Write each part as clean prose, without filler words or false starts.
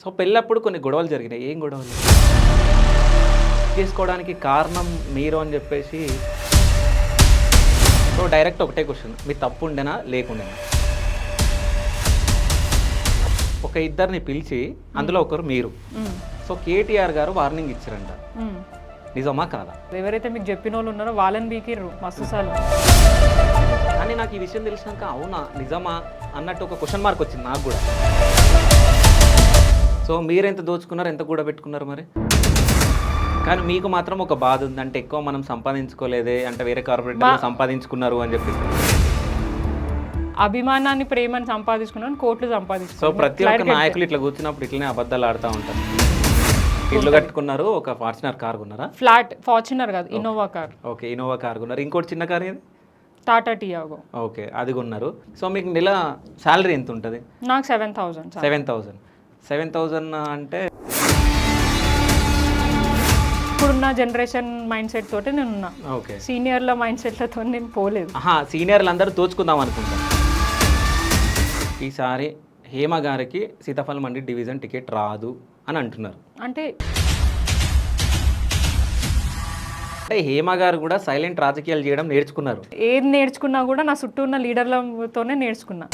So పెళ్ళప్పుడు కొన్ని గొడవలు జరిగినాయి. ఏం గొడవలు? చేసుకోవడానికి కారణం మీరు అని చెప్పేసి సో డైరెక్ట్ ఒకటే క్వశ్చన్, మీ తప్పు ఉండేనా లేకుండేనా? ఒక ఇద్దరిని పిలిచి అందులో ఒకరు మీరు. సో కేటీఆర్ గారు వార్నింగ్ ఇచ్చారంట, నిజమా కాదా? ఎవరైతే మీకు చెప్పిన వాళ్ళు ఉన్నారో వాళ్ళని బీకిర్రు మస్తు సార్లు. కానీ నాకు ఈ విషయం తెలిసినాక అవునా నిజమా అన్నట్టు ఒక క్వశ్చన్ మార్క్ వచ్చింది నాకు కూడా. సో మీరెంత దోచుకున్నారు, ఎంత కూడా పెట్టుకున్నారు మరి? కానీ మీకు మాత్రం ఒక బాధ ఉంది, అంటే ఎక్కువ మనం సంపాదించుకోలేదే, అంటే వేరే కార్పొరేట్ సంపాదించుకున్నారు అని చెప్పేసి. అభిమానాన్ని ప్రేమని సంపాదించుకున్నాను, కోట్లు సో సంపాదించుకున్నాను. ప్రతి ఒక్క నాయకులు ఇట్లా కూర్చున్నప్పుడు ఇట్లనే అబద్ధాలు ఆడుతూ ఉంటారు. ఇల్లు కట్టుకున్నారు, ఒక ఫార్చునర్ కార్ కొన్నారా? ఫ్లాట్ ఫార్చునర్ కాదు, Innova car. Okay, Innova car కొన్నారు. ఇంకోటి చిన్న కార్ ఏది? టాటా టియాగో. ఓకే, అది కొన్నారు. సో మీకు నెల శాలరీ ఎంత ఉంటుంది? నాకు 7,000. 7,000. 7,000 అంటే ఇప్పుడున్న జనరేషన్ మైండ్ సెట్ తోటి నేను ఉన్నా. ఓకే, సీనియర్ల మైండ్ సెట్లతో నేను పోలేదు. సీనియర్లు అందరూ దోచుకుందాం అనుకుంటారు. ఈసారి హేమ గారికి సీతాఫలం మండి డివిజన్ టికెట్ రాదు అని అంటున్నారు. అంటే హేమ గారు కూడా సైలెంట్ రాజకీయాలు చేయడం నేర్చుకున్నారు. ఏది నేర్చుకున్నా కూడా నా చుట్టూ ఉన్న లీడర్లతోనే నేర్చుకున్నా.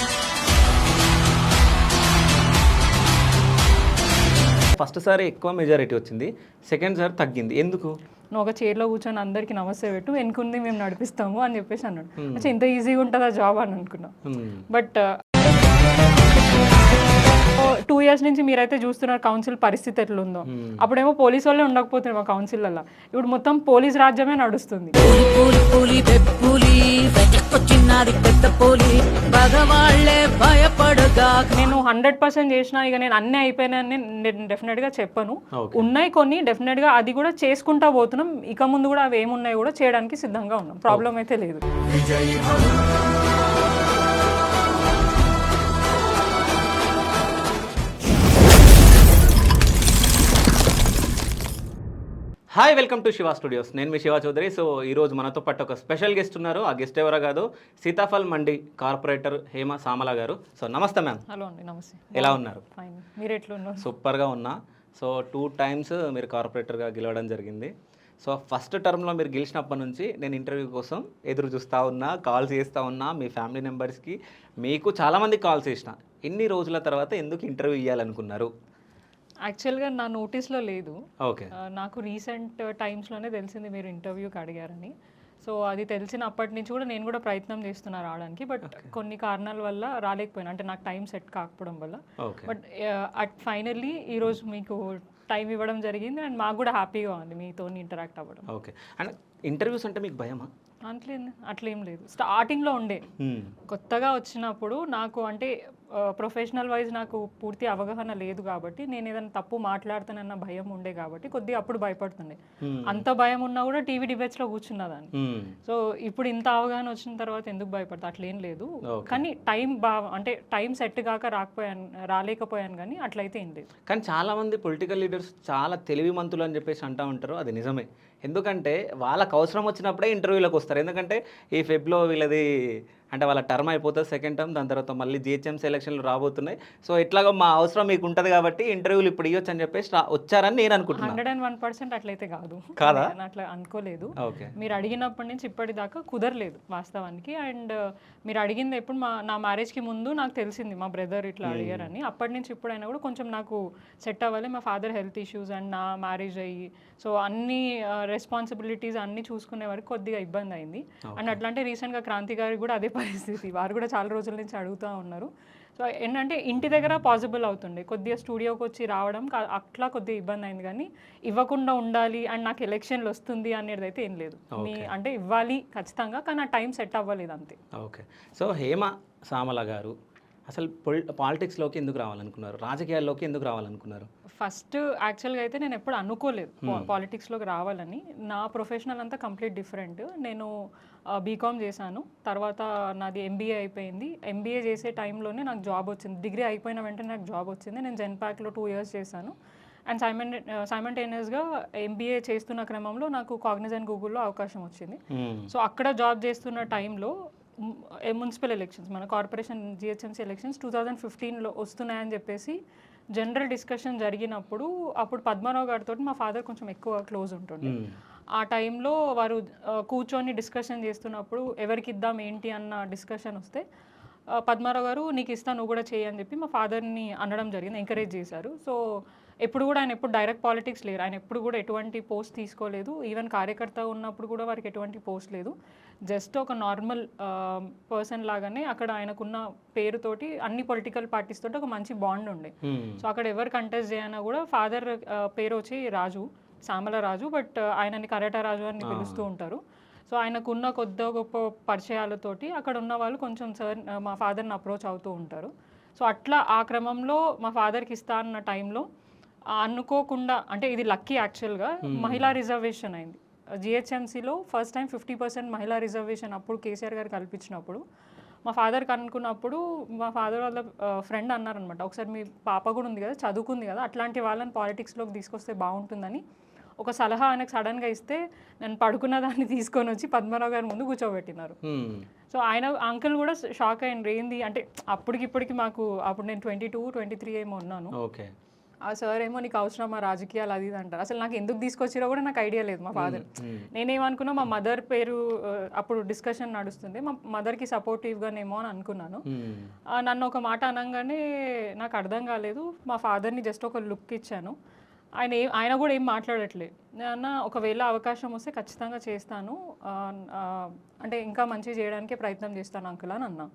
ఫస్ట్ సారి ఎక్కువ మెజారిటీ వచ్చింది, సెకండ్ సారి తగ్గింది. ఎందుకు? నువ్వు ఒక చైర్లో కూర్చొని అందరికీ నమస్తే పెట్టు, వెనుకుంది మేము నడిపిస్తాము అని చెప్పేసి అన్నాడు. అచ్చా, ఇంత ఈజీగా ఉంటుందా జాబ్ అని అనుకున్నా. బట్ 2 years నుంచి మీరైతే చూస్తున్నారు కౌన్సిల్ పరిస్థితి ఎట్లుందో. అప్పుడేమో పోలీసు వాళ్ళే ఉండకపోతున్నారు మా కౌన్సిల్లో. ఇప్పుడు మొత్తం పోలీస్ రాజ్యమే నడుస్తుంది. నేను 100% చేసినా, ఇక నేను అన్నీ అయిపోయినాయని నేను డెఫినెట్గా చెప్పను. ఉన్నాయి కొన్ని డెఫినెట్గా, అది కూడా చేసుకుంటా పోతున్నాం. ఇక ముందు కూడా అవి ఏమున్నాయి కూడా చేయడానికి సిద్ధంగా ఉన్నాం. ప్రాబ్లం అయితే లేదు. Hi, welcome to Shiva studios. నేను మీ శివ చౌదరి. సో ఈరోజు మనతో పాటు ఒక స్పెషల్ గెస్ట్ ఉన్నారు. ఆ గెస్ట్ ఎవరో కాదు, సీతాఫల్ మండి కార్పొరేటర్ హేమ సామల గారు. సో నమస్తే మ్యామ్. హలో అండి, నమస్తే. ఎలా ఉన్నారు? ఫైన్, మీరు ఎట్లా ఉన్నారు? సూపర్గా ఉన్నా. సో 2 times మీరు కార్పొరేటర్గా గెలవడం జరిగింది. సో ఫస్ట్ టర్మ్లో మీరు గెలిచినప్పటి నుంచి నేను ఇంటర్వ్యూ కోసం ఎదురు చూస్తూ ఉన్నా, కాల్స్ చేస్తూ ఉన్నా. మీ ఫ్యామిలీ మెంబర్స్కి, మీకు చాలామంది కాల్స్ చేసిన. ఎన్ని రోజుల తర్వాత ఎందుకు ఇంటర్వ్యూ ఇవ్వాలనుకున్నారు? యాక్చువల్గా నా నోటీస్లో లేదు. ఓకే, నాకు రీసెంట్ టైమ్స్లోనే తెలిసింది మీరు ఇంటర్వ్యూకి అడిగారని. సో అది తెలిసినప్పటి నుంచి కూడా నేను కూడా ప్రయత్నం చేస్తున్నా రావడానికి. బట్ కొన్ని కారణాల వల్ల రాలేకపోయాను, అంటే నాకు టైం సెట్ కాకపోవడం వల్ల. బట్ ఫైనల్లీ ఈరోజు మీకు టైం ఇవ్వడం జరిగింది, అండ్ మాకు కూడా హ్యాపీగా ఉంది మీతో ఇంటరాక్ట్ అవ్వడం. ఓకే. అండ్ ఇంటర్వ్యూస్ అంటే మీకు భయమా? అట్లేం లేదు. స్టార్టింగ్లో ఉండే, కొత్తగా వచ్చినప్పుడు నాకు అంటే ప్రొఫెషనల్ వైజ్ నాకు పూర్తి అవగాహన లేదు కాబట్టి నేను ఏదైనా తప్పు మాట్లాడుతానన్న భయం ఉండే కాబట్టి కొద్దిగా అప్పుడు భయపడుతుండే. అంత భయం ఉన్నా కూడా టీవీ డిబేట్స్లో కూర్చున్నదాన్ని. సో ఇప్పుడు ఇంత అవగాహన వచ్చిన తర్వాత ఎందుకు భయపడతా, అట్లేం లేదు. కానీ అంటే టైం సెట్ కాక రాలేకపోయాను, కానీ అట్లయితే ఏం లేదు. కానీ చాలామంది పొలిటికల్ లీడర్స్ చాలా తెలివిమంతులు అని చెప్పేసి అంటూ ఉంటారు. అది నిజమే. ఎందుకంటే వాళ్ళకు అవసరం వచ్చినప్పుడే ఇంటర్వ్యూలకు వస్తారు. ఎందుకంటే ఈ ఫెబ్లో వీళ్ళది అంటే వాళ్ళ టర్మ్ అయిపోతుంది, సెకండ్ టర్మ్. దాని తర్వాత మళ్ళీ జిహెచ్ఎంసీ ఎలక్షన్లు రాబోతున్నాయి. సో ఎట్లాగో మా అవసరం మీకు ఉంటుంది కాబట్టి ఇంటర్వ్యూలు ఇప్పుడు ఇవ్వచ్చు అని చెప్పేసి వచ్చారని నేను అనుకుంటున్నాను. 101% అట్లయితే కాదు, కాదా? అట్లా అనుకోలేదు. ఓకే, మీరు అడిగినప్పటి నుంచి ఇప్పటిదాకా కుదరలేదు వాస్తవానికి. అండ్ మీరు అడిగింది ఎప్పుడు నా మ్యారేజ్కి ముందు నాకు తెలిసింది మా బ్రదర్ ఇట్లా అడిగారని. అప్పటి నుంచి ఇప్పుడైనా కూడా కొంచెం నాకు సెట్ అవ్వాలి. మా ఫాదర్ హెల్త్ ఇష్యూస్ అండ్ నా మ్యారేజ్ అయ్యి, సో అన్ని రెస్పాన్సిబిలిటీస్ అన్నీ చూసుకునే వరకు కొద్దిగా ఇబ్బంది అయింది. అండ్ అట్లా అంటే రీసెంట్గా క్రాంతి గారికి కూడా అదే పరిస్థితి. వారు కూడా చాలా రోజుల నుంచి అడుగుతూ ఉన్నారు. సో ఏంటంటే ఇంటి దగ్గర పాసిబుల్ అవుతుండే, కొద్దిగా స్టూడియోకి వచ్చి రావడం అట్లా కొద్దిగా ఇబ్బంది అయింది. కానీ ఇవ్వకుండా ఉండాలి అండ్ నాకు ఎలక్షన్లు వస్తుంది అనేది అయితే ఏం లేదు. అంటే ఇవ్వాలి ఖచ్చితంగా, కానీ ఆ టైం సెట్ అవ్వలేదు అంతే. ఓకే. సో హేమ సామల గారు అసలు పాలిటిక్స్లోకి ఎందుకు రావాలనుకున్నారు, రాజకీయాల్లోకి ఎందుకు రావాలనుకున్నారు? ఫస్ట్ యాక్చువల్గా అయితే నేను ఎప్పుడు అనుకోలేదు పాలిటిక్స్లోకి రావాలని. నా ప్రొఫెషనల్ అంతా కంప్లీట్ డిఫరెంట్. నేను బీకామ్ చేశాను, తర్వాత నాది ఎంబీఏ అయిపోయింది. ఎంబీఏ చేసే టైంలోనే నాకు జాబ్ వచ్చింది. డిగ్రీ అయిపోయిన వెంటనే నాకు జాబ్ వచ్చింది. నేను జెన్పాక్లో 2 years చేశాను. అండ్ సైమల్టేనియస్గా ఎంబీఏ చేస్తున్న క్రమంలో నాకు కాగ్నిజెంట్ గూగుల్లో అవకాశం వచ్చింది. సో అక్కడ జాబ్ చేస్తున్న టైంలో మున్సిపల్ ఎలక్షన్స్, మన కార్పొరేషన్ జిహెచ్ఎంసీ ఎలక్షన్స్ 2015లో వస్తున్నాయని చెప్పేసి జనరల్ డిస్కషన్ జరిగినప్పుడు అప్పుడు పద్మారావు గారితో మా ఫాదర్ కొంచెం ఎక్కువ క్లోజ్ ఉంటుండే. ఆ టైంలో వారు కూర్చొని డిస్కషన్ చేస్తున్నప్పుడు ఎవరికి ఇద్దాం ఏంటి అన్న డిస్కషన్ వస్తే పద్మారావు గారు నీకు ఇస్తాను నువ్వు కూడా చేయి అని చెప్పి మా ఫాదర్ని అనడం జరిగింది, ఎంకరేజ్ చేశారు. సో ఎప్పుడు కూడా ఆయన ఎప్పుడు డైరెక్ట్ పాలిటిక్స్ లేరు, ఆయన ఎప్పుడు కూడా ఎటువంటి పోస్ట్ తీసుకోలేదు. ఈవెన్ కార్యకర్త ఉన్నప్పుడు కూడా వారికి ఎటువంటి పోస్ట్ లేదు. జస్ట్ ఒక నార్మల్ పర్సన్ లాగానే అక్కడ ఆయనకున్న పేరుతోటి అన్ని పొలిటికల్ పార్టీస్ తోటి ఒక మంచి బాండ్ ఉండే. సో అక్కడ ఎవరు కంటెస్ట్ చేయనా కూడా ఫాదర్ పేరు వచ్చి రాజు, సామల రాజు, బట్ ఆయనని కరాటా రాజు అని పిలుస్తూ ఉంటారు. సో ఆయనకున్న కొద్ది గొప్ప పరిచయాలతోటి అక్కడ ఉన్న వాళ్ళు కొంచెం సార్ మా ఫాదర్ని అప్రోచ్ అవుతూ ఉంటారు. సో అట్లా ఆ క్రమంలో మా ఫాదర్కి ఇస్తా అన్న టైంలో అనుకోకుండా, అంటే ఇది లక్కీ యాక్చువల్గా, మహిళా రిజర్వేషన్ అయింది జిహెచ్ఎంసీలో. ఫస్ట్ టైం 50% మహిళా రిజర్వేషన్ అప్పుడు కేసీఆర్ గారు కల్పించినప్పుడు మా ఫాదర్కి అనుకున్నప్పుడు మా ఫాదర్ వాళ్ళ ఫ్రెండ్ అన్నారనమాట, ఒకసారి మీ పాప కూడా ఉంది కదా, చదువుకుంది కదా, అట్లాంటి వాళ్ళని పాలిటిక్స్లోకి తీసుకొస్తే బాగుంటుందని ఒక సలహా ఆయనకు సడన్గా ఇస్తే నేను పడుకున్న దాన్ని తీసుకొని వచ్చి పద్మారావు గారి ముందు కూర్చోబెట్టినారు. సో ఆయన అంకుల్ కూడా షాక్ అయ్యిండ్రు, ఏంది అంటే ఇప్పటికి మాకు అప్పుడు నేను 22, 23 ఏమో ఉన్నాను. ఓకే. ఆ సార్ ఏమో నీకు అవసరమా రాజకీయాలు అది ఇది అంటారు. అసలు నాకు ఎందుకు తీసుకొచ్చిరో కూడా నాకు ఐడియా లేదు మా ఫాదర్. నేనేమనుకున్నా మా మదర్ పేరు అప్పుడు డిస్కషన్ నడుస్తుంది, మా మదర్కి సపోర్టివ్గానేమో అని అనుకున్నాను. నన్ను ఒక మాట అనగానే నాకు అర్థం కాలేదు. మా ఫాదర్ని జస్ట్ ఒక లుక్ ఇచ్చాను. ఆయన కూడా ఏం మాట్లాడట్లేదు. అన్న ఒకవేళ అవకాశం వస్తే ఖచ్చితంగా చేస్తాను, అంటే ఇంకా మంచిగా చేయడానికి ప్రయత్నం చేస్తాను అంకుల్ అని అన్నా.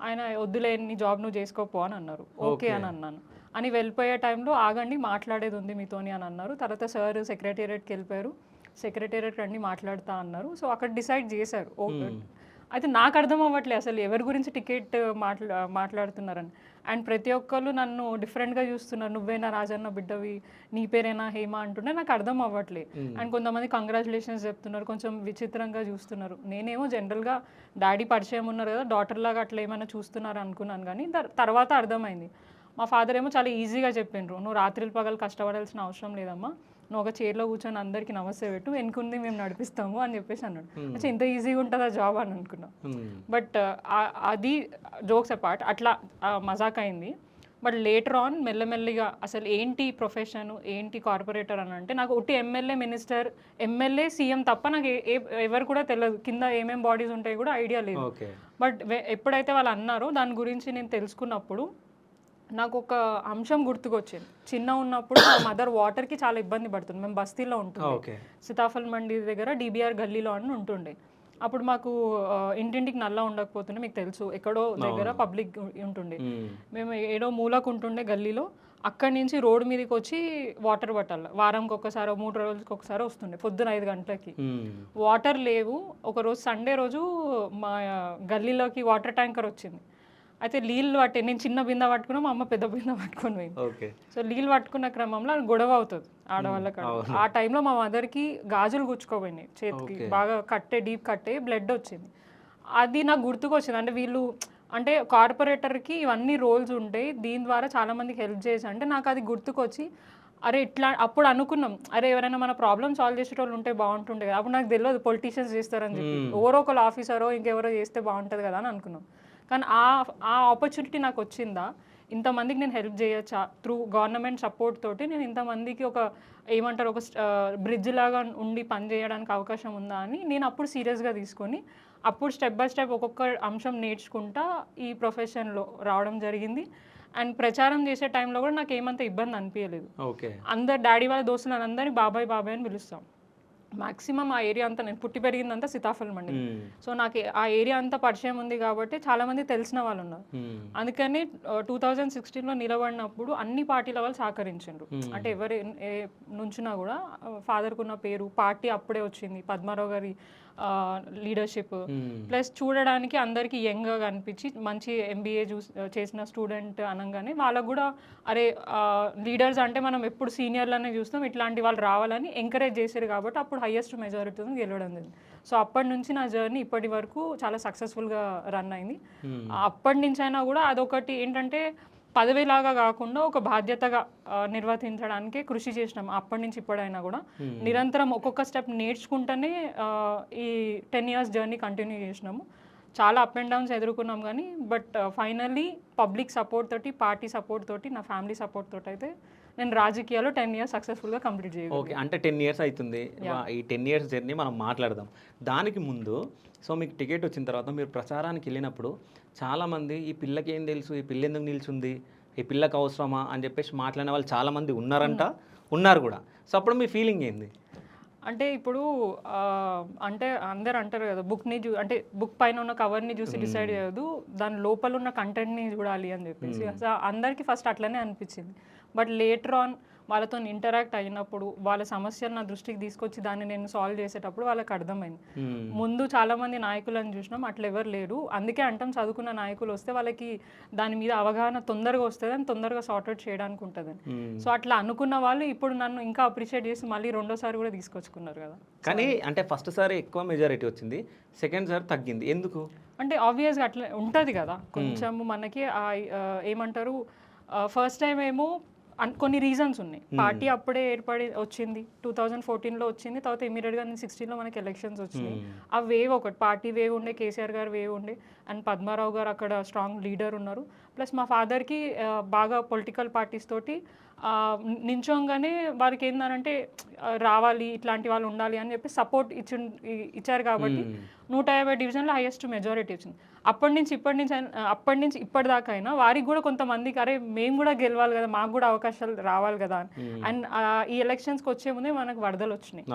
ఆయన వద్దులే నీ జాబ్ నువ్వు చేసుకోపో అని అన్నారు. ఓకే అని అన్నాను. అని వెళ్ళిపోయే టైంలో ఆగండి మాట్లాడేది ఉంది మీతోని అని అన్నారు. తర్వాత సార్ సెక్రటేరియట్కి వెళ్ళిపోయారు, సెక్రటేరియట్ రండి మాట్లాడుతా అన్నారు. సో అక్కడ డిసైడ్ చేశారు. అయితే నాకు అర్థం అవ్వట్లేదు అసలు ఎవరి గురించి టికెట్ మాట్లాడుతున్నారని. అండ్ ప్రతి ఒక్కళ్ళు నన్ను డిఫరెంట్గా చూస్తున్నారు, నువ్వేనా రాజన్న బిడ్డవి, నీ పేరేనా హేమ అంటుంటే నాకు అర్థం అవ్వట్లేదు. అండ్ కొంతమంది కంగ్రాచులేషన్స్ చెప్తున్నారు, కొంచెం విచిత్రంగా చూస్తున్నారు. నేనేమో జనరల్గా డాడీ పరిచయం ఉన్నారు కదా, డాటర్ లాగా అట్లా ఏమైనా చూస్తున్నారు అనుకున్నాను. కానీ తర్వాత అర్థమైంది. మా ఫాదర్ ఏమో చాలా ఈజీగా చెప్పిండ్రు, నువ్వు రాత్రులు పగలు కష్టపడాల్సిన అవసరం లేదమ్మా, నువ్వు ఒక చైర్లో కూర్చొని అందరికీ నమస్తే పెట్టు, వెనుకుంది మేము నడిపిస్తాము అని చెప్పేసి అన్నాడు. అచ్చా ఇంత ఈజీగా ఉంటుందా జాబ్ అని అనుకున్నాం. బట్ అది జోక్స్ అపార్ట్ అట్లా మజాక్ అయింది. బట్ లేటర్ ఆన్ మెల్లమెల్లిగా అసలు ఏంటి ప్రొఫెషన్, ఏంటి కార్పొరేటర్ అని అంటే నాకు ఒకటి ఎమ్మెల్యే, మినిస్టర్, ఎమ్మెల్యే, సీఎం తప్ప నాకు ఎవరు కూడా తెలియదు, కింద ఏమేం బాడీస్ ఉంటాయి కూడా ఐడియా లేదు. బట్ ఎప్పుడైతే వాళ్ళు అన్నారో దాని గురించి నేను తెలుసుకున్నప్పుడు నాకు ఒక అంశం గుర్తుకొచ్చింది. చిన్న ఉన్నప్పుడు మా మదర్ వాటర్కి చాలా ఇబ్బంది పడుతుంది. మేము బస్తీలో ఉంటుండే, సీతాఫల్ మండి దగ్గర డిబిఆర్ గల్లీలో అని ఉంటుండే. అప్పుడు మాకు ఇంటింటికి నల్లా ఉండకపోతుండే, మీకు తెలుసు ఎక్కడో దగ్గర పబ్లిక్ ఉంటుండే. మేము ఏడో మూలకు ఉంటుండే గల్లీలో, అక్కడి నుంచి రోడ్డు మీదకి వచ్చి వాటర్ పట్టాలి. వారంకి ఒకసారి 3 రోజులకి ఒకసారి వస్తుండే, పొద్దున 5 గంటలకి. వాటర్ లేవు. ఒకరోజు సండే రోజు మా గల్లీలోకి వాటర్ ట్యాంకర్ వచ్చింది. అయితే నీళ్ళు నేను చిన్న బిందె పట్టుకున్నా, మా అమ్మ పెద్ద బిందె పట్టుకొని పోయింది. సో నీళ్ళు పట్టుకున్న క్రమంలో గొడవ అవుతుంది ఆడవాళ్ళకి. ఆ టైంలో మా మదర్కి గాజులు గుచ్చుకోపోయినాయి చేతికి, బాగా డీప్ కట్టే బ్లడ్ వచ్చింది. అది నాకు గుర్తుకొచ్చింది. అంటే వీళ్ళు అంటే కార్పొరేటర్కి ఇవన్నీ రోల్స్ ఉంటాయి, దీని ద్వారా చాలా మందికి హెల్ప్ చేసి, అంటే నాకు అది గుర్తుకొచ్చి అరే ఇట్లా అప్పుడు అనుకున్నాం, అరే ఎవరైనా మన ప్రాబ్లమ్ సాల్వ్ చేసేటోళ్ళు ఉంటే బాగుంటుండే కదా. అప్పుడు నాకు తెలియదు పొలిటీషియన్స్ చేస్తారని చెప్పి, ఎవరో ఒకళ్ళు ఆఫీసరో ఇంకెవరో చేస్తే బాగుంటుంది కదా అని అనుకున్నాం. కానీ ఆ ఆపర్చునిటీ నాకు వచ్చిందా, ఇంతమందికి నేను హెల్ప్ చేయొచ్చా త్రూ గవర్నమెంట్ సపోర్ట్ తోటి, నేను ఇంతమందికి ఒక ఏమంటారు ఒక బ్రిడ్జ్ లాగా ఉండి పని చేయడానికి అవకాశం ఉందా అని నేను అప్పుడు సీరియస్గా తీసుకొని అప్పుడు స్టెప్ బై స్టెప్ ఒక్కొక్క అంశం నేర్చుకుంటా ఈ ప్రొఫెషన్లో రావడం జరిగింది. అండ్ ప్రచారం చేసే టైంలో కూడా నాకు ఏమంత ఇబ్బంది అనిపించలేదు. అందరు డాడీ వాళ్ళ దోస్తులను అందరినీ బాబాయ్ బాబాయ్ అని పిలుస్తాం. మాక్సిమం ఆ ఏరియా అంతా, నేను పుట్టి పెరిగిందంతా సీతాఫల్ మండి. సో నాకు ఆ ఏరియా అంతా పరిచయం ఉంది కాబట్టి చాలా మంది తెలిసిన వాళ్ళు ఉన్నారు. అందుకని 2016లో నిలబడినప్పుడు అన్ని పార్టీల వాళ్ళు సహకరించారు. అంటే ఎవరు నుంచినా కూడా ఫాదర్కు ఉన్న పేరు, పార్టీ అప్పుడే వచ్చింది, పద్మారావు గారి లీడర్షిప్, ప్లస్ చూడడానికి అందరికీ యంగ్గా కనిపించి మంచి MBA చేసిన స్టూడెంట్ అనగానే వాళ్ళకు కూడా అరే లీడర్స్ అంటే మనం ఎప్పుడు సీనియర్లనే చూస్తాం, ఇట్లాంటి వాళ్ళు రావాలని ఎంకరేజ్ చేశారు కాబట్టి అప్పుడు హైయెస్ట్ మెజారిటీతో గెలవడం జరిగింది. సో అప్పటి నుంచి నా జర్నీ ఇప్పటి వరకు చాలా సక్సెస్ఫుల్గా రన్ అయింది. అప్పటి నుంచి అయినా కూడా అదొకటి ఏంటంటే పదవిలాగా కాకుండా ఒక బాధ్యతగా నిర్వర్తించడానికి కృషి చేసినాం. అప్పటి నుంచి ఇప్పుడైనా కూడా నిరంతరం ఒక్కొక్క స్టెప్ నేర్చుకుంటూనే ఈ 10 years జర్నీ కంటిన్యూ చేసినాము. చాలా అప్ అండ్ డౌన్స్ ఎదుర్కొన్నాం కానీ బట్ ఫైనల్లీ పబ్లిక్ సపోర్ట్ తోటి, పార్టీ సపోర్ట్ తోటి, నా ఫ్యామిలీ సపోర్ట్ తోటి అయితే నేను రాజకీయాల్లో 10 years సక్సెస్ఫుల్గా కంప్లీట్ చేయగలను. ఓకే, అంటే 10 years అవుతుంది. ఈ 10 years జర్నీ మనం మాట్లాడదాం. దానికి ముందు సో మీకు టికెట్ వచ్చిన తర్వాత మీరు ప్రచారానికి వెళ్ళినప్పుడు చాలామంది ఈ పిల్లకి ఏం తెలుసు, ఈ పిల్ల ఎందుకు నిల్చుంది, ఈ పిల్లకి అవసరమా అని చెప్పేసి మాట్లాడిన వాళ్ళు చాలామంది ఉన్నారు కూడా. సో అప్పుడు మీ ఫీలింగ్ ఏంది? అంటే ఇప్పుడు అంటే అందరు అంటారు కదా, బుక్ని అంటే బుక్ పైన ఉన్న కవర్ని చూసి డిసైడ్ చేయదు, దాని లోపల ఉన్న కంటెంట్ని చూడాలి అని చెప్పేసి. సో అందరికీ ఫస్ట్ అట్లనే అనిపించింది. బట్ లేటర్ ఆన్ వాళ్ళతో ఇంటరాక్ట్ అయినప్పుడు, వాళ్ళ సమస్యలు నా దృష్టికి తీసుకొచ్చి దాన్ని నేను సాల్వ్ చేసేటప్పుడు వాళ్ళకి అర్థమైంది. ముందు చాలామంది నాయకులను చూసినాం, అట్లా ఎవరు లేరు. అందుకే అంటాం, చదువుకున్న నాయకులు వస్తే వాళ్ళకి దాని మీద అవగాహన తొందరగా వస్తుంది అని, తొందరగా సార్ట్అవుట్ చేయడానికి ఉంటుందని. సో అట్లా అనుకున్న వాళ్ళు ఇప్పుడు నన్ను ఇంకా అప్రిషియేట్ చేసి మళ్ళీ రెండోసారి కూడా తీసుకొచ్చుకున్నారు కదా. కానీ అంటే ఫస్ట్ సారి ఎక్కువ మెజారిటీ వచ్చింది, సెకండ్ సారి తగ్గింది, ఎందుకు? అంటే ఆబ్వియస్గా అట్లా ఉంటుంది కదా కొంచెం మనకి ఏమంటారు, ఫస్ట్ టైం ఏమో కొన్ని రీజన్స్ ఉన్నాయి. పార్టీ అప్పుడే ఏర్పడి వచ్చింది, 2014లో వచ్చింది. తర్వాత ఇమీడియట్గా 2016లో మనకి ఎలక్షన్స్ వచ్చినాయి. ఆ వేవ్ ఒకటి పార్టీ వేవ్ ఉండే, కేసీఆర్ గారు వేవ్ ఉండే, అండ్ పద్మారావు గారు అక్కడ స్ట్రాంగ్ లీడర్ ఉన్నారు. ప్లస్ మా ఫాదర్కి బాగా పొలిటికల్ పార్టీస్ తోటి నించోగానే వారికి ఏంటంటే రావాలి, ఇట్లాంటి వాళ్ళు ఉండాలి అని చెప్పి సపోర్ట్ ఇచ్చారు కాబట్టి 150 డివిజన్లో హైయెస్ట్ మెజారిటీ వచ్చింది. అప్పటి నుంచి ఇప్పటిదాకా అయినా వారికి కూడా కొంతమందికి అరే మేము కూడా గెలవాలి కదా, మాకు కూడా అవకాశాలు రావాలి కదా అని. అండ్ ఈ ఎలక్షన్స్కి వచ్చే ముందే మనకు వరదలు వచ్చినాయి.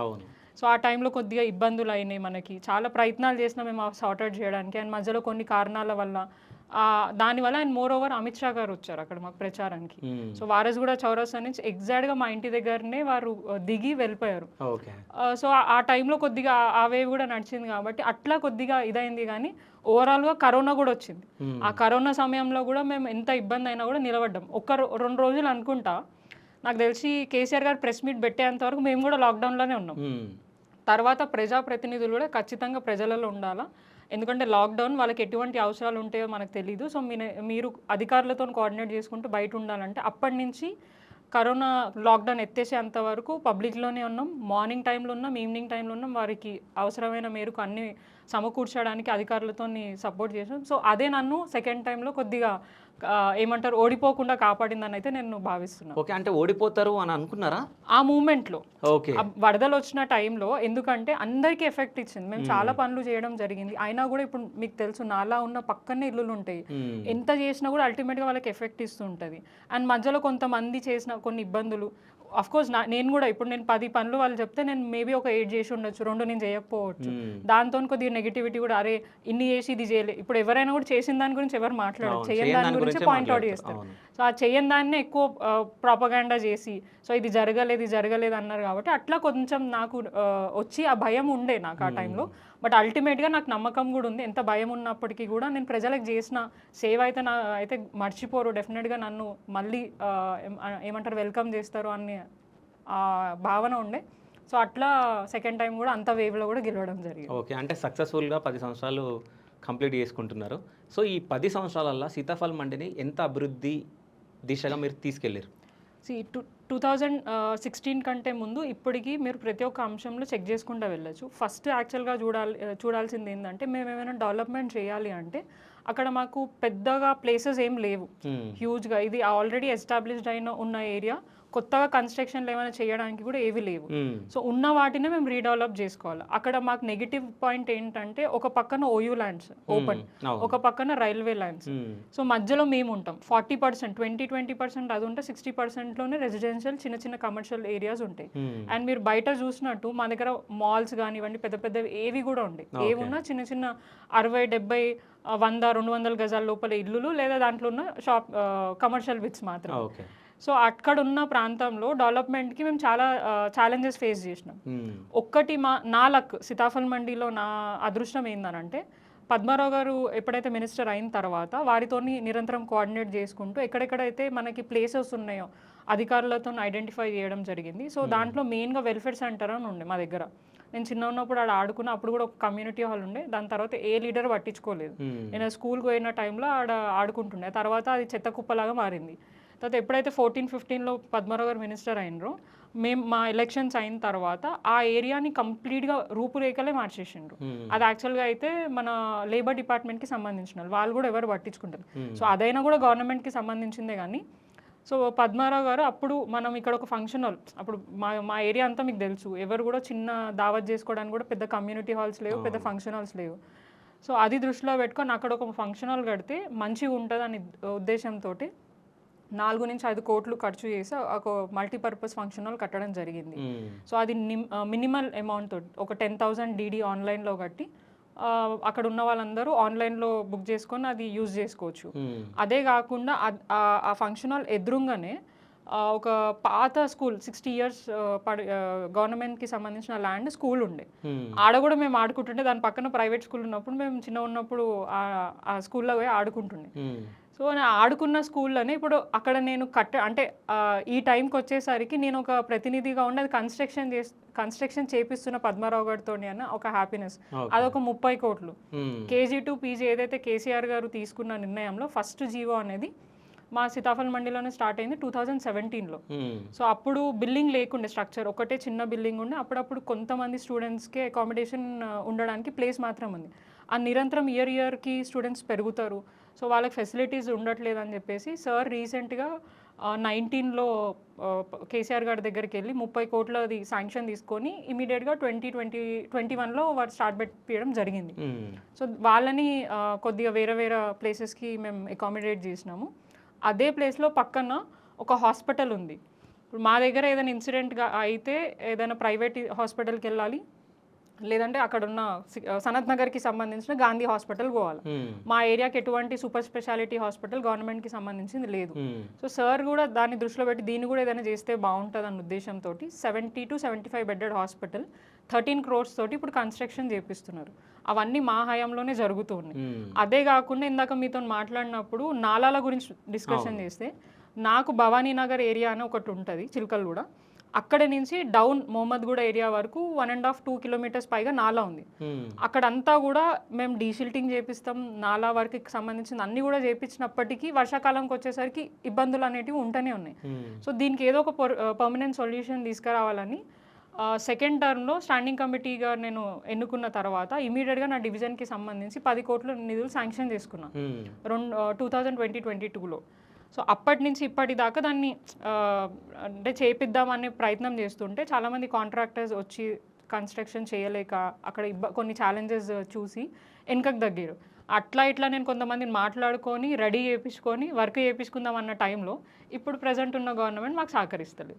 సో ఆ టైంలో కొద్దిగా ఇబ్బందులు అయినాయి, మనకి చాలా ప్రయత్నాలు చేసినా మేము సార్ట్అవుట్ చేయడానికి. అండ్ మధ్యలో కొన్ని కారణాల వల్ల దానివల్ల and more over Amit Shah గారు వచ్చారు అక్కడ మాకు ప్రచారానికి. సో వారసుగూడ చౌరస్తా నుంచి ఎగ్జాక్ట్గా మా ఇంటి దగ్గరనే వారు దిగి వెళ్ళిపోయారు. సో ఆ టైంలో కొద్దిగా ఆ వేవ్ కూడా నడిచింది కాబట్టి అట్లా కొద్దిగా ఇదైంది. కానీ ఓవరాల్గా కరోనా కూడా వచ్చింది. ఆ కరోనా సమయంలో కూడా మేము ఎంత ఇబ్బంది అయినా కూడా నిలబడ్డాం. 1-2 రోజులు అనుకుంటా, నాకు తెలిసి కేసీఆర్ గారు ప్రెస్ మీట్ పెట్టేంత వరకు మేము కూడా లాక్డౌన్లోనే ఉన్నాం. తర్వాత ప్రజాప్రతినిధులు కూడా ఖచ్చితంగా ప్రజలలో ఉండాలా, ఎందుకంటే లాక్డౌన్ వాళ్ళకి ఎటువంటి అవసరాలు ఉంటాయో మనకు తెలియదు. సో మీరు అధికారులతో కోఆర్డినేట్ చేసుకుంటూ బయట ఉండాలంటే అప్పటి నుంచి కరోనా లాక్డౌన్ ఎత్తేసేంత వరకు పబ్లిక్లోనే ఉన్నాం. మార్నింగ్ టైంలో ఉన్నాం, ఈవినింగ్ టైంలో ఉన్నాం. వారికి అవసరమైన మేరకు అన్ని సమకూర్చడానికి అధికారులతో సపోర్ట్ చేసాం. సో అదే నన్ను సెకండ్ టైంలో కొద్దిగా ఏమంటారు ఓడిపోకుండా కాపాడిందని అయితే నేను భావిస్తున్నాను. ఓకే, అంటే ఓడిపోతారు అని అనుకున్నారా ఆ మూమెంట్లో? ఓకే, వరదలు వచ్చిన టైంలో, ఎందుకంటే అందరికీ ఎఫెక్ట్ ఇచ్చింది. మేము చాలా పనులు చేయడం జరిగింది, అయినా కూడా ఇప్పుడు మీకు తెలుసు నాలా ఉన్న పక్కనే ఇల్లులు ఉంటాయి. ఎంత చేసినా కూడా అల్టిమేట్గా వాళ్ళకి ఎఫెక్ట్ ఇస్తూ ఉంటుంది. అండ్ మధ్యలో కొంతమంది చేసిన కొన్ని ఇబ్బందులు, అఫ్కోర్స్ నేను కూడా ఇప్పుడు నేను 10 పనులు వాళ్ళు చెప్తే నేను మేబీ ఒక 8 చేసి ఉండొచ్చు, 2 నేను చేయకపోవచ్చు. దాంతో కొద్దిగా నెగిటివిటీ కూడా, అరే ఇన్ని చేసి ఇది చేయలే. ఇప్పుడు ఎవరైనా కూడా చేసిన దాని గురించి ఎవరు మాట్లాడరు, చేయని దాని గురించి పాయింట్అవుట్ చేస్తారు. సో ఆ చేయని దాన్నే ఎక్కువ ప్రాపగాండా చేసి సో ఇది జరగలేదు అన్నారు కాబట్టి అట్లా కొంచెం నాకు వచ్చి ఆ భయం ఉండే నాకు ఆ టైంలో. బట్ అల్టిమేట్గా నాకు నమ్మకం కూడా ఉంది, ఎంత భయం ఉన్నప్పటికీ కూడా నేను ప్రజలకు చేసిన సేవ అయితే అయితే మర్చిపోరు, డెఫినెట్గా నన్ను మళ్ళీ ఏమంటారు వెల్కమ్ చేస్తారు అని భావన ఉండే. సో అట్లా సెకండ్ టైం కూడా అంత వేవ్లో కూడా గెలవడం జరిగింది. ఓకే, అంటే సక్సెస్ఫుల్గా 10 సంవత్సరాలు కంప్లీట్ చేసుకుంటున్నారు. సో ఈ 10 సంవత్సరాలలో సీతాఫల్ మండిని ఎంత అభివృద్ధి దిశగా మీరు తీసుకెళ్ళారు? 2016 కంటే ముందు ఇప్పటికీ మీరు ప్రతి ఒక్క అంశంలో చెక్ చేసుకుంటూ వెళ్ళచ్చు. ఫస్ట్ యాక్చువల్గా చూడాల్సింది ఏంటంటే, మేము ఏమైనా డెవలప్మెంట్ చేయాలి అంటే అక్కడ మాకు పెద్దగా ప్లేసెస్ ఏం లేవు హ్యూజ్గా. ఇది ఆల్రెడీ ఎస్టాబ్లిష్డ్ ఉన్న ఏరియా, కొత్తగా కన్స్ట్రక్షన్లు ఏమైనా చేయడానికి కూడా ఏవి లేవు. సో ఉన్న వాటినే మేము రీడెవలప్ చేసుకోవాలి. అక్కడ మాకు నెగిటివ్ పాయింట్ ఏంటంటే, ఒక పక్కన ఓయూ ల్యాండ్స్ ఓపెన్, ఒక పక్కన రైల్వే ల్యాండ్స్. సో మధ్యలో మేము ఉంటాం. 40%, 20% అది ఉంటే 60%లోనే రెసిడెన్షియల్ చిన్న చిన్న కమర్షియల్ ఏరియాస్ ఉంటాయి. అండ్ మీరు బయట చూసినట్టు మా దగ్గర మాల్స్ కానివ్వండి, పెద్ద పెద్ద ఏవి కూడా ఉంటాయి. ఏవి ఉన్నా చిన్న చిన్న 60, 70, 100, 200 గజాల లోపల ఇల్లులు, లేదా దాంట్లో ఉన్న షాప్ కమర్షియల్ బిట్స్ మాత్రం. సో అక్కడ ఉన్న ప్రాంతంలో డెవలప్మెంట్కి మేము చాలా ఛాలెంజెస్ ఫేస్ చేసినాం. ఒక్కటి నా లక్, సీతాఫల్ మండిలో నా అదృష్టం ఏందనంటే, పద్మారావు గారు ఎప్పుడైతే మినిస్టర్ అయిన తర్వాత వారితోని నిరంతరం కోఆర్డినేట్ చేసుకుంటూ ఎక్కడెక్కడైతే మనకి ప్లేసెస్ ఉన్నాయో అధికారులతో ఐడెంటిఫై చేయడం జరిగింది. సో దాంట్లో మెయిన్గా వెల్ఫేర్ సెంటర్ అని ఉండే మా దగ్గర. నేను చిన్న ఉన్నప్పుడు ఆడ ఆడుకున్న, అప్పుడు కూడా ఒక కమ్యూనిటీ హాల్ ఉండే. దాని తర్వాత ఏ లీడర్ పట్టించుకోలేదు. నేను స్కూల్కి పోయిన టైంలో ఆడ ఆడుకుంటుండే. తర్వాత అది చెత్త కుప్పలాగా మారింది. తర్వాత ఎప్పుడైతే 14-15లో పద్మారావు గారు మినిస్టర్ అయినరో మేము మా ఎలక్షన్స్ అయిన తర్వాత ఆ ఏరియాని కంప్లీట్గా రూపురేఖలే మార్చేసిండ్రు. అది యాక్చువల్గా అయితే మన లేబర్ డిపార్ట్మెంట్కి సంబంధించిన వాళ్ళు కూడా ఎవరు పట్టించుకుంటారు. సో అదైనా కూడా గవర్నమెంట్కి సంబంధించిందే కానీ సో పద్మారావు గారు అప్పుడు మనం ఇక్కడ ఒక ఫంక్షన్ హాల్ అప్పుడు మా ఏరియా అంతా మీకు తెలుసు, ఎవరు కూడా చిన్న దావత్ చేసుకోవడానికి కూడా పెద్ద కమ్యూనిటీ హాల్స్ లేవు, పెద్ద ఫంక్షన్ హాల్స్ లేవు. సో అది దృష్టిలో పెట్టుకొని అక్కడ ఒక ఫంక్షన్ హాల్ కడితే మంచిగా ఉంటుంది అనే ఉద్దేశంతో 4 నుంచి 5 కోట్లు ఖర్చు చేసి ఒక మల్టీపర్పస్ ఫంక్షన్ హాల్ కట్టడం జరిగింది. సో అది మినిమల్ అమౌంట్ తోటి ఒక 10,000 డీడీ ఆన్లైన్లో కట్టి అక్కడ ఉన్న వాళ్ళందరూ ఆన్లైన్లో బుక్ చేసుకొని అది యూజ్ చేసుకోవచ్చు. అదే కాకుండా ఆ ఫంక్షన్ హాల్ ఎదురుగానే ఒక పాత స్కూల్ 60 ఇయర్స్ గవర్నమెంట్కి సంబంధించిన ల్యాండ్ స్కూల్ ఉండే, ఆడ కూడా మేము ఆడుకుంటుండే. దాని పక్కన ప్రైవేట్ స్కూల్ ఉన్నప్పుడు మేము చిన్న ఉన్నప్పుడు ఆ స్కూల్లో పోయి ఆడుకుంటుండే. సో నేను ఆడుకున్న స్కూల్లోనే ఇప్పుడు అక్కడ నేను అంటే ఈ టైంకి వచ్చేసరికి నేను ఒక ప్రతినిధిగా ఉండి అది కన్స్ట్రక్షన్ చేపిస్తున్న పద్మారావు గారితో అన్న ఒక హ్యాపీనెస్. అదొక 30 కోట్లు. కేజీ టు పీజీ ఏదైతే కేసీఆర్ గారు తీసుకున్న నిర్ణయంలో ఫస్ట్ జీవో అనేది మా సీతాఫల్ మండీలోనే స్టార్ట్ అయింది 2017లో. సో అప్పుడు బిల్డింగ్ లేకుండే, స్ట్రక్చర్ ఒకటే చిన్న బిల్డింగ్ ఉండే. అప్పుడప్పుడు కొంతమంది స్టూడెంట్స్కి అకామిడేషన్ ఉండడానికి ప్లేస్ మాత్రం ఉంది. ఆ నిరంతరం ఇయర్కి స్టూడెంట్స్ పెరుగుతారు, సో వాళ్ళకి ఫెసిలిటీస్ ఉండట్లేదు అని చెప్పేసి సార్ రీసెంట్గా 19లో కేసీఆర్ గారి దగ్గరికి వెళ్ళి 30 కోట్లది శాంక్షన్ తీసుకొని ఇమీడియట్గా 2021లో వారు స్టార్ట్ పెట్టడం జరిగింది. సో వాళ్ళని కొద్దిగా వేరే ప్లేసెస్కి మేము అకామిడేట్ చేసినాము. అదే ప్లేస్లో పక్కన ఒక హాస్పిటల్ ఉంది. ఇప్పుడు మా దగ్గర ఏదైనా ఇన్సిడెంట్గా అయితే ఏదైనా ప్రైవేట్ హాస్పిటల్కి వెళ్ళాలి, లేదంటే అక్కడ ఉన్న సనత్ నగర్కి సంబంధించిన గాంధీ హాస్పిటల్ పోవాలి. మా ఏరియాకి ఎటువంటి సూపర్ స్పెషాలిటీ హాస్పిటల్ గవర్నమెంట్కి సంబంధించింది లేదు. సో సార్ కూడా దాన్ని దృష్టిలో పెట్టి దీన్ని కూడా ఏదైనా చేస్తే బాగుంటుంది అన్న ఉద్దేశంతో 70 to 75 బెడెడ్ హాస్పిటల్ 13 crores తోటి ఇప్పుడు కన్స్ట్రక్షన్ చేపిస్తున్నారు. అవన్నీ మా హయాంలోనే జరుగుతూ ఉన్నాయి. అదే కాకుండా ఇందాక మీతో మాట్లాడినప్పుడు నాలాల గురించి డిస్కషన్ చేస్తే, నాకు భవానీ నగర్ ఏరియా అని ఒకటి ఉంటుంది చిల్కల్గూడ, అక్కడ నుంచి డౌన్ మొహమ్మద్గూడ ఏరియా వరకు 1.5-2 kilometers పైగా నాలా ఉంది. అక్కడంతా కూడా మేము డీషిల్టింగ్ చేపిస్తాం, నాలా వర్క్కి సంబంధించిన అన్ని కూడా చేపించినప్పటికీ వర్షాకాలంకి వచ్చేసరికి ఇబ్బందులు అనేటివి ఉంటూనే ఉన్నాయి. సో దీనికి ఏదో ఒక పర్మనెంట్ సొల్యూషన్ తీసుకురావాలని సెకండ్ టర్మ్లో స్టాండింగ్ కమిటీగా నేను ఎన్నుకున్న తర్వాత ఇమీడియట్గా నా డివిజన్కి సంబంధించి 10 కోట్ల నిధులు శాంక్షన్ చేసుకున్నాను 2020-22లో. సో అప్పటి నుంచి ఇప్పటిదాకా దాన్ని అంటే చేపిద్దామనే ప్రయత్నం చేస్తుంటే చాలామంది కాంట్రాక్టర్స్ వచ్చి కన్స్ట్రక్షన్ చేయలేక అక్కడ కొన్ని ఛాలెంజెస్ చూసి వెనకకు తగ్గారు. అట్లా నేను కొంతమందిని మాట్లాడుకొని రెడీ చేయించుకొని వర్క్ చేయించుకుందాం అన్న టైంలో ఇప్పుడు ప్రజెంట్ ఉన్న గవర్నమెంట్ మాకు సహకరిస్తుంది.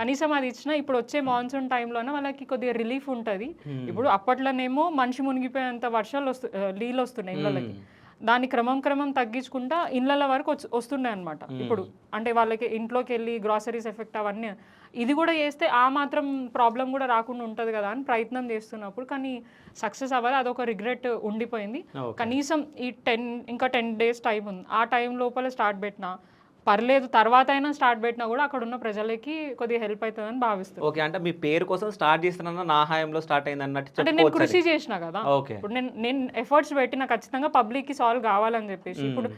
కనీసం అది ఇచ్చినా ఇప్పుడు వచ్చే మాన్సూన్ టైంలోనే వాళ్ళకి కొద్దిగా రిలీఫ్ ఉంటుంది. ఇప్పుడు అప్పట్లోనేమో మనిషి మునిగిపోయేంత వర్షాలు నీళ్ళు వస్తున్నాయి ఇళ్ళకి, దాన్ని క్రమం తగ్గించుకుంటా ఇళ్ళ వరకు వస్తున్నాయి అనమాట. ఇప్పుడు అంటే వాళ్ళకి ఇంట్లోకి వెళ్ళి గ్రాసరీస్ ఎఫెక్ట్ అవన్నీ ఇది కూడా చేస్తే ఆ మాత్రం ప్రాబ్లం కూడా రాకుండా ఉంటుంది కదా అని ప్రయత్నం చేస్తున్నప్పుడు కానీ సక్సెస్ అవ్వాలి, అదొక రిగ్రెట్ ఉండిపోయింది. కనీసం ఈ 10 days టైం ఉంది, ఆ టైం లోపల స్టార్ట్ పెట్టినా పర్లేదు, తర్వాత అయినా స్టార్ట్ పెట్టినా కూడా అక్కడ ఉన్న ప్రజలకి కొద్దిగా హెల్ప్ అవుతుందని భావిస్తాను. ఓకే, అంటే మీ పేరు కోసం స్టార్ట్ చేస్తున్నా నా హాయంలో స్టార్ట్ అయింది అన్నట్టు అంటే నేను కృషి చేసిన కదా. ఇప్పుడు నేను ఎఫర్ట్స్ పెట్టిన ఖచ్చితంగా పబ్లిక్కి సాల్వ్ కావాలని చెప్పేసి. ఇప్పుడు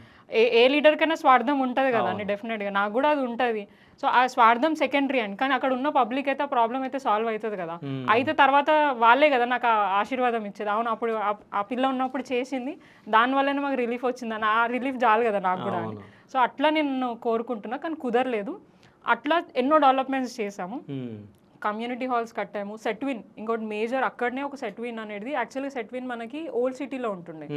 ఏ లీడర్ కైనా స్వార్థం ఉంటుంది కదా అండి, డెఫినెట్గా నాకు కూడా అది ఉంటుంది. సో ఆ స్వార్థం సెకండరీ అని, కానీ అక్కడ ఉన్న పబ్లిక్ అయితే ఆ ప్రాబ్లం అయితే సాల్వ్ అవుతుంది కదా. అయితే తర్వాత వాళ్ళే కదా నాకు ఆశీర్వాదం ఇచ్చేది. అవును అప్పుడు ఆ పిల్ల ఉన్నప్పుడు చేసింది, దానివల్లనే మాకు రిలీఫ్ వచ్చిందని, ఆ రిలీఫ్ చాలు కదా నాకు కూడా. సో అట్లా నేను కోరుకుంటున్నా, కానీ కుదరలేదు. అట్లా ఎన్నో డెవలప్మెంట్స్ చేసాము, కమ్యూనిటీ హాల్స్ కట్టాము, సెట్విన్ ఇంకోటి మేజర్ అక్కడనే ఒక సెట్విన్ అనేది. యాక్చువల్గా సెట్విన్ మనకి ఓల్డ్ సిటీలో ఉంటుండే,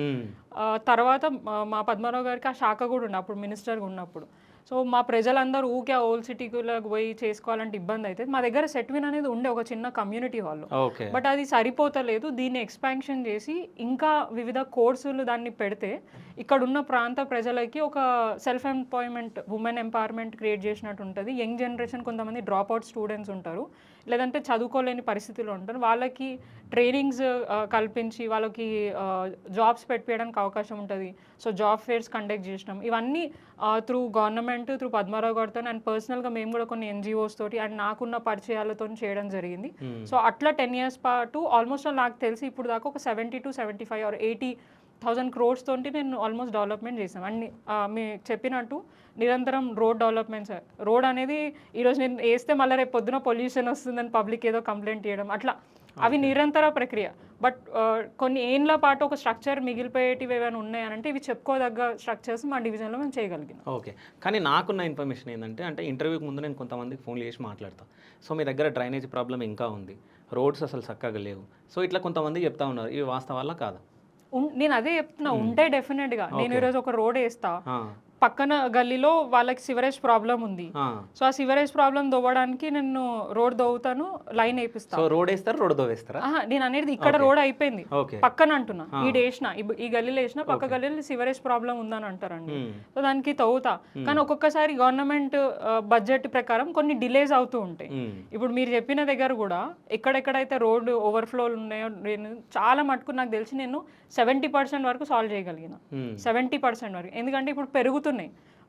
తర్వాత మా పద్మారావు గారికి ఆ శాఖ కూడా ఉండే అప్పుడు మినిస్టర్గా ఉన్నప్పుడు. సో మా ప్రజలందరూ ఊకే ఓల్డ్ సిటీలకు పోయి చేసుకోవాలంటే ఇబ్బంది అవుతుంది. మా దగ్గర సెట్విన్ అనేది ఉండే ఒక చిన్న కమ్యూనిటీ హాల్లో, బట్ అది సరిపోతలేదు. దీన్ని ఎక్స్పాన్షన్ చేసి ఇంకా వివిధ కోర్సులు దాన్ని పెడితే ఇక్కడ ఉన్న ప్రాంత ప్రజలకి ఒక self employment, women empowerment create చేసినట్టు ఉంటుంది. యంగ్ జనరేషన్ కొంతమంది డ్రాప్ అవుట్ స్టూడెంట్స్ ఉంటారు, లేదంటే చదువుకోలేని పరిస్థితుల్లో ఉంటారు, వాళ్ళకి ట్రైనింగ్స్ కల్పించి వాళ్ళకి జాబ్స్ పెట్టడానికి అవకాశం ఉంటుంది. సో జాబ్ ఫేర్స్ కండక్ట్ చేసినాం. ఇవన్నీ త్రూ గవర్నమెంట్, త్రూ పద్మారావు గారితో అండ్ పర్సనల్గా మేము కూడా కొన్ని NGOs తోటి అండ్ నాకున్న పరిచయాలతో చేయడం జరిగింది. సో అట్లా 10 years పాటు ఆల్మోస్ట్ నాకు తెలిసి ఇప్పుడు దాకా ఒక 70 to 75 or 80 1000 crores తోటి నేను ఆల్మోస్ట్ డెవలప్మెంట్ చేసాం. అండ్ మీరు చెప్పినట్టు నిరంతరం రోడ్ డెవలప్మెంట్స్. రోడ్ అనేది ఈరోజు నేను వేస్తే మళ్ళీ రేపు పొద్దున పొల్యూషన్ వస్తుందని పబ్లిక్ ఏదో కంప్లైంట్ చేయడం అట్లా అవి నిరంతర ప్రక్రియ. బట్ కొన్ని ఏండ్ల పాటు ఒక స్ట్రక్చర్ మిగిలిపోయేటివి ఏమైనా ఉన్నాయనంటే ఇవి చెప్పుకోదగ్గ స్ట్రక్చర్స్ మా డివిజన్లో మేము చేయగలిగాం. ఓకే. కానీ నాకున్న ఇన్ఫర్మేషన్ ఏంటంటే అంటే ఇంటర్వ్యూకి ముందు నేను కొంతమందికి ఫోన్లు చేసి మాట్లాడతాను. సో మీ దగ్గర డ్రైనేజ్ ప్రాబ్లం ఇంకా ఉంది, రోడ్స్ అసలు చక్కగా లేవు. సో ఇట్లా కొంతమంది చెప్తా ఉన్నారు, ఇవి వాస్తవాలా కాదా? నేను అదే చెప్తున్నా, ఉంటే డెఫినెట్గా నేను ఈరోజు ఒక రోడ్ వేస్తా, పక్కన గల్లీలో వాళ్ళకి సివరేజ్ ప్రాబ్లం ఉంది. సో ఆ సివరేజ్ ప్రాబ్లం దొవ్వడానికి నేను రోడ్ దొవ్వుతాను, లైన్ వేపిస్తాను. సో రోడ్ వేస్తారు, రోడ్ దోవేస్తారా? నేను అనేది ఇక్కడ రోడ్ అయిపోయింది పక్కన అంటున్నా, ఈ వేసిన ఈ గల్లీలో వేసిన పక్క గల్లీలో సివరేజ్ ప్రాబ్లం ఉందని అంటారండి. సో దానికి తవ్వుతా. కానీ ఒక్కొక్కసారి గవర్నమెంట్ బడ్జెట్ ప్రకారం కొన్ని డిలేస్ అవుతూ ఉంటాయి. ఇప్పుడు మీరు చెప్పిన దగ్గర కూడా ఎక్కడెక్కడైతే రోడ్ ఓవర్ఫ్లోలు ఉన్నాయో నేను చాలా మటుకు నాకు తెలిసి నేను 70% వరకు సాల్వ్ చేయగలిగిన. 70% వరకు. ఎందుకంటే ఇప్పుడు పెరుగుతున్నాయి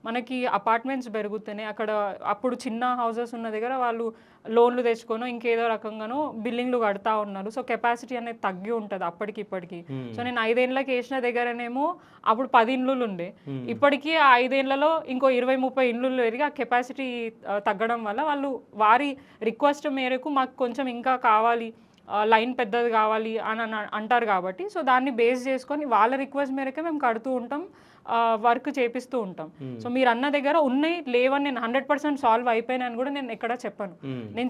మనకి, అపార్ట్మెంట్స్ పెరుగుతున్నాయి. అక్కడ అప్పుడు చిన్న హౌసెస్ ఉన్న దగ్గర వాళ్ళు లోన్లు తెచ్చుకోనో ఇంకేదో రకంగానో బిల్డింగ్లు కడతా ఉన్నారు. సో కెపాసిటీ అనేది తగ్గి ఉంటుంది అప్పటికి ఇప్పటికి. సో నేను 5 ఏళ్ళకి వేసిన దగ్గరనేమో అప్పుడు 10 ఇండ్లు ఉండే, ఇప్పటికీ ఆ 5 ఏళ్లలో ఇంకో 20-30 ఇండ్లు పెరిగి ఆ కెపాసిటీ తగ్గడం వల్ల వాళ్ళు వారి రిక్వెస్ట్ మేరకు మాకు కొంచెం ఇంకా కావాలి, లైన్ పెద్దది కావాలి అని అంటారు కాబట్టి సో దాన్ని బేస్ చేసుకొని వాళ్ళ రిక్వెస్ట్ మేరకే మేము కడుతూ ఉంటాం, వర్క్ చేపిస్తూ ఉంటాం. సో మీరు అన్న దగ్గర ఉన్నాయి లేవని నేను 100% సాల్వ్ అయిపోయినాయని కూడా నేను ఎక్కడ చెప్పను. నేను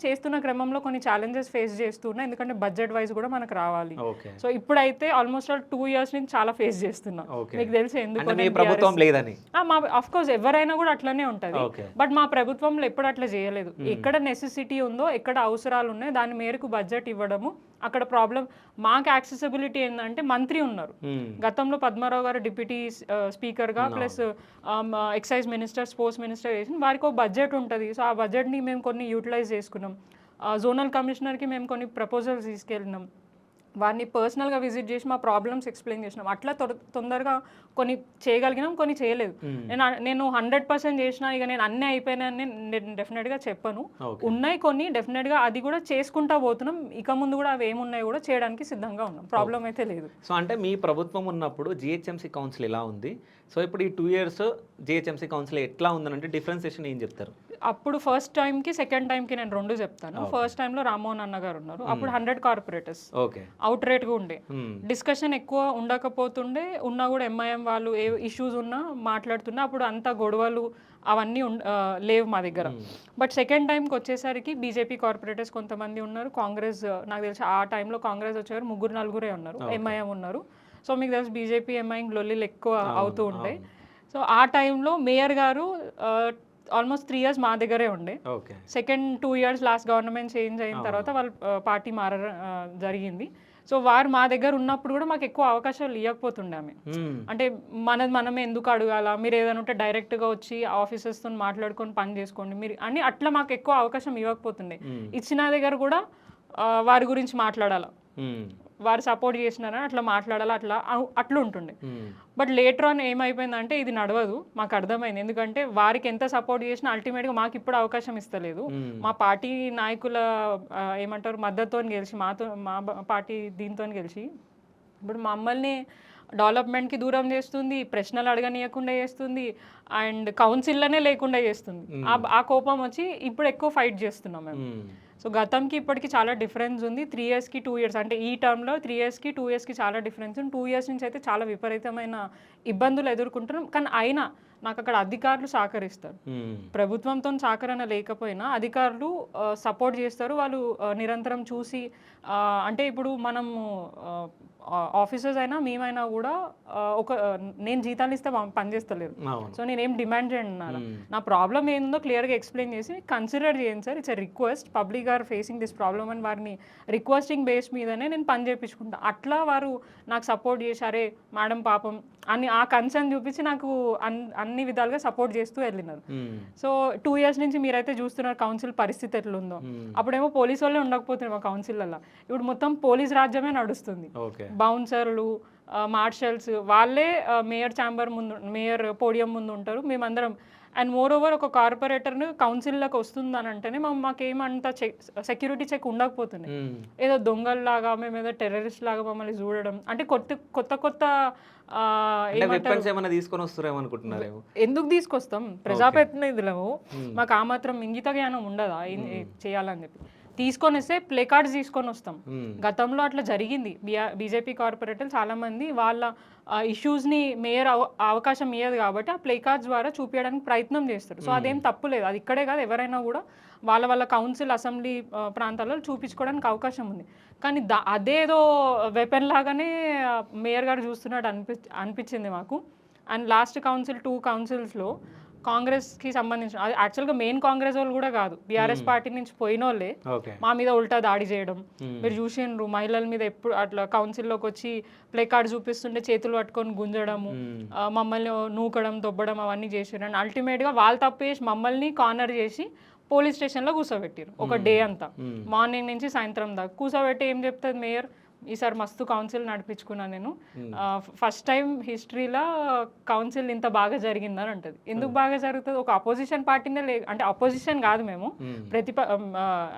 చేస్తున్న క్రమంలో కొన్ని ఛాలెంజెస్ ఫేస్ చేస్తున్నా, ఎందుకంటే బడ్జెట్ వైజ్ కూడా మనకు రావాలి. సో ఇప్పుడైతే ఆల్మోస్ట్ 2 years నుంచి చాలా ఫేస్ చేస్తున్నా. మీకు తెలిసి ఎందుకు ప్రభుత్వం లేదని? ఆఫ్ కోర్స్ ఎవరైనా కూడా అట్లనే ఉంటది, బట్ మా ప్రభుత్వంలో ఎప్పుడు అట్లా చేయలేదు. ఎక్కడ నెసెసిటీ ఉందో, ఎక్కడ అవసరాలు ఉన్నాయో దాని మేరకు బడ్జెట్ ఇవ్వడము. అక్కడ ప్రాబ్లం మాకు యాక్సెసిబిలిటీ ఏంటంటే మంత్రి ఉన్నారు, గతంలో పద్మారావు గారు డిప్యూటీ స్పీకర్గా plus excise minister, sports minister చేసి వారికి ఒక బడ్జెట్ ఉంటుంది. సో ఆ బడ్జెట్ని మేము కొన్ని యూటిలైజ్ చేసుకున్నాం. జోనల్ కమిషనర్కి మేము కొన్ని ప్రపోజల్స్ తీసుకెళ్ళినాం, వారిని పర్సనల్గా విజిట్ చేసి మా ప్రాబ్లమ్స్ ఎక్స్ప్లెయిన్ చేసినాం. అట్లా తొందరగా కొన్ని చేయగలిగినాం, కొన్ని చేయలేదు. నేను 100% చేసిన, ఇక నేను అన్నీ అయిపోయినాయని నేను డెఫినెట్గా చెప్పను. ఉన్నాయి కొన్ని డెఫినెట్గా, అది కూడా చేసుకుంటా పోతున్నాం. ఇక ముందు కూడా అవి ఏమున్నాయి కూడా చేయడానికి సిద్ధంగా ఉన్నాం, ప్రాబ్లం అయితే లేదు. సో అంటే మీ ప్రభుత్వం ఉన్నప్పుడు జిహెచ్ఎంసీ కౌన్సిల్ ఎలా ఉంది, సో ఇప్పుడు ఈ 2 years జిహెచ్ఎంసీ కౌన్సిల్ ఎట్లా ఉందని డిఫరెన్సియేషన్ ఏం చెప్తారు? అప్పుడు ఫస్ట్ టైంకి సెకండ్ టైంకి నేను 2 చెప్తాను. ఫస్ట్ టైంలో రామ్మోహన్ అన్న గారు ఉన్నారు, అప్పుడు 100 కార్పొరేటర్స్ అవుట్ రేట్గా ఉండే, డిస్కషన్ ఎక్కువ ఉండకపోతుండే, ఉన్నా కూడా ఎంఐఎం వాళ్ళు ఏ ఇష్యూస్ ఉన్నా మాట్లాడుతున్నా, అప్పుడు అంత గొడవలు అవన్నీ లేవు మా దగ్గర. బట్ సెకండ్ టైంకి వచ్చేసరికి బీజేపీ కార్పొరేటర్స్ కొంతమంది ఉన్నారు, కాంగ్రెస్ నాకు తెలిసి ఆ టైంలో కాంగ్రెస్ వచ్చేవారు 3-4 ఉన్నారు, ఎంఐఎం ఉన్నారు. సో మీకు తెలుసు బీజేపీ ఎంఐఎం లొల్లీలు ఎక్కువ అవుతూ ఉండే. సో ఆ టైంలో మేయర్ గారు ఆల్మోస్ట్ 3 years మా దగ్గరే ఉండే. Second 2 years last government change అయిన తర్వాత వాళ్ళు పార్టీ జరిగింది. సో వారు మా దగ్గర ఉన్నప్పుడు కూడా మాకు ఎక్కువ అవకాశాలు ఇవ్వకపోతుండే. ఆమె అంటే మనమే ఎందుకు అడగాల, మీరు ఏదైనా ఉంటే డైరెక్ట్గా వచ్చి ఆఫీసర్స్తో మాట్లాడుకొని పని చేసుకోండి మీరు అని, అట్లా మాకు ఎక్కువ అవకాశం ఇవ్వకపోతుండే. ఇచ్చిన దగ్గర కూడా వారి గురించి మాట్లాడాల, వారు సపోర్ట్ చేసినారని అట్లా మాట్లాడాలి, అట్లా ఉంటుండే. బట్ లేటర్ ఆన్ ఏమైపోయిందంటే ఇది నడవదు, మాకు అర్థమైంది. ఎందుకంటే వారికి ఎంత సపోర్ట్ చేసినా అల్టిమేట్గా మాకు ఇప్పుడు అవకాశం ఇస్తలేదు. మా పార్టీ నాయకుల ఏమంటారు మద్దతుతో గెలిచి, మా పార్టీ దీంతో గెలిచి ఇప్పుడు మమ్మల్ని డెవలప్మెంట్కి దూరం చేస్తుంది, ప్రశ్నలు అడగనీయకుండా చేస్తుంది, అండ్ కౌన్సిల్లోనే లేకుండా చేస్తుంది. ఆ కోపం వచ్చి ఇప్పుడు ఎక్కువ ఫైట్ చేస్తున్నాం మేము. సో గతంకి ఇప్పటికి చాలా డిఫరెన్స్ ఉంది. 3 yearsకి 2 years అంటే ఈ టర్మ్లో 3 yearsకి 2 yearsకి చాలా డిఫరెన్స్ ఉంది. 2 years నుంచి అయితే చాలా విపరీతమైన ఇబ్బందులు ఎదుర్కొంటున్నాం. కానీ అయినా నాకు అక్కడ అధికారులు సహకరిస్తారు, ప్రభుత్వంతో సహకరణ లేకపోయినా అధికారులు సపోర్ట్ చేస్తారు. వాళ్ళు నిరంతరం చూసి, అంటే ఇప్పుడు మనము ఆఫీసర్స్ అయినా మేమైనా కూడా నేను జీతాలు ఇస్తే పనిచేస్తలేరు. సో నేనేం డిమాండ్ చేయండి, నా ప్రాబ్లం ఏందో క్లియర్గా ఎక్స్ప్లెయిన్ చేసి కన్సిడర్ చేయండి sir, it's a request, public are facing this problem అని వారిని రిక్వెస్టింగ్ బేస్ మీదనే నేను పని చేయించుకుంటా. అట్లా వారు నాకు సపోర్ట్ చేసి, అరే మేడం పాపం అని ఆ కన్సర్న్ చూపించి నాకు అన్ని విధాలుగా సపోర్ట్ చేస్తూ వెళ్ళినారు. సో 2 years నుంచి మీరైతే చూస్తున్నారు కౌన్సిల్ పరిస్థితి ఎట్లుందో. అప్పుడేమో పోలీసు వాళ్ళే ఉండకపోతున్నారు మా కౌన్సిల్లో, ఇప్పుడు మొత్తం పోలీస్ రాజ్యమే నడుస్తుంది. బౌన్సర్లు, మార్షల్స్ వాళ్ళే మేయర్ ఛాంబర్ ముందు, మేయర్ పోడియం ముందు ఉంటారు. మేమందరం అండ్ మోర్ ఓవర్ ఒక కార్పొరేటర్ను కౌన్సిల్లోకి వస్తుందని అంటేనే మాకేమంత సెక్యూరిటీ చెక్ ఉండకపోతుంది. ఏదో దొంగల్లాగా మేము ఏదో టెర్రరిస్ట్ లాగా మమ్మల్ని చూడడం, అంటే కొత్త కొత్త వెపన్స్ ఏమైనా తీసుకొని వస్తారేమో అనుకుంటున్నారేమో. ఎందుకు తీసుకొస్తాం? ప్రజాప్రతినిధులము మాకు ఆ మాత్రం ఇంగిత జ్ఞానం ఉండదా చేయాలని చెప్పి తీసుకొని వస్తే ప్లే కార్డ్స్ తీసుకొని వస్తాం. గతంలో అట్లా జరిగింది. బీజేపీ కార్పొరేటర్లు చాలా మంది వాళ్ళ ఇష్యూస్ని మేయర్ అవకాశం ఇవ్వదు కాబట్టి ఆ ప్లే కార్డ్స్ ద్వారా చూపించడానికి ప్రయత్నం చేస్తారు. సో అదేం తప్పు లేదు, అది ఇక్కడే కాదు ఎవరైనా కూడా వాళ్ళ కౌన్సిల్ అసెంబ్లీ ప్రాంతాల్లో చూపించుకోవడానికి అవకాశం ఉంది. కానీ అదేదో వెపన్ లాగానే మేయర్ గారు చూస్తున్నట్టు అనిపించింది మాకు. అండ్ లాస్ట్ కౌన్సిల్ 2 కౌన్సిల్స్లో కాంగ్రెస్కి సంబంధించిన, అది యాక్చువల్గా మెయిన్ కాంగ్రెస్ వాళ్ళు కూడా కాదు, బీఆర్ఎస్ పార్టీ నుంచి పోయిన వాళ్ళే మా మీద ఉల్టా దాడి చేయడం మీరు చూసిండ్రు. మహిళల మీద ఎప్పుడు అట్లా కౌన్సిల్లోకి వచ్చి ప్లే కార్డ్ చూపిస్తుంటే చేతులు పట్టుకొని గుంజడము, మమ్మల్ని నూకడం దొబ్బడం అవన్నీ చేసారు. అండ్ అల్టిమేట్గా వాళ్ళు తప్పు చేసి మమ్మల్ని కార్నర్ చేసి పోలీస్ స్టేషన్లో కూర్చోబెట్టారు. ఒక డే అంతా మార్నింగ్ నుంచి సాయంత్రం దాకా కూర్చోబెట్టి ఏం చెప్తుంది మేయర్, ఈసారి మస్తు కౌన్సిల్ నడిపించుకున్నాను నేను, ఫస్ట్ టైం హిస్టరీలో కౌన్సిల్ ఇంత బాగా జరిగిందని అంటది. ఎందుకు బాగా జరుగుతుంది? ఒక అపోజిషన్ పార్టీనే అంటే అపోజిషన్ కాదు మేము,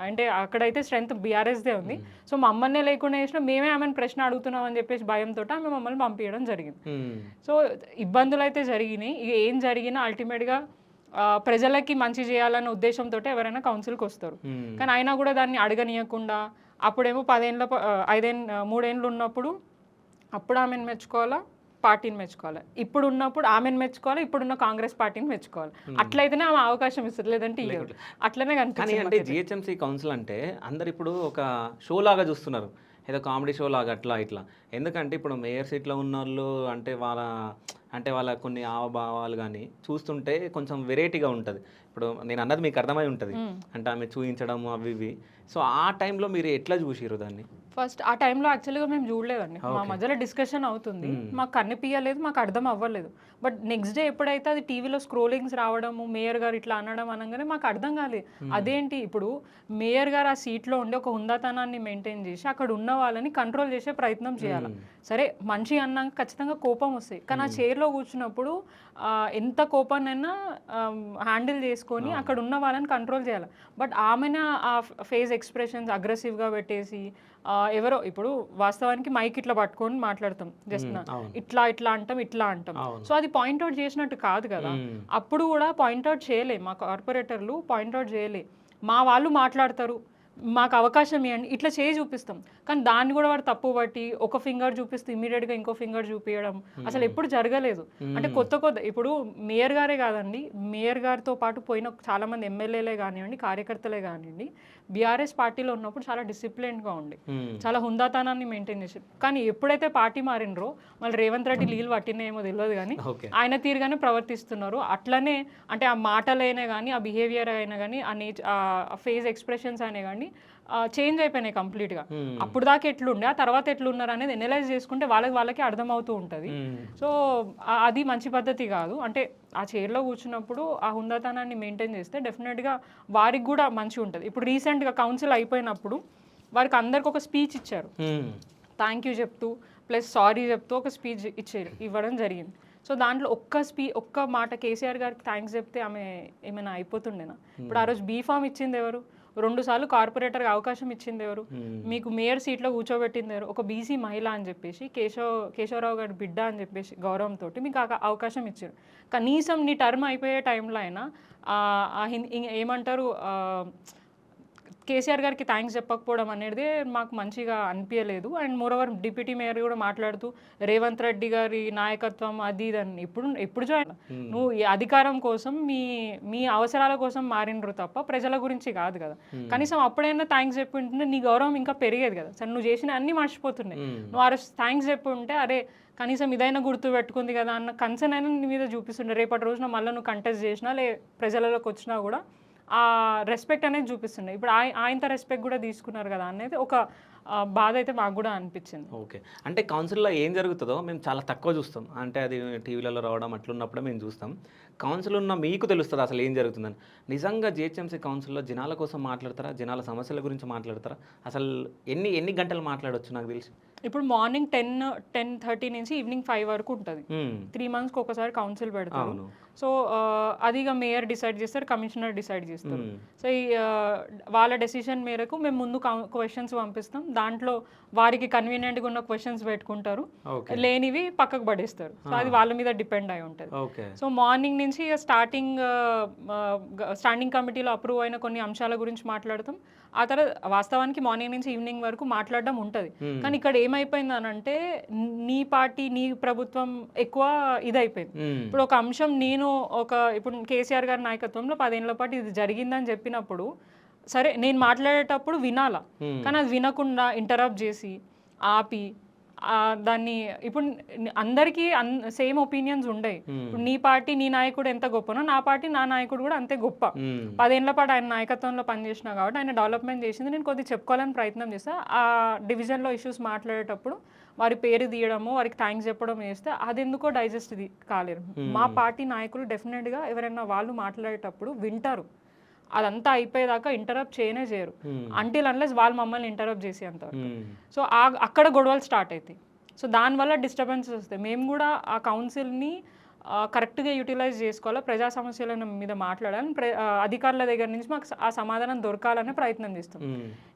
అంటే అక్కడైతే స్ట్రెంత్ బీఆర్ఎస్దే ఉంది. సో మమ్మల్నే లేకుండా చేసినా మేమే ఆమెను ప్రశ్న అడుగుతున్నాం అని చెప్పేసి భయంతో ఆమె మమ్మల్ని పంపించడం జరిగింది. సో ఇబ్బందులు అయితే జరిగినాయి. ఇక ఏం జరిగినా అల్టిమేట్గా ప్రజలకి మంచి చేయాలన్న ఉద్దేశంతో ఎవరైనా కౌన్సిల్కి వస్తారు. కానీ అయినా కూడా దాన్ని అడగనీయకుండా, అప్పుడేమో 3 ఏళ్ళు ఉన్నప్పుడు అప్పుడు ఆమెను మెచ్చుకోవాలా, పార్టీని మెచ్చుకోవాలి, ఇప్పుడు ఉన్నప్పుడు ఆమెను మెచ్చుకోవాలి, ఇప్పుడున్న కాంగ్రెస్ పార్టీని మెచ్చుకోవాలి. అట్లయితేనే ఆమె అవకాశం ఇస్తుంది, లేదంటే అట్లనే కానీ అంటే జిహెచ్ఎంసీ కౌన్సిల్ అంటే అందరు ఇప్పుడు ఒక షో లాగా చూస్తున్నారు, ఏదో కామెడీ షో లాగా అట్లా ఇట్లా. ఎందుకంటే ఇప్పుడు మేయర్ సీట్లో ఉన్న వాళ్ళు అంటే వాళ్ళ కొన్ని హావభావాలు కానీ చూస్తుంటే కొంచెం వెరైటీగా ఉంటుంది. ఇప్పుడు నేను అన్నది మీకు అర్థమై ఉంటుంది, అంటే ఆమె చూపించడం అవి ఇవి. సో ఆ టైంలో మీరు ఎట్లా చూసిరు దాన్ని? ఫస్ట్ ఆ టైంలో యాక్చువల్గా మేము చూడలేదండి, మా మధ్యలో డిస్కషన్ అవుతుంది, మాకు కనిపించలేదు, మాకు అర్థం అవ్వలేదు. బట్ నెక్స్ట్ డే ఎప్పుడైతే అది టీవీలో స్క్రోలింగ్స్ రావడము, మేయర్ గారు ఇట్లా అనడం అనగానే మాకు అర్థం కాలేదు. అదేంటి, ఇప్పుడు మేయర్ గారు ఆ సీట్లో ఉండి ఒక హుందాతనాన్ని మెయింటైన్ చేసి అక్కడ ఉన్న వాళ్ళని కంట్రోల్ చేసే ప్రయత్నం చేయాలి. సరే మనిషి అన్నాక ఖచ్చితంగా కోపం వస్తాయి, కానీ ఆ చైర్లో కూర్చున్నప్పుడు ఎంత కోపాన్నైనా హ్యాండిల్ చేసుకొని అక్కడ ఉన్న వాళ్ళని కంట్రోల్ చేయాలి. బట్ ఆమెన ఆ ఫేస్ ఎక్స్ప్రెషన్స్ అగ్రెసివ్గా పెట్టేసి, ఎవరో ఇప్పుడు వాస్తవానికి మైక్ ఇట్లా పట్టుకొని మాట్లాడతాం, జస్ట్ ఇట్లా అంటాం. సో అది పాయింట్అవుట్ చేసినట్టు కాదు కదా. అప్పుడు కూడా పాయింట్అవుట్ చేయలే, మా కార్పొరేటర్లు పాయింట్అవుట్ చేయలే. మా వాళ్ళు మాట్లాడతారు, మాకు అవకాశం ఇవ్వండి, ఇట్లా చేయి చూపిస్తాం. కానీ దాన్ని కూడా వాడు తప్పు బట్టి ఒక ఫింగర్ చూపిస్తూ ఇమీడియట్గా ఇంకో ఫింగర్ చూపించడం అసలు ఎప్పుడు జరగలేదు. అంటే కొత్త ఇప్పుడు మేయర్ గారే కాదండి, మేయర్ గారితో పాటు పోయిన చాలామంది ఎమ్మెల్యేలే కానివ్వండి, కార్యకర్తలే కానివ్వండి, బీఆర్ఎస్ పార్టీలో ఉన్నప్పుడు చాలా డిసిప్లిన్గా ఉండి చాలా హుందాతనాన్ని మెయింటైన్ చేశారు. కానీ ఎప్పుడైతే పార్టీ మారినరో మళ్ళీ రేవంత్ రెడ్డి నీళ్ళు పట్టినాయేమో తెలియదు, కానీ ఆయన తీరుగానే ప్రవర్తిస్తున్నారు. అట్లనే అంటే ఆ మాటలైనా కానీ, ఆ బిహేవియర్ అయినా కానీ, ఆ ఫేస్ ఎక్స్ప్రెషన్స్ అయినా కానీ చేంజ్ అయిపోయినాయి కంప్లీట్గా. అప్పుడు దాకా ఎట్లుండే, ఆ తర్వాత ఎట్లున్నారు అనేది ఎనలైజ్ చేసుకుంటే వాళ్ళకి అర్థమవుతూ ఉంటుంది. సో అది మంచి పద్ధతి కాదు. అంటే ఆ చైర్లో కూర్చున్నప్పుడు ఆ హుందాతనాన్ని మెయింటైన్ చేస్తే డెఫినెట్గా వారికి కూడా మంచి ఉంటుంది. ఇప్పుడు రీసెంట్గా కౌన్సిల్ అయిపోయినప్పుడు వారికి అందరికి ఒక స్పీచ్ ఇచ్చారు, థ్యాంక్ యూ చెప్తూ ప్లస్ సారీ చెప్తూ ఒక స్పీచ్ ఇవ్వడం జరిగింది. సో దాంట్లో ఒక్క మాట కేసీఆర్ గారికి థ్యాంక్స్ చెప్తే ఆమె ఏమైనా అయిపోతుండేనా? ఇప్పుడు ఆ రోజు బీఫామ్ ఇచ్చింది ఎవరు? 2 సార్లు కార్పొరేటర్కి అవకాశం ఇచ్చింది ఎవరు? మీకు మేయర్ సీట్లో కూర్చోబెట్టింది ఎవరు? ఒక బీసీ మహిళ అని చెప్పేసి, కేశవరావు గారి బిడ్డ అని చెప్పేసి గౌరవంతో మీకు అవకాశం ఇచ్చారు. కనీసం నీ టర్మ్ అయిపోయే టైంలో అయినా ఏమంటారు, కేసీఆర్ గారికి థ్యాంక్స్ చెప్పకపోవడం అనేది మాకు మంచిగా అనిపించలేదు. అండ్ మోరోవర్ డిప్యూటీ మేయర్ కూడా మాట్లాడుతూ రేవంత్ రెడ్డి గారి నాయకత్వం అది ఇదని ఎప్పుడు జాయిన్ నువ్వు ఈ అధికారం కోసం మీ అవసరాల కోసం మారినరు తప్ప ప్రజల గురించి కాదు కదా. కనీసం అప్పుడైనా థ్యాంక్స్ చెప్పి ఉంటుంటే నీ గౌరవం ఇంకా పెరిగేది కదా. సరే నువ్వు చేసిన అన్ని మర్చిపోతున్నాయి, నువ్వు ఆ రోజు థ్యాంక్స్ చెప్పి ఉంటే అరే కనీసం ఇదైనా గుర్తు పెట్టుకుంది కదా అన్న కన్సర్న్ అయినా నీ మీద చూపిస్తుండే. రేపటి రోజున మళ్ళీ నువ్వు కంటెస్ట్ చేసినా ప్రజలలోకి వచ్చినా కూడా ఆ రెస్పెక్ట్ అనేది చూపిస్తుండే. ఇప్పుడు ఆయనతో రెస్పెక్ట్ కూడా తీసుకున్నారు కదా అనేది ఒక బాధ అయితే మాకు కూడా అనిపించింది. ఓకే, అంటే కౌన్సిల్లో ఏం జరుగుతుందో మేము చాలా తక్కువ చూస్తాం, అంటే అది టీవీలలో రావడం అట్లున్నప్పుడే మేము చూస్తాం. కౌన్సిల్ ఉన్న మీకు తెలుస్తుంది అసలు ఏం జరుగుతుందని. నిజంగా జిహెచ్ఎంసీ కౌన్సిల్లో జనాల కోసం మాట్లాడతారా, జనాల సమస్యల గురించి మాట్లాడతారా? అసలు ఎన్ని గంటలు మాట్లాడవచ్చు? నాకు తెలిసి ఇప్పుడు మార్నింగ్ 10-10:30 నుంచి ఈవినింగ్ 5 వరకు ఉంటుంది. 3 monthsకి ఒకసారి కౌన్సిల్ పెడతారు. సో అది ఇక మేయర్ డిసైడ్ చేస్తారు, కమిషనర్ డిసైడ్ చేస్తారు. సో ఈ వాళ్ళ డెసిషన్ మేరకు మేము ముందు క్వశ్చన్స్ పంపిస్తాం, దాంట్లో వారికి కన్వీనియంట్గా ఉన్న క్వశ్చన్స్ పెట్టుకుంటారు, లేనివి పక్కకు పడేస్తారు. సో అది వాళ్ళ మీద డిపెండ్ అయి ఉంటుంది. సో మార్నింగ్ నుంచి ఇక స్టాండింగ్ కమిటీలో అప్రూవ్ అయిన కొన్ని అంశాల గురించి మాట్లాడతాం. ఆ తర్వాత వాస్తవానికి మార్నింగ్ నుంచి ఈవినింగ్ వరకు మాట్లాడడం ఉంటుంది. కానీ ఇక్కడ ఏమైపోయింది అని అంటే నీ పార్టీ నీ ప్రభుత్వం ఎక్కువ ఇదైపోయింది. ఇప్పుడు ఒక అంశం ఇప్పుడు కేసీఆర్ గారి నాయకత్వంలో 10 ఏళ్ల పాటు ఇది జరిగిందని చెప్పినప్పుడు సరే నేను మాట్లాడేటప్పుడు వినాలా, కానీ అది వినకుండా ఇంటరప్ట్ చేసి ఆపి దాన్ని ఇప్పుడు అందరికీ సేమ్ ఒపీనియన్స్ ఉండవు. ఇప్పుడు నీ పార్టీ నీ నాయకుడు ఎంత గొప్పనో నా పార్టీ నా నాయకుడు కూడా అంతే గొప్ప. 10 ఏళ్ల పాటు ఆయన నాయకత్వంలో పనిచేసినా కాబట్టి ఆయన డెవలప్మెంట్ చేసింది నేను కొద్దిగా చెప్పుకోవాలని ప్రయత్నం చేస్తా. ఆ డివిజన్లో ఇష్యూస్ మాట్లాడేటప్పుడు వారి పేరు తీయడము, వారికి థ్యాంక్స్ చెప్పడం చేస్తే అది ఎందుకో డైజెస్ట్ కాలేరు. మా పార్టీ నాయకులు డెఫినెట్గా ఎవరైనా వాళ్ళు మాట్లాడేటప్పుడు వింటారు, అదంతా అయిపోయేదాకా ఇంటరప్ట్ చేయనే చేయరు అంటిల్ అన్లెస్ వాళ్ళు మమ్మల్ని ఇంటరప్ట్ చేసి అంతవరకు. సో అక్కడ గొడవలు స్టార్ట్ అవుతాయి. సో దానివల్ల డిస్టర్బెన్సెస్ వస్తాయి. మేము కూడా ఆ కౌన్సిల్ని కరెక్ట్గా యూటిలైజ్ చేసుకోవాలి, ప్రజా సమస్యల మీద మాట్లాడాలని అధికారుల దగ్గర నుంచి మాకు ఆ సమాధానం దొరకాలనే ప్రయత్నం చేస్తాం.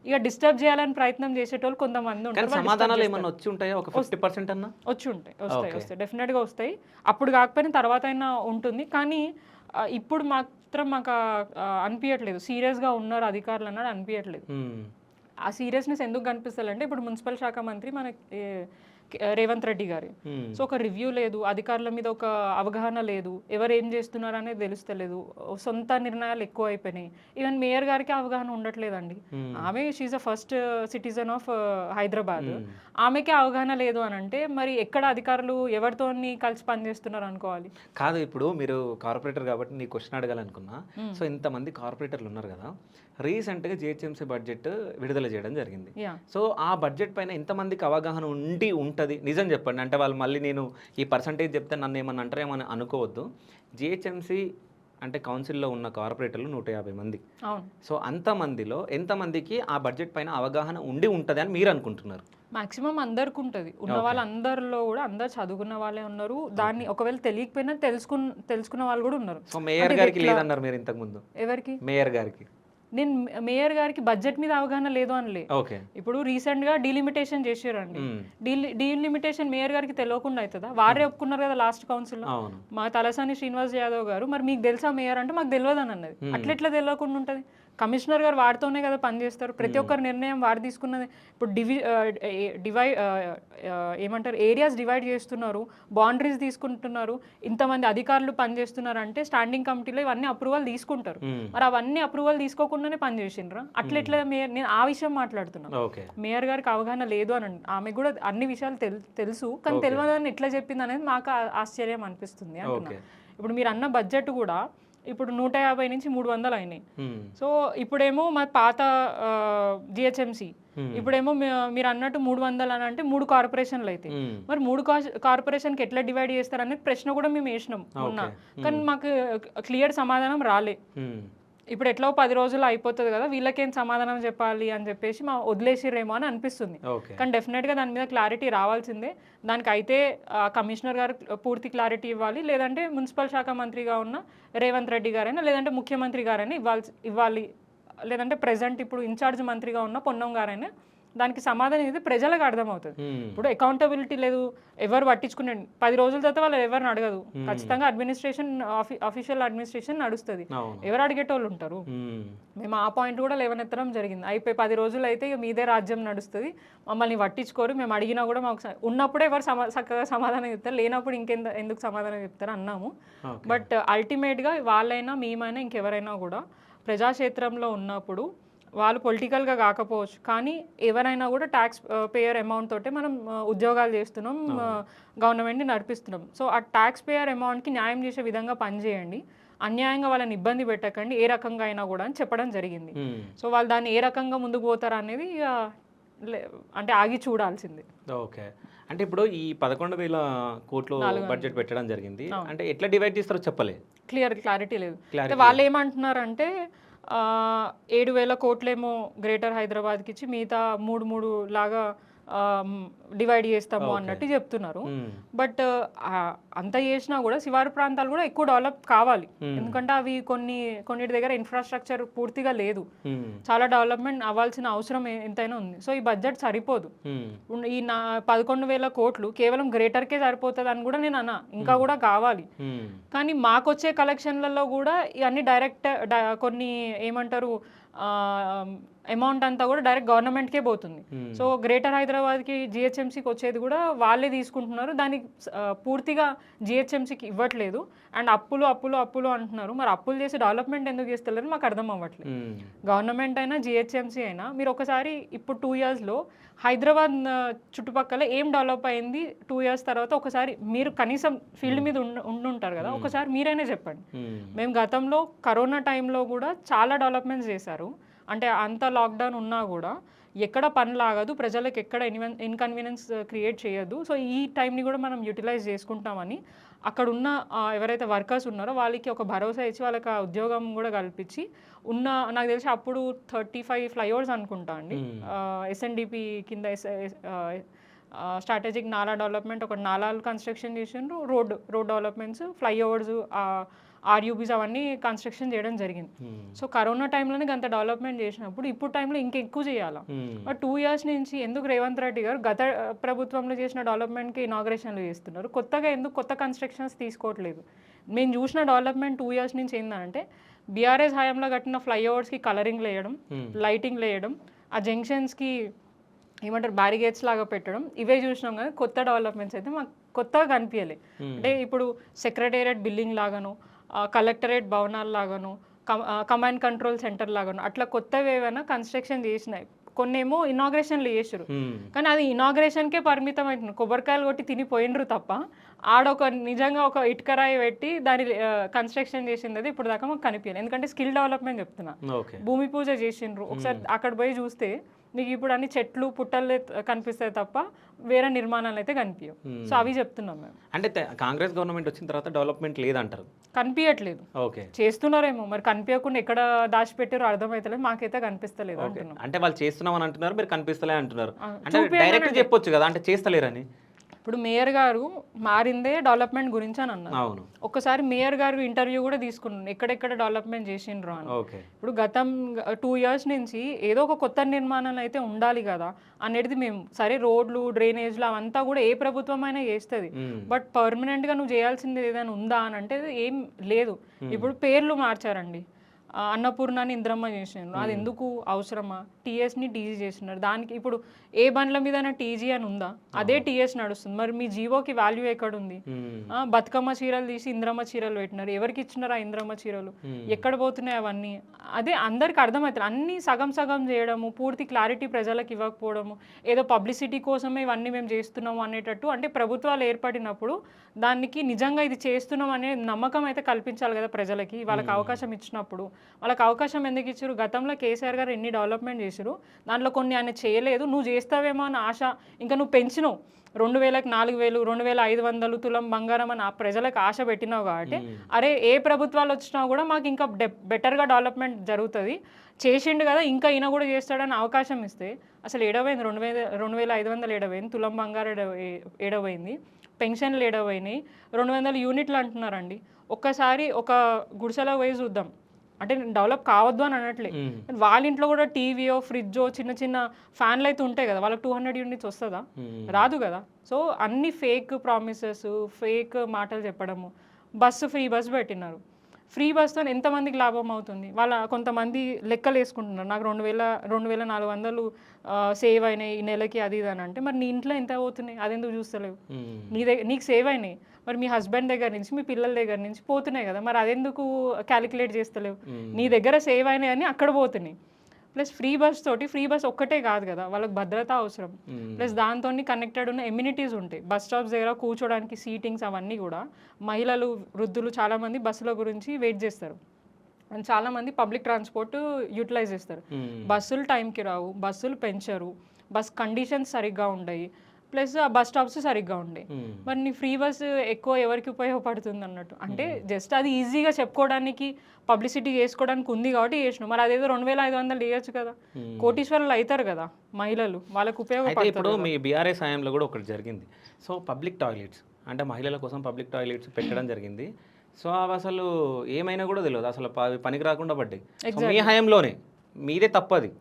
ఇక డిస్టర్బ్ చేయాలని ప్రయత్నం చేసేటోళ్ళు కొంతమంది ఉంటారు. సమాధానాలు ఏమన్నా వచ్చి ఉంటాయా? ఒక 50% అన్నా వచ్చి వస్తాయి డెఫినెట్గా వస్తాయి. అప్పుడు కాకపోయినా తర్వాత అయినా ఉంటుంది. కానీ ఇప్పుడు మాత్రం మాకు అనిపించట్లేదు సీరియస్గా ఉన్నారు అధికారులు అన్నాడు అనిపించట్లేదు. ఆ సీరియస్నెస్ ఎందుకు కనిపిస్తారంటే ఇప్పుడు మున్సిపల్ శాఖ మంత్రి మనకి రేవంత్ రెడ్డి గారి. సో ఒక రివ్యూ లేదు, అధికారుల మీద ఒక అవగాహన లేదు, ఎవరు ఏం చేస్తున్నారు అనేది తెలుస్తలేదు, సొంత నిర్ణయాలు ఎక్కువ అయిపోయినాయి. ఈవెన్ మేయర్ గారికి అవగాహన ఉండట్లేదండి. ఆమె she's a first citizen of Hyderabad, ఆమెకే అవగాహన లేదు అని అంటే మరి ఎక్కడ అధికారులు ఎవరితో కలిసి పనిచేస్తున్నారు అనుకోవాలి. కాదు, ఇప్పుడు మీరు కార్పొరేటర్ కాబట్టి నీ క్వశ్చన్ అడగాలనుకున్నా. సో ఇంతమంది కార్పొరేటర్లు ఉన్నారు కదా, రీసెంట్గా జిహెచ్ఎంసీ బడ్జెట్ విడుదల చేయడం జరిగింది. సో ఆ బడ్జెట్ పైన ఇంతమందికి అవగాహన ఉంటుంది నిజం చెప్పండి. అంటే వాళ్ళు మళ్ళీ నేను ఈ పర్సంటేజ్ చెప్తే నన్ను ఏమన్నా అంటారేమని అనుకోవద్దు. జిహెచ్ఎంసీ అంటే కౌన్సిల్లో ఉన్న కార్పొరేటర్లు 150 మంది. సో అంతమందిలో ఎంతమందికి ఆ బడ్జెట్ పైన అవగాహన ఉంటుంది అని మీరు అనుకుంటున్నారు? మాక్సిమం అందరికి ఉంటుంది. ఉన్న వాళ్ళందరిలో కూడా అందరు చదువుకున్న వాళ్ళే ఉన్నారు. దాన్ని ఒకవేళ తెలియకపోయినా తెలుసుకున్న వాళ్ళు కూడా ఉన్నారు. సో మేయర్ గారికి లేదన్నారు మీరు ఇంతకు ముందు. ఎవరికి? మేయర్ గారికి. నేను మేయర్ గారికి బడ్జెట్ మీద అవగాహన లేదు అనలే. ఇప్పుడు రీసెంట్ గా డీలిమిటేషన్ చేసారండి. డీలిమిటేషన్ మేయర్ గారికి తెలియకుండా అవుతుందా? వారే ఒప్పుకున్నారు కదా లాస్ట్ కౌన్సిల్ లో. మా తలసాని శ్రీనివాస్ యాదవ్ గారు మరి మీకు తెలుసా మేయర్ అంటే మాకు తెలియదు అని అన్నది. అట్లెట్లా తెలియకుండా ఉంటుంది? కమిషనర్ గారు వాడితోనే కదా పనిచేస్తారు. ప్రతి ఒక్కరి నిర్ణయం వాడు తీసుకున్నది. ఇప్పుడు ఏమంటారు ఏరియాస్ డివైడ్ చేస్తున్నారు, బౌండరీస్ తీసుకుంటున్నారు, ఇంతమంది అధికారులు పనిచేస్తున్నారు అంటే స్టాండింగ్ కమిటీలో ఇవన్నీ అప్రూవల్ తీసుకుంటారు. మరి అవన్నీ అప్రూవల్ తీసుకోకుండానే పనిచేసిండ్రా? అట్లెట్లా మేయర్? నేను ఆ విషయం మాట్లాడుతున్నాను. మేయర్ గారికి అవగాహన లేదు అని ఆమె కూడా అన్ని విషయాలు తెలుసు, కానీ తెలియదని ఎట్లా చెప్పింది అనేది మాకు ఆశ్చర్యం అనిపిస్తుంది అంటున్నా. ఇప్పుడు మీరు అన్న బడ్జెట్ కూడా ఇప్పుడు 150 నుంచి 300 అయినాయి. సో ఇప్పుడేమో మా పాత జిహెచ్ఎంసీ, ఇప్పుడేమో మీరు అన్నట్టు 300 అని అంటే 3 కార్పొరేషన్లు అయితే మరి 3 కార్పొరేషన్కి ఎట్లా డివైడ్ చేస్తారనేది ప్రశ్న కూడా మేము వేసినాం ఉన్నా, కానీ మాకు క్లియర్ సమాధానం రాలే. ఇప్పుడు ఎట్లా 10 రోజులు అయిపోతుంది కదా, వీళ్ళకేం సమాధానం చెప్పాలి అని చెప్పేసి వదిలేసిరేమో అని అనిపిస్తుంది. కానీ డెఫినెట్గా దాని మీద క్లారిటీ రావాల్సిందే. దానికైతే కమిషనర్ గారు పూర్తి క్లారిటీ ఇవ్వాలి, లేదంటే మున్సిపల్ శాఖ మంత్రిగా ఉన్న రేవంత్ రెడ్డి గారైనా లేదంటే ముఖ్యమంత్రి గారైనా ఇవ్వాలి, లేదంటే ప్రెసెంట్ ఇప్పుడు ఇన్ఛార్జ్ మంత్రిగా ఉన్న పొన్నం గారైనా దానికి సమాధానం ఇది ప్రజలకు అర్థమవుతుంది. ఇప్పుడు అకౌంటబిలిటీ లేదు, ఎవరు పట్టించుకునే 10 రోజుల తర్వాత వాళ్ళు ఎవరిని అడగదు. ఖచ్చితంగా అడ్మినిస్ట్రేషన్ అఫీషియల్ అడ్మినిస్ట్రేషన్ నడుస్తుంది, ఎవరు అడిగేటోళ్ళు ఉంటారు. మేము ఆ పాయింట్ కూడా లేవనెత్తడం జరిగింది. అయిపోయి 10 రోజులు అయితే ఇక మీదే రాజ్యం నడుస్తుంది, మమ్మల్ని పట్టించుకోరు, మేము అడిగినా కూడా మాకు ఉన్నప్పుడే ఎవరు చక్కగా సమాధానం చెప్తారు, లేనప్పుడు ఎందుకు సమాధానం చెప్తారు అన్నాము. బట్ అల్టిమేట్గా వాళ్ళైనా మేమైనా ఇంకెవరైనా కూడా ప్రజాక్షేత్రంలో ఉన్నప్పుడు వాళ్ళు పొలిటికల్గా కాకపోవచ్చు, కానీ ఎవరైనా కూడా ట్యాక్స్ పేయర్ అమౌంట్ తోటే మనం ఉద్యోగాలు చేస్తున్నాం, గవర్నమెంట్ని నడిపిస్తున్నాం. సో ఆ ట్యాక్స్ పేయర్ అమౌంట్కి న్యాయం చేసే విధంగా పనిచేయండి, అన్యాయంగా వాళ్ళని ఇబ్బంది పెట్టకండి ఏ రకంగా అయినా కూడా అని చెప్పడం జరిగింది. సో వాళ్ళు దాన్ని ఏ రకంగా ముందుకు పోతారా అనేది అంటే ఆగి చూడాల్సింది. ఓకే, అంటే ఇప్పుడు ఈ 11,000 కోట్లు బడ్జెట్ పెట్టడం జరిగింది, అంటే ఎట్లా డివైడ్ చేస్తారో చెప్పలే, క్లారిటీ లేదు. వాళ్ళు ఏమంటున్నారంటే 7,000 కోట్లేమో గ్రేటర్ హైదరాబాద్కి ఇచ్చి మిగతా 3 లాగా డివైడ్ చేస్తాము అన్నట్టు చెప్తున్నారు. బట్ అంత చేసినా కూడా శివారు ప్రాంతాలు కూడా ఎక్కువ డెవలప్ కావాలి, ఎందుకంటే అవి కొన్నిటి దగ్గర ఇన్ఫ్రాస్ట్రక్చర్ పూర్తిగా లేదు, చాలా డెవలప్మెంట్ అవ్వాల్సిన అవసరం ఎంతైనా ఉంది. సో ఈ బడ్జెట్ సరిపోదు. ఈ 11,000 కోట్లు కేవలం గ్రేటర్కే సరిపోతుంది అని కూడా నేను అన్నా, ఇంకా కూడా కావాలి. కానీ మాకొచ్చే కలెక్షన్లలో కూడా ఇవన్నీ డైరెక్ట్ కొన్ని ఏమంటారు అమౌంట్ అంతా కూడా డైరెక్ట్ గవర్నమెంట్కే పోతుంది. సో గ్రేటర్ హైదరాబాద్కి జిహెచ్ఎంసీకి వచ్చేది కూడా వాళ్ళే తీసుకుంటున్నారు, దానికి పూర్తిగా జిహెచ్ఎంసీకి ఇవ్వట్లేదు. అండ్ అప్పులు అంటున్నారు. మరి అప్పులు చేసి డెవలప్మెంట్ ఎందుకు చేస్తలేరు మాకు అర్థం అవ్వట్లేదు. గవర్నమెంట్ అయినా జిహెచ్ఎంసీ అయినా మీరు ఒకసారి ఇప్పుడు 2 yearsలో హైదరాబాద్ చుట్టుపక్కల ఏం డెవలప్ అయింది 2 years తర్వాత ఒకసారి మీరు కనీసం ఫీల్డ్ మీద ఉండుంటారు కదా, ఒకసారి మీరైనా చెప్పండి. మేము గతంలో కరోనా టైంలో కూడా చాలా డెవలప్మెంట్స్ చేశారు, అంటే అంత లాక్డౌన్ ఉన్నా కూడా ఎక్కడ పని లాగదు, ప్రజలకు ఎక్కడ ఇన్కన్వీనియన్స్ క్రియేట్ చేయొద్దు. సో ఈ టైంని కూడా మనం యూటిలైజ్ చేసుకుంటామని అక్కడ ఉన్న ఎవరైతే వర్కర్స్ ఉన్నారో వాళ్ళకి ఒక భరోసా ఇచ్చి వాళ్ళకి ఆ ఉద్యోగం కూడా కల్పించి నాకు తెలిసి అప్పుడు 35 ఫ్లైఓవర్స్ అనుకుంటా అండి, ఎస్ఎన్డిపి కింద స్ట్రాటజిక్ నాలా డెవలప్మెంట్ ఒక నాలాలు కన్స్ట్రక్షన్ చేసిండ్రు, రోడ్ డెవలప్మెంట్స్, ఫ్లైఓవర్స్, ఆర్యూబీస్ అవన్నీ కన్స్ట్రక్షన్ చేయడం జరిగింది. సో కరోనా టైంలోనే అంత డెవలప్మెంట్ చేసినప్పుడు ఇప్పుడు టైంలో ఇంకెక్కువ చేయాలా? 2 years నుంచి ఎందుకు రేవంత్ రెడ్డి గారు గత ప్రభుత్వంలో చేసిన డెవలప్మెంట్కి ఇనాగ్రేషన్లు చేస్తున్నారు, కొత్తగా ఎందుకు కొత్త కన్స్ట్రక్షన్స్ తీసుకోవట్లేదు? మేము చూసిన డెవలప్మెంట్ 2 years నుంచి ఏంటంటే బీఆర్ఎస్ హయాంలో కట్టిన ఫ్లైఓవర్స్కి కలరింగ్ వేయడం, లైటింగ్ వేయడం, ఆ జంక్షన్స్కి ఏమంటారు బ్యారిగేట్స్ లాగా పెట్టడం, ఇవే చూసినాం కానీ కొత్త డెవలప్మెంట్స్ అయితే మాకు కొత్తగా కనిపించలే. అంటే ఇప్పుడు సెక్రటేరియట్ బిల్డింగ్ లాగాను, కలెక్టరేట్ భవనాలు లాగాను, కమాండ్ కంట్రోల్ సెంటర్ లాగాను అట్లా కొత్తవి ఏమైనా కన్స్ట్రక్షన్ చేసినాయి. కొన్నేమో ఇనాగ్రేషన్లు చేసారు, కానీ అది ఇనాగ్రేషన్కే పరిమితం అవుతుంది. కొబ్బరికాయలు కొట్టి తినిపోయినరు తప్ప నిజంగా ఒక ఇటుకరాయి పెట్టి దాని కన్స్ట్రక్షన్ చేసింది అది ఇప్పుడు దాకా మాకు కనిపించలేదు. ఎందుకంటే స్కిల్ డెవలప్మెంట్ చెప్తున్నా, భూమి పూజ చేసిండ్రు. ఒకసారి అక్కడ పోయి చూస్తే మీకు ఇప్పుడు అన్ని చెట్లు పుట్టలు కనిపిస్తాయి తప్ప వేరే నిర్మాణాలు అయితే కనిపించవు. సో అవి చెప్తున్నాం మేము. అంటే కాంగ్రెస్ గవర్నమెంట్ వచ్చిన తర్వాత డెవలప్మెంట్ లేదంటారు, కనిపించట్లేదు. ఓకే, చేస్తున్నారేమో మరి, కనిపించకుండా ఎక్కడ దాచిపెట్టారో అర్థమైతలేదు, మాకైతే కనిపిస్తలేదు అంటున్నాం. అంటే వాళ్ళు చేస్తున్నామని అంటున్నారు, మీరు కనిపిస్తలే అంటున్నారు. అంటే డైరెక్ట్ చెప్పొచ్చు కదా, అంటే చేస్తలేరని. ఇప్పుడు మేయర్ గారు మారిందే డెవలప్మెంట్ గురించి అని అన్నారు. అవును, ఒక్కసారి మేయర్ గారు ఇంటర్వ్యూ కూడా తీసుకున్నాను, ఎక్కడెక్కడ డెవలప్మెంట్ చేసిండ్రు అని. ఇప్పుడు గతం 2 years నుంచి ఏదో ఒక కొత్త నిర్మాణాలు అయితే ఉండాలి కదా అనేది మేము, సరే రోడ్లు డ్రైనేజ్లు అవంతా కూడా ఏ ప్రభుత్వం అయినా చేస్తుంది, బట్ పర్మనెంట్గా నువ్వు చేయాల్సింది ఏదైనా ఉందా అని అంటే ఏం లేదు. ఇప్పుడు పేర్లు మార్చారండి, అన్నపూర్ణాన్ని ఇంద్రమ్మ చేసినారు, అది ఎందుకు అవసరమా? టీఎస్ని టీజీ చేసినారు, దానికి ఇప్పుడు ఏ బండ్ల మీద టీజీ అని ఉందా? అదే టీఎస్ నడుస్తుంది. మరి మీ జీవోకి వాల్యూ ఎక్కడ ఉంది? బతుకమ్మ చీరలు తీసి ఇంద్రమ్మ చీరలు పెట్టినారు, ఎవరికి ఇచ్చినారు ఆ ఇంద్రమ్మ చీరలు? ఎక్కడ పోతున్నాయి అవన్నీ? అదే అందరికి అర్థమవుతుంది. అన్నీ సగం సగం చేయడము, పూర్తి క్లారిటీ ప్రజలకు ఇవ్వకపోవడము, ఏదో పబ్లిసిటీ కోసమే ఇవన్నీ మేము చేస్తున్నాము అనేటట్టు. అంటే ప్రభుత్వాలు ఏర్పడినప్పుడు దానికి నిజంగా ఇది చేస్తున్నాం అనే నమ్మకం అయితే కల్పించాలి కదా ప్రజలకి, వాళ్ళకి అవకాశం ఇచ్చినప్పుడు. వాళ్ళకి అవకాశం ఎందుకు ఇచ్చారు? గతంలో కేసీఆర్ గారు ఎన్ని డెవలప్మెంట్ చేశారు, దాంట్లో కొన్ని ఆయన చేయలేదు, నువ్వు చేస్తావేమో అని ఆశ, ఇంకా నువ్వు పెంచినావు 2000కి 4000, 2500 తులం బంగారం అని ఆ ప్రజలకు ఆశ పెట్టినావు కాబట్టి అరే ఏ ప్రభుత్వాలు వచ్చినా కూడా మాకు ఇంకా బెటర్గా డెవలప్మెంట్ జరుగుతుంది, చేసిండు కదా ఇంకా ఈయన కూడా చేస్తాడని అవకాశం ఇస్తే అసలు ఏడవైంది 2500 ఏడవైంది, తులం బంగారం ఏడవైంది, పెన్షన్లు ఏడవైనాయి, 200 యూనిట్లు అంటున్నారండి. ఒక్కసారి ఒక గుడిసెలో పోయి చూద్దాం, అంటే డెవలప్ కావద్దు అని అనట్లే, వాళ్ళ ఇంట్లో కూడా టీవీయో ఫ్రిడ్జో చిన్న చిన్న ఫ్యాన్లు అయితే ఉంటాయి కదా, వాళ్ళకి 200 యూనిట్స్ వస్తుందా? రాదు కదా. సో అన్ని ఫేక్ ప్రామిసెస్, ఫేక్ మాటలు చెప్పడము. ఫ్రీ బస్సు పెట్టినారు, ఫ్రీ బస్తో ఎంతమందికి లాభం అవుతుంది? కొంతమంది లెక్కలు వేసుకుంటున్నారు, నాకు 2400 సేవ్ అయినాయి ఈ నెలకి అది ఇది అని అంటే, మరి నీ ఇంట్లో ఎంత అవుతున్నాయి అదెందుకు చూస్తలేవు? నీకు సేవ్ అయినాయి, మరి మీ హస్బెండ్ దగ్గర నుంచి మీ పిల్లల దగ్గర నుంచి పోతున్నాయి కదా, మరి అదెందుకు క్యాలిక్యులేట్ చేస్తలేవు? నీ దగ్గర సేవ్ అయినాయి అని అక్కడ పోతున్నాయి. ప్లస్ ఫ్రీ బస్ ఒక్కటే కాదు కదా, వాళ్ళకి భద్రత అవసరం, ప్లస్ దాంతో కనెక్టెడ్ ఉన్న ఎమ్యూనిటీస్ ఉంటాయి. బస్ స్టాప్స్ దగ్గర కూర్చోడానికి సీటింగ్స్ అవన్నీ కూడా మహిళలు, వృద్ధులు చాలామంది బస్సుల గురించి వెయిట్ చేస్తారు. అండ్ చాలామంది పబ్లిక్ ట్రాన్స్పోర్ట్ యూటిలైజ్ చేస్తారు. బస్సులు టైంకి రావు, బస్సులు పెంచరు, బస్ కండిషన్స్ సరిగ్గా ఉండవు, ప్లస్ ఆ బస్ స్టాప్స్ సరిగ్గా ఉండే. మరి నీ ఫ్రీ బస్ ఎక్కువ ఎవరికి ఉపయోగపడుతుంది అన్నట్టు. అంటే జస్ట్ అది ఈజీగా చెప్పుకోవడానికి పబ్లిసిటీ చేసుకోవడానికి ఉంది కాబట్టి చేసినాం. మరి అదేదో 2500 చేయొచ్చు కదా. కోటీశ్వరులు అవుతారు కదా మహిళలు, వాళ్ళకు అయితే ఉపయోగపడుతుంది. ఇప్పుడు మీ బీఆర్ఎస్ హయాంలో కూడా ఒకటి జరిగింది. సో పబ్లిక్ టాయిలెట్స్ అంటే మహిళల కోసం పబ్లిక్ టాయిలెట్స్ పెట్టడం జరిగింది. సో అవి అసలు ఏమైనా కూడా తెలియదు, అసలు పనికి రాకుండా పడ్డాయి. సో మీ హయాంలోనే మీదే తప్పది.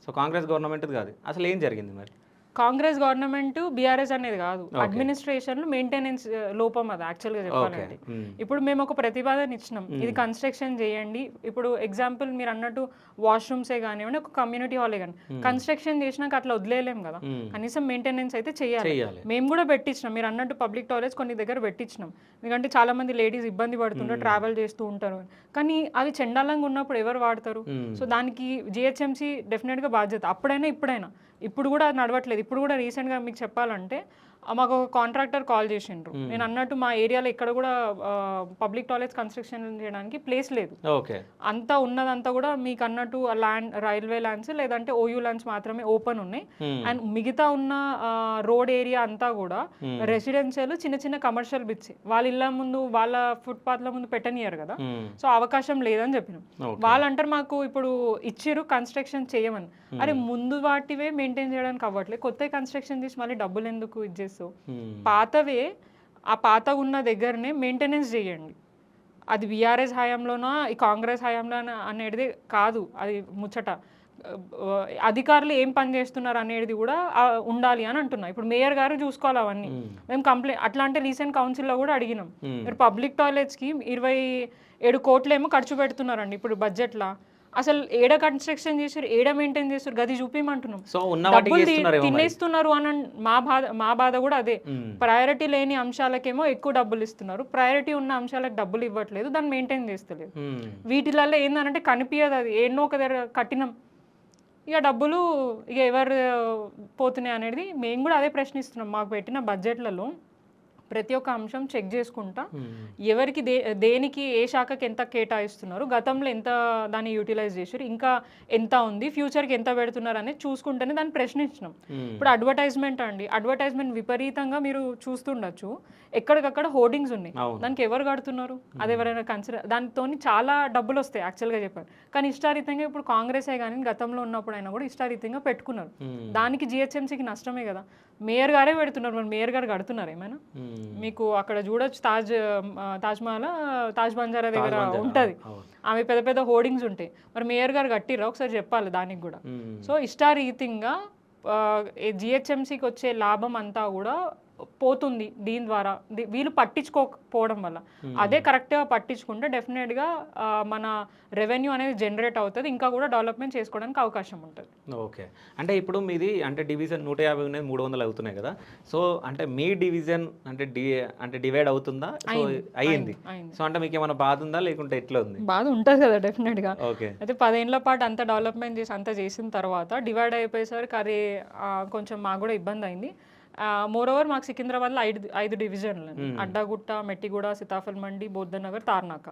సో కాంగ్రెస్ గవర్నమెంట్ కాదు. అసలు ఏం జరిగింది మరి? కాంగ్రెస్ గవర్నమెంట్ బీఆర్ఎస్ అనేది కాదు, అడ్మినిస్ట్రేషన్ మెయింటెనెన్స్ లోపం అది యాక్చువల్గా చెప్పాలంటే. ఇప్పుడు మేము ఒక ప్రతిపాదన ఇచ్చినాం, ఇది కన్స్ట్రక్షన్ చేయండి. ఇప్పుడు ఎగ్జాంపుల్ మీరు అన్నట్టు వాష్రూమ్సే కానివ్వండి, ఒక కమ్యూనిటీ హాలే కానీ కన్స్ట్రక్షన్ చేసినాక అట్లా వదిలేయలేం కదా, కనీసం మెయింటెనెన్స్ అయితే చేయాలి. మేము కూడా పెట్టించినాం, మీరు అన్నట్టు పబ్లిక్ టాయిలెట్స్ కొన్ని దగ్గర పెట్టించినాం. ఎందుకంటే చాలా మంది లేడీస్ ఇబ్బంది పడుతుంటారు, ట్రావెల్ చేస్తూ ఉంటారు. కానీ అవి చెండాలంగా ఉన్నప్పుడు ఎవరు వాడతారు? సో దానికి జిహెచ్ఎంసీ డెఫినెట్గా బాధ్యత, అప్పుడైనా ఇప్పుడైనా. ఇప్పుడు కూడా నడవట్లేదు. ఇప్పుడు కూడా రీసెంట్గా మీకు చెప్పాలంటే మాకు ఒక కాంట్రాక్టర్ కాల్ చేసిండ్రు. నేను అన్నట్టు మా ఏరియాలో ఇక్కడ కూడా పబ్లిక్ టాయిలెట్స్ కన్స్ట్రక్షన్ చేయడానికి ప్లేస్ లేదు. అంతా ఉన్నదంతా కూడా మీకు అన్నట్టు ల్యాండ్, రైల్వే ల్యాండ్స్ లేదంటే ఓయూ ల్యాండ్స్ మాత్రమే ఓపెన్ ఉన్నాయి. అండ్ మిగతా ఉన్న రోడ్ ఏరియా అంతా కూడా రెసిడెన్షియల్ చిన్న చిన్న కమర్షియల్ బిట్స్, వాళ్ళ ఇళ్ళ ముందు వాళ్ళ ఫుట్పాత్ల ముందు పెట్టనియరు కదా. సో అవకాశం లేదని చెప్పినాం. వాళ్ళు అంటారు మాకు ఇప్పుడు ఇచ్చిరు కన్స్ట్రక్షన్ చేయమని. అరే ముందు వాటివే మెయింటైన్ చేయడానికి అవ్వట్లేదు, కొత్త కన్స్ట్రక్షన్ చేసి మళ్ళీ డబ్బులు ఎందుకు ఇచ్చేస్తావు? పాతవే ఆ పాత ఉన్న దగ్గరనే మెయింటెనెన్స్ చేయండి. అది బీఆర్ఎస్ హయాంలోనా ఈ కాంగ్రెస్ హయాంలోనా అనేది కాదు, అది ముచ్చట. అధికారులు ఏం పని చేస్తున్నారు అనేది కూడా ఉండాలి అని అంటున్నా. ఇప్పుడు మేయర్ గారు చూసుకోవాలి అవన్నీ. మేము కంప్లైంట్ అట్లా అంటే రీసెంట్ కౌన్సిల్లో కూడా అడిగినాం. మీరు పబ్లిక్ టాయిలెట్స్కి 27 కోట్లు ఏమో ఖర్చు పెడుతున్నారండి ఇప్పుడు బడ్జెట్లో. అసలు ఏడ కన్స్ట్రక్షన్ చేసారు, ఏడ మెయింటైన్ చేస్తారు, గది చూపించమంటున్నాం. డబ్బులు తినేస్తున్నారు అని మా బాధ కూడా అదే. ప్రయారిటీ లేని అంశాలకేమో ఎక్కువ డబ్బులు ఇస్తున్నారు, ప్రయారిటీ ఉన్న అంశాలకు డబ్బులు ఇవ్వట్లేదు, దాన్ని మెయింటైన్ చేస్తలేదు. వీటిలలో ఏంటంటే కనిపించదు, అది ఎన్నో ఒక దగ్గర కట్టినాం, ఇక డబ్బులు ఇక ఎవరు పోతున్నాయి అనేది మేము కూడా అదే ప్రశ్నిస్తున్నాం. మాకు పెట్టిన బడ్జెట్లలో ప్రతి ఒక్క అంశం చెక్ చేసుకుంటా ఎవరికి దేనికి ఏ శాఖకి ఎంత కేటాయిస్తున్నారు, గతంలో ఎంత దాన్ని యూటిలైజ్ చేశారు, ఇంకా ఎంత ఉంది, ఫ్యూచర్కి ఎంత పెడుతున్నారు అనేది చూసుకుంటేనే దాన్ని ప్రశ్నించినాం. ఇప్పుడు అడ్వర్టైజ్మెంట్ అండి, అడ్వర్టైజ్మెంట్ విపరీతంగా మీరు చూస్తుండొచ్చు, ఎక్కడికక్కడ హోర్డింగ్స్ ఉన్నాయి, దానికి ఎవరు కడుతున్నారు? అది ఎవరైనా కన్సిడర్, దానితో చాలా డబ్బులు వస్తాయి యాక్చువల్గా చెప్పారు. కానీ ఇష్టారీతంగా ఇప్పుడు కాంగ్రెసే కానీ గతంలో ఉన్నప్పుడు అయినా కూడా ఇష్టారీతంగా పెట్టుకున్నారు. దానికి జిహెచ్ఎంసీకి నష్టమే కదా. మేయర్ గారే పెడుతున్నారు, మరి మేయర్ గారు కడుతున్నారు ఏమైనా? మీకు అక్కడ చూడొచ్చు తాజ్ మహల్, తాజ్ బంజారా దగ్గర ఉంటుంది, ఆమె పెద్ద పెద్ద హోర్డింగ్స్ ఉంటాయి. మరి మేయర్ గారు కట్టిరా ఒకసారి చెప్పాలి దానికి కూడా. సో ఇష్టారీతంగా జిహెచ్ఎంసీకి వచ్చే లాభం అంతా కూడా పోతుంది దీని ద్వారా, వీళ్ళు పట్టించుకోకపోవడం వల్ల. అదే కరెక్ట్గా పట్టించుకుంటే డెఫినెట్గా మన రెవెన్యూ అనేది జనరేట్ అవుతుంది, ఇంకా కూడా డెవలప్మెంట్ చేసుకోవడానికి అవకాశం ఉంటుంది. ఓకే, అంటే ఇప్పుడు మీది అంటే డివిజన్ 150 అనేది 300 అవుతున్నాయి కదా. సో అంటే మీ డివిజన్ అంటే డివైడ్ అవుతుందా? సో అయ్యింది. సో అంటే మీకు ఏమైనా బాధ ఉందా లేకుంటే ఎట్లా ఉంది? బాధ ఉంటుంది కదా డెఫినెట్గా. అయితే 10 ఏళ్ల పాటు అంత డెవలప్మెంట్ చేసి అంత చేసిన తర్వాత డివైడ్ అయిపోయేసరికి అది కొంచెం మాకు కూడా ఇబ్బంది అయింది. మోరోవర్ మాకు సికింద్రాబాద్లో 5 డివిజన్లు, అడ్డాగుట్ట, మెట్టిగూడ, సీతాఫల్ మండి, బౌద్ధనగర్, తార్నాక.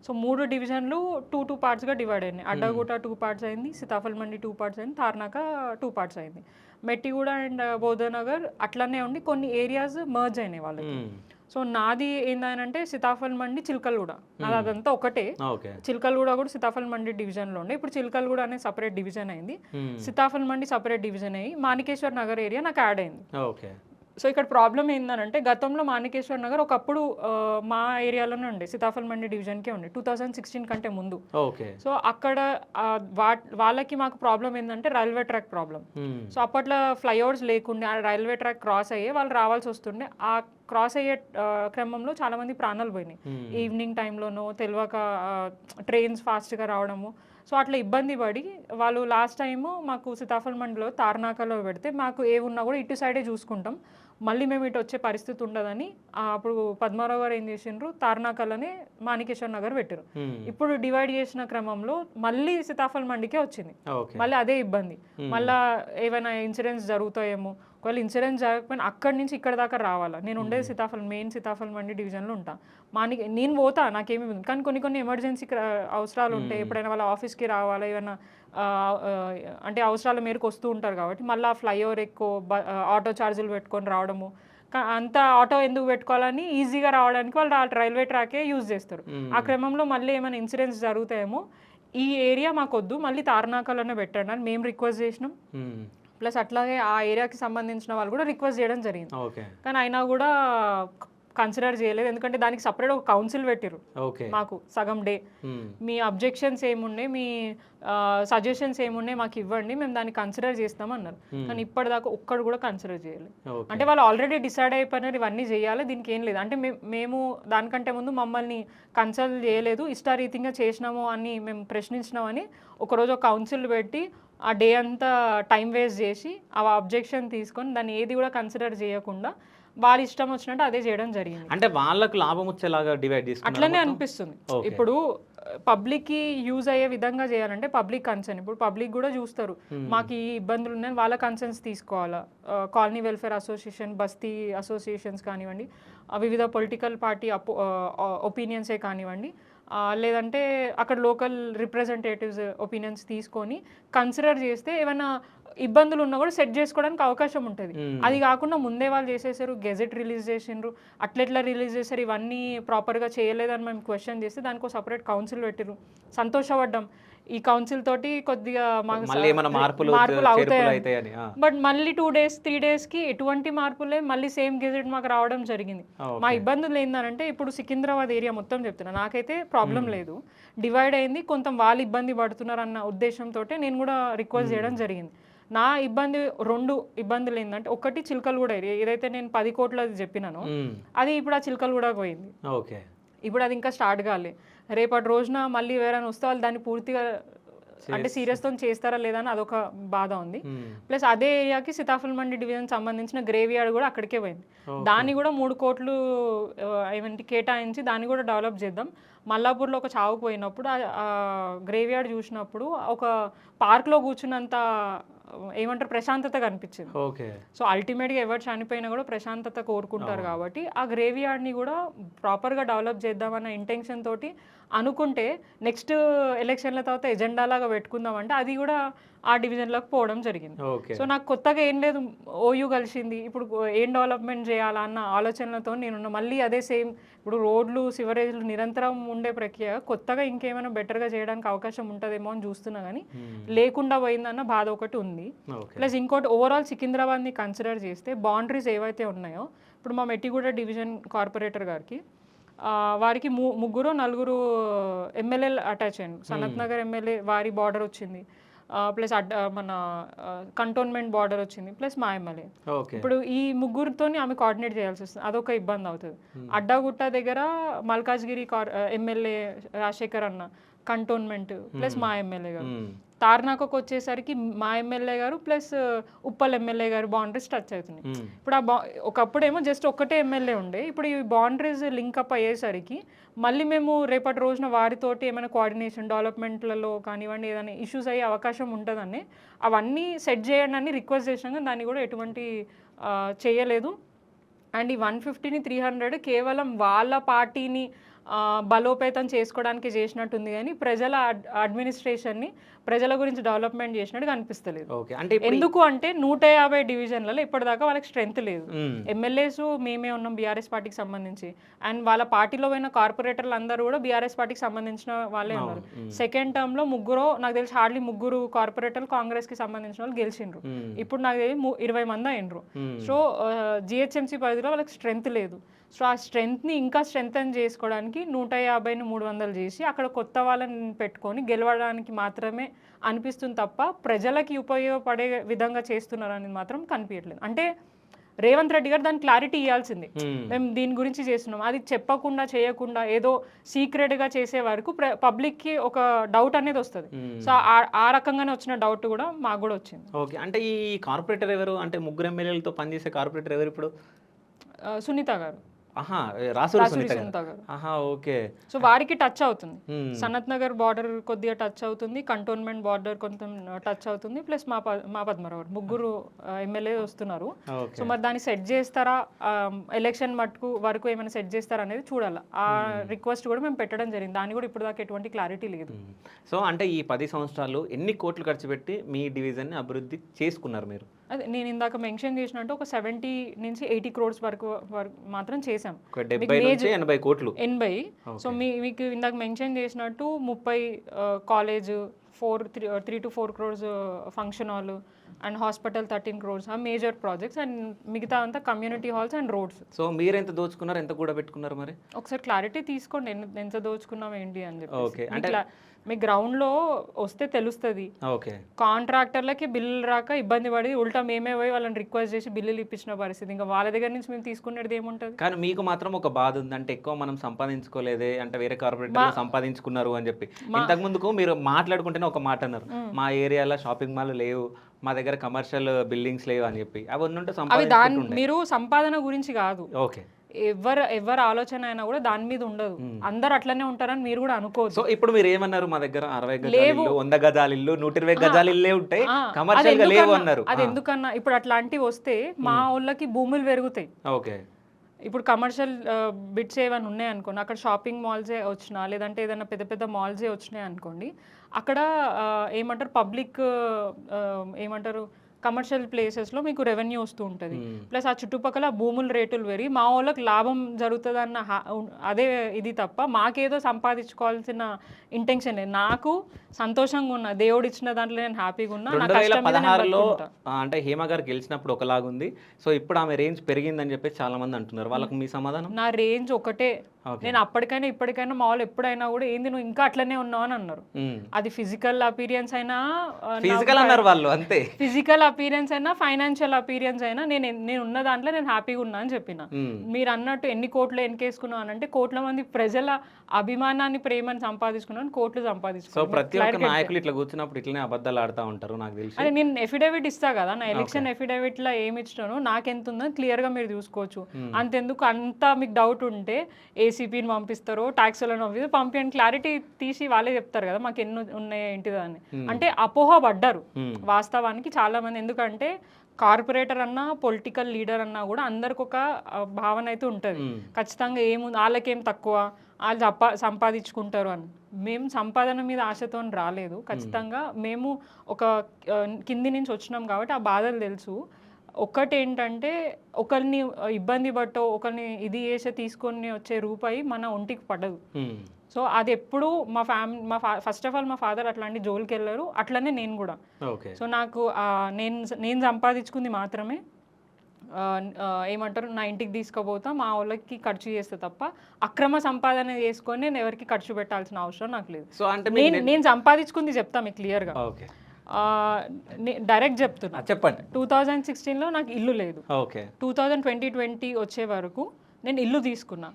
సో 3 డివిజన్లు 2 పార్ట్స్గా డివైడ్ అయినాయి. అడ్డాగుట్ట 2 పార్ట్స్ అయింది, సీతాఫల్ మండి 2 పార్ట్స్ అయింది, తార్నాక 2 పార్ట్స్ అయింది. మెట్టిగూడ అండ్ బౌద్ధనగర్ అట్లనే ఉండి కొన్ని ఏరియాస్ మర్జ్ అయినాయి వాళ్ళకి. సో నాది ఏంటంటే సీతాఫల్ మండి, చిల్కల్గూడ, నాది అదంతా ఒకటే. చిల్కల్గూడ కూడా సీతాఫల్ మండి డివిజన్లో ఉండే, ఇప్పుడు చిల్కల్గూడ అనే సపరేట్ డివిజన్ అయింది, సీతాఫల్ మండి సపరేట్ డివిజన్ అయ్యి మాణికేశ్వర్ నగర్ ఏరియా నాకు యాడ్ అయింది. సో ఇక్కడ ప్రాబ్లం ఏంటంటే గతంలో మాణికేశ్వర్ నగర్ ఒకప్పుడు మా ఏరియాలోనే ఉండే, సీతాఫల్ మండి డివిజన్కే ఉండే 2016 కంటే ముందు. సో అక్కడ వాళ్ళకి మాకు ప్రాబ్లం ఏంటంటే రైల్వే ట్రాక్ ప్రాబ్లం. సో అప్పట్లో ఫ్లైఓవర్స్ లేకుండా ఆ రైల్వే ట్రాక్ క్రాస్ అయ్యే వాళ్ళు రావాల్సి వస్తుండే. ఆ క్రాస్ అయ్యే క్రమంలో చాలా మంది ప్రాణాలు పోయినాయి, ఈవినింగ్ టైంలోనో తెలియక ట్రైన్స్ ఫాస్ట్గా రావడము. సో అట్లా ఇబ్బంది పడి వాళ్ళు లాస్ట్ టైము మాకు సీతాఫల్ మండిలో తార్నాకలో పెడితే మాకు ఏ ఉన్నా కూడా ఇటు సైడే చూసుకుంటాం, మళ్ళీ మేము ఇటు వచ్చే పరిస్థితి ఉండదని అప్పుడు పద్మారావు గారు ఏం చేసిండ్రు, తార్నాకలోనే మాణికేశ్వర్ నగర్ పెట్టారు. ఇప్పుడు డివైడ్ చేసిన క్రమంలో మళ్ళీ సీతాఫల్ మండికే వచ్చింది, మళ్ళీ అదే ఇబ్బంది. మళ్ళీ ఏమైనా ఇన్సిడెంట్స్ జరుగుతాయేమో, ఒకవేళ ఇన్సిడెంట్స్ జరగకపోయినా అక్కడి నుంచి ఇక్కడ దాకా రావాలా. నేను ఉండేది మెయిన్ సీతాఫల్ మండి డివిజన్లో ఉంటా. నేను పోతా, నాకేమి, కానీ కొన్ని ఎమర్జెన్సీ అవసరాలు ఉంటాయి, ఎప్పుడైనా వాళ్ళ ఆఫీస్కి రావాలా, ఏమైనా అంటే అవసరాల మేరకు వస్తూ ఉంటారు కాబట్టి మళ్ళీ ఆ ఫ్లైఓవర్ ఎక్కువ ఆటో ఛార్జీలు పెట్టుకొని రావడము, అంత ఆటో ఎందుకు పెట్టుకోవాలని ఈజీగా రావడానికి వాళ్ళు ఆ రైల్వే ట్రాకే యూజ్ చేస్తారు. ఆ క్రమంలో మళ్ళీ ఏమైనా ఇన్సిడెంట్స్ జరుగుతాయేమో, ఈ ఏరియా మాకొద్దు మళ్ళీ తార్నాకలోనే పెట్టండి అని మేము రిక్వెస్ట్ చేసినాం. ప్లస్ అట్లాగే ఆ ఏరియాకి సంబంధించిన వాళ్ళు కూడా రిక్వెస్ట్ చేయడం జరిగింది. కానీ అయినా కూడా కన్సిడర్ చేయలేదు, ఎందుకంటే దానికి సపరేట్ ఒక కౌన్సిల్ పెట్టిరు మాకు సగం డే. మీ అబ్జెక్షన్స్ ఏమున్నాయి, మీ సజెషన్స్ ఏమున్నాయి మాకు ఇవ్వండి, మేము దాన్ని కన్సిడర్ చేస్తాం అన్నారు. కానీ ఇప్పటిదాకా ఒక్కడు కూడా కన్సిడర్ చేయలేదు. అంటే వాళ్ళు ఆల్రెడీ డిసైడ్ అయిపోయినారు ఇవన్నీ చేయాలి, దీనికి ఏం లేదు అంటే మేము దానికంటే ముందు మమ్మల్ని కన్సల్ట్ చేయలేదు, ఇష్టారీతిగా చేసినాము అని మేము ప్రశ్నించినామని ఒకరోజు ఒక కౌన్సిల్ పెట్టి ఆ డే అంతా టైం వేస్ట్ చేసి ఆ అబ్జెక్షన్ తీసుకొని దాన్ని ఏది కూడా కన్సిడర్ చేయకుండా వాళ్ళ ఇష్టం వచ్చినట్టు అదే చేయడం జరిగింది. అంటే వాళ్ళకు లాభం వచ్చేలాగా డివైడ్ చేసుకున్నారు అట్లనే అనిపిస్తుంది. ఇప్పుడు పబ్లిక్కి యూజ్ అయ్యే విధంగా చేయాలంటే పబ్లిక్ కన్సర్న్, ఇప్పుడు పబ్లిక్ కూడా చూస్తారు మాకు ఈ ఇబ్బందులు ఉన్నాయి, వాళ్ళ కన్సర్న్స్ తీసుకోవాలా. కాలనీ వెల్ఫేర్ అసోసియేషన్, బస్తీ అసోసియేషన్స్ కానివ్వండి, వివిధ పొలిటికల్ పార్టీ ఒపీనియన్సే కానివ్వండి, లేదంటే అక్కడ లోకల్ రిప్రజెంటేటివ్స్ ఒపీనియన్స్ తీసుకొని కన్సిడర్ చేస్తే ఏమైనా ఇబ్బందులు ఉన్నా కూడా సెట్ చేసుకోవడానికి అవకాశం ఉంటుంది. అది కాకుండా ముందే వాళ్ళు చేసేసారు, గెజెట్ రిలీజ్ చేసిండ్రు, అట్లెట్లా రిలీజ్ చేశారు, ఇవన్నీ ప్రాపర్గా చేయలేదని మేము క్వశ్చన్ చేస్తే దానికి సపరేట్ కౌన్సిల్ పెట్టిరు. సంతోషపడ్డాం, ఈ కౌన్సిల్ తోటి కొద్దిగా మాకు మార్పులు అవుతాయని. బట్ మళ్ళీ 2 days 3 daysకి ఎటువంటి మార్పులే, మళ్ళీ సేమ్ గెజెట్ మాకు రావడం జరిగింది. మా ఇబ్బందులు ఏంటంటే ఇప్పుడు సికింద్రాబాద్ ఏరియా మొత్తం చెప్తున్నా, నాకైతే ప్రాబ్లం లేదు, డివైడ్ అయింది, కొంత వాళ్ళు ఇబ్బంది పడుతున్నారు అన్న ఉద్దేశంతో నేను కూడా రిక్వెస్ట్ చేయడం జరిగింది. నా ఇబ్బంది 2 ఇబ్బందులు ఏంటంటే, ఒకటి చిలకలగూడ ఏరియా, ఏదైతే నేను 10 కోట్లది చెప్పినానో అది ఇప్పుడు ఆ చిలకలగూడకు పోయింది. ఇప్పుడు అది ఇంకా స్టార్ట్ కాలే. రేపటి రోజున మళ్ళీ ఎవరైనా వస్తే వాళ్ళు దాన్ని పూర్తిగా అంటే సీరియస్తో చేస్తారా లేదా అని అదొక బాధ ఉంది. ప్లస్ అదే ఏరియాకి సీతాఫల్ మండి డివిజన్ సంబంధించిన గ్రేవ్ యార్డ్ కూడా అక్కడికే పోయింది. దాన్ని కూడా 3 కోట్లు ఏమంటే కేటాయించి దాన్ని కూడా డెవలప్ చేద్దాం. మల్లాపూర్లో ఒక చావు పోయినప్పుడు ఆ గ్రేవ్ యార్డ్ చూసినప్పుడు ఒక పార్క్లో కూర్చున్నంత ఏమంటారు ప్రశాంతత కనిపించింది. సో అల్టిమేట్గా ఎవరు చనిపోయినా కూడా ప్రశాంతత కోరుకుంటారు కాబట్టి ఆ గ్రేవ్ యార్డ్ని కూడా ప్రాపర్గా డెవలప్ చేద్దామన్న ఇంటెన్షన్ తోటి అనుకుంటే నెక్స్ట్ ఎలక్షన్ల తర్వాత ఎజెండా లాగా పెట్టుకుందాం అంటే అది కూడా ఆ డివిజన్లోకి పోవడం జరిగింది. సో నాకు కొత్తగా ఏం లేదు, ఓయూ కలిసింది, ఇప్పుడు ఏం డెవలప్మెంట్ చేయాలా అన్న ఆలోచనలతో నేను మళ్ళీ అదే సేమ్, ఇప్పుడు రోడ్లు సివరేజ్లు నిరంతరం ఉండే ప్రక్రియ, కొత్తగా ఇంకేమైనా బెటర్గా చేయడానికి అవకాశం ఉంటుందేమో అని చూస్తున్నా, కానీ లేకుండా పోయిందన్న బాధ ఒకటి ఉంది. ప్లస్ ఇంకోటి ఓవరాల్ సికింద్రాబాద్ని కన్సిడర్ చేస్తే బౌండరీస్ ఏవైతే ఉన్నాయో, ఇప్పుడు మా మెట్టిగూడ డివిజన్ కార్పొరేటర్ గారికి వారికి 3-4 ఎమ్మెల్యేలు అటాచ్ అయ్యాను. సనత్ నగర్ ఎమ్మెల్యే వారి బార్డర్ వచ్చింది, ప్లస్ మన కంటోన్మెంట్ బార్డర్ వచ్చింది, ప్లస్ మా ఎమ్మెల్యే. ఇప్పుడు ఈ ముగ్గురితోని ఆమె కోఆర్డినేట్ చేయాల్సి వస్తుంది, అదొక ఇబ్బంది అవుతుంది. అడ్డాగుట్ట దగ్గర మల్కాజ్గిరి ఎమ్మెల్యే రాజశేఖర్ అన్న కంటోన్మెంట్ ప్లస్ మా ఎమ్మెల్యే గారు, తార్నాకకు వచ్చేసరికి మా ఎమ్మెల్యే గారు ప్లస్ ఉప్పల్ ఎమ్మెల్యే గారు బౌండరీస్ టచ్ అవుతున్నాయి. ఇప్పుడు ఒకప్పుడేమో జస్ట్ ఒక్కటే ఎమ్మెల్యే ఉండే, ఇప్పుడు ఈ బౌండరీస్ లింకప్ అయ్యేసరికి మళ్ళీ మేము రేపటి రోజున వారితోటి ఏమైనా కోఆర్డినేషన్ డెవలప్మెంట్లలో కానివ్వండి ఏదైనా ఇష్యూస్ అయ్యే అవకాశం ఉంటుందని అవన్నీ సెట్ చేయండి అని రిక్వెస్ట్ చేసినాక దాన్ని కూడా ఎటువంటి చేయలేదు. అండ్ ఈ 150ని 300 కేవలం వాళ్ళ పార్టీని బలోపేతం చేసుకోవడానికి చేసినట్టుంది, కానీ ప్రజల అడ్మినిస్ట్రేషన్ని ప్రజల గురించి డెవలప్మెంట్ చేసినట్టు కనిపిస్తలేదు. ఎందుకు అంటే 150 డివిజన్లలో ఇప్పటిదాకా వాళ్ళకి స్ట్రెంత్ లేదు. ఎమ్మెల్యేస్ మేమే ఉన్నాం బీఆర్ఎస్ పార్టీకి సంబంధించి, అండ్ వాళ్ళ పార్టీలో పోయిన కార్పొరేటర్లు అందరూ కూడా బీఆర్ఎస్ పార్టీకి సంబంధించిన వాళ్ళే ఉన్నారు. సెకండ్ టర్మ్ లో నాకు తెలిసి హార్డ్లీ 3 కార్పొరేటర్లు కాంగ్రెస్ కి సంబంధించిన వాళ్ళు గెలిచిండ్రు. ఇప్పుడు నాకు తెలిసి 20 మంది అయినరు. సో జిహెచ్ఎంసీ పరిధిలో వాళ్ళకి స్ట్రెంత్ లేదు. సో ఆ స్ట్రెంత్ని ఇంకా స్ట్రెంగ్తన్ చేసుకోవడానికి 150ని 300 చేసి అక్కడ కొత్త వాళ్ళని పెట్టుకొని గెలవడానికి మాత్రమే అనిపిస్తుంది తప్ప ప్రజలకి ఉపయోగపడే విధంగా చేస్తున్నారు అనేది మాత్రం కనిపించట్లేదు. అంటే రేవంత్ రెడ్డి గారు దాని క్లారిటీ ఇవ్వాల్సింది, మేము దీని గురించి చేస్తున్నాం, అది చెప్పకుండా చేయకుండా ఏదో సీక్రెట్గా చేసే వరకు పబ్లిక్కి ఒక డౌట్ అనేది వస్తుంది. సో ఆ రకంగానే వచ్చిన డౌట్ కూడా మాకు కూడా వచ్చింది. ఓకే, అంటే ఈ కార్పొరేటర్ ఎవరు, అంటే 3 ఎమ్మెల్యేలతో పనిచేసే కార్పొరేటర్ ఎవరు ఇప్పుడు? సునీత గారు. ఆహా రాసూరి రాసూరి సునీత సునీత గారు. గారు. ఆహా ఓకే. సో వారికి టచ్ అవుతుంది. Hmm. సనత్ నగర్ బార్డర్ కొద్దిగా టచ్ అవుతుంది, కంటోన్మెంట్ బార్డర్ కొంచెం టచ్ అవుతుంది, ప్లస్ మా పద్మరావు ముగ్గురు ఎమ్మెల్యే వస్తున్నారు. ఓకే. సో మరి దాన్ని సెట్ చేస్తారా, ఎలక్షన్ మట్టుకు వరకు ఏమైనా సెట్ చేస్తారా అనేది చూడాలి. ఆ రిక్వెస్ట్ కూడా మేము పెట్టడం జరిగింది. దాని కూడా ఇప్పుడు దాకా ఎటువంటి క్లారిటీ లేదు. సో అంటే ఈ 10 సంవత్సరాలు ఎన్ని కోట్లు ఖర్చు పెట్టి మీ డివిజన్ని అభివృద్ధి చేసుకున్నారు మీరు? అదే నేను ఇందాక మెన్షన్ చేసినట్టు ఒక 70 నుంచి 80 crores వరకు మాత్రం చేసాం. ఒక 70 నుంచి 80 కోట్లు. 80. సో మీకు ఇందాక మెన్షన్ చేసినట్టు 30 college, 3 to 4 crores function hall and hospital 13 crores ఆ మేజర్ ప్రాజెక్ట్స్, అండ్ మిగతా అంతా community halls and roads. So మీరు ఎంత దోచుకున్నారు, ఎంత కూడా పెట్టుకున్నారు మరి? ఒకసారి క్లారిటీ తీసుకోండి ఎంత దోచుకున్నాం ఏంటి అని చెప్పి. ఓకే. అంటే మీ గ్రౌండ్లో వస్తే తెలుస్తుంది. ఓకే. కాంట్రాక్టర్లకి బిల్లులు రాక ఇబ్బంది పడి ఉల్టా మేమే పోయి వాళ్ళని రిక్వెస్ట్ చేసి బిల్లులు ఇప్పించిన పరిస్థితి. ఇంకా వాళ్ళ దగ్గర నుంచి మేము తీసుకునేది ఏముంటుంది? కానీ మీకు మాత్రం ఒక బాధ ఉంది, అంటే ఎక్కువ మనం సంపాదించుకోలేదే, అంటే వేరే కార్పొరేటర్లు సంపాదించుకున్నారు అని చెప్పి. ఇంతకు ముందుకు మీరు మాట్లాడుకుంటేనే ఒక మాట అన్నారు, మా ఏరియాలో షాపింగ్ మాల్ లేవు, మా దగ్గర కమర్షియల్ బిల్డింగ్స్ లేవు అని చెప్పి. అవన్నీ ఉంటే సంపాదించుకుంటుండే. మీరు సంపాదన గురించి కాదు, ఓకే. ఎవరి ఆలోచన అయినా కూడా దాని మీద ఉండదు. అందరు అట్లనే ఉంటారని మీరు కూడా అనుకోవచ్చు. సో ఇప్పుడు మీరు ఏమన్నారు, మా దగ్గర 60 గజాల ఇల్లు, 100 గజాల ఇల్లు, 120 గజాల ఇల్లే ఉంటాయి, కమర్షియల్ గా లేవు అన్నారు. అది ఎందుకన్నా ఇప్పుడు అట్లాంటివి వస్తే మా వాళ్ళకి భూములు పెరుగుతాయి. ఓకే. ఇప్పుడు కమర్షియల్ బిట్స్ ఏమైనా ఉన్నాయి అనుకోండి, అక్కడ షాపింగ్ మాల్సే వచ్చినా లేదంటే ఏదైనా పెద్ద పెద్ద మాల్సే వచ్చినాయి అనుకోండి, అక్కడ ఏమంటారు పబ్లిక్ ఏమంటారు కమర్షియల్ ప్లేసెస్లో మీకు రెవెన్యూ వస్తూ ఉంటుంది. ప్లస్ ఆ చుట్టుపక్కల భూముల రేటులు పెరిగి మా వాళ్ళకి లాభం జరుగుతుందన్న అదే ఇది తప్ప మాకేదో సంపాదించుకోవాల్సిన ఇంటెన్షన్ లేదు. నాకు సంతోషంగా ఉన్నా, దేవుడు ఇచ్చిన దాంట్లో నేను హ్యాపీగా ఉన్నా. 2016లో అంటే హేమ గారు గెలిచినప్పుడు ఒకలాగుంది, సో ఇప్పుడు ఆమె రేంజ్ పెరిగిందని చెప్పి చాలా మంది అంటున్నారు. వాళ్ళకి మీ సమాధానం? నా రేంజ్ ఒకటే. నేను అప్పటికైనా ఇప్పటికైనా మా వాళ్ళు ఎప్పుడైనా కూడా ఏంది నువ్వు ఇంకా అట్లనే ఉన్నావు అని అన్నారు. అది ఫిజికల్ అపీరియన్స్ అయినా, ఫిజికల్ అన్నారు వాళ్ళు అంతే, ఫిజికల్ అపీరియన్స్ అయినా ఫైనాన్షియల్ అపీరియన్స్ అయినా నేను ఉన్న దాంట్లో నేను హ్యాపీగా ఉన్నా అని చెప్పిన. మీరు అన్నట్టు ఎన్ని కోట్లు ఎన్కేసుకున్నావు అని అంటే, కోట్ల మంది ప్రజల అభిమానాన్ని ప్రేమని సంపాదించుకున్నాను, కోట్లు సంపాదించుకున్నాను. సో ప్రతి ఒక్క నాయకులు ఇట్లా కూర్చున్నప్పుడు ఇట్లనే అబద్ధాలు ఆడుతూ ఉంటారు నాకు తెలిసి. అదే నేను ఎఫిడేవిట్ ఇస్తా కదా, నా ఎలక్షన్ ఎఫిడేవిట్ లో ఏమి ఇచ్చినానో నాకు ఎంత ఉందో క్లియర్ గా మీరు చూసుకోవచ్చు. అంతెందుకు అంతా మీకు డౌట్ ఉంటే ఏసీపీని పంపిస్తారో ట్యాక్స్లను పంపించండి, క్లారిటీ తీసి వాళ్ళే చెప్తారు కదా మాకు ఎన్ని ఉన్నాయి ఏంటిదో అని. అంటే అపోహ పడ్డారు వాస్తవానికి చాలా మంది. ఎందుకంటే కార్పొరేటర్ అన్నా పొలిటికల్ లీడర్ అన్నా కూడా అందరికి ఒక భావన అయితే ఉంటుంది, ఖచ్చితంగా ఏముంది వాళ్ళకేం తక్కువ, వాళ్ళు సంపాదించుకుంటారు అని. మేము సంపాదన మీద ఆశతో రాలేదు, ఖచ్చితంగా మేము ఒక కింది నుంచి వచ్చినాం కాబట్టి ఆ బాధలు తెలుసు. ఒక్కటి ఏంటంటే ఒకరిని ఇబ్బంది పట్టో ఒకరిని ఇది చేసే తీసుకొని వచ్చే రూపాయి మన ఒంటికి పడదు. సో అది ఎప్పుడు ఫస్ట్ ఆఫ్ ఆల్ మా ఫాదర్ అట్లాంటి జోలికి వెళ్ళారు, అట్లనే నేను కూడా. సో నాకు నేను సంపాదించుకుంది మాత్రమే ఏమంటారు నా ఇంటికి తీసుకుపోతా, మా వాళ్ళకి ఖర్చు చేస్తే తప్ప అక్రమ సంపాదన చేసుకొని నేను ఎవరికి ఖర్చు పెట్టాల్సిన అవసరం నాకు లేదు. సో అంటే నేను సంపాదించుకుంది చెప్తా మీకు క్లియర్గా, డైరెక్ట్ చెప్తున్నా. చెప్పండి. 2016లో నాకు ఇల్లు లేదు. 2020 వచ్చే వరకు నేను ఇల్లు తీసుకున్నా,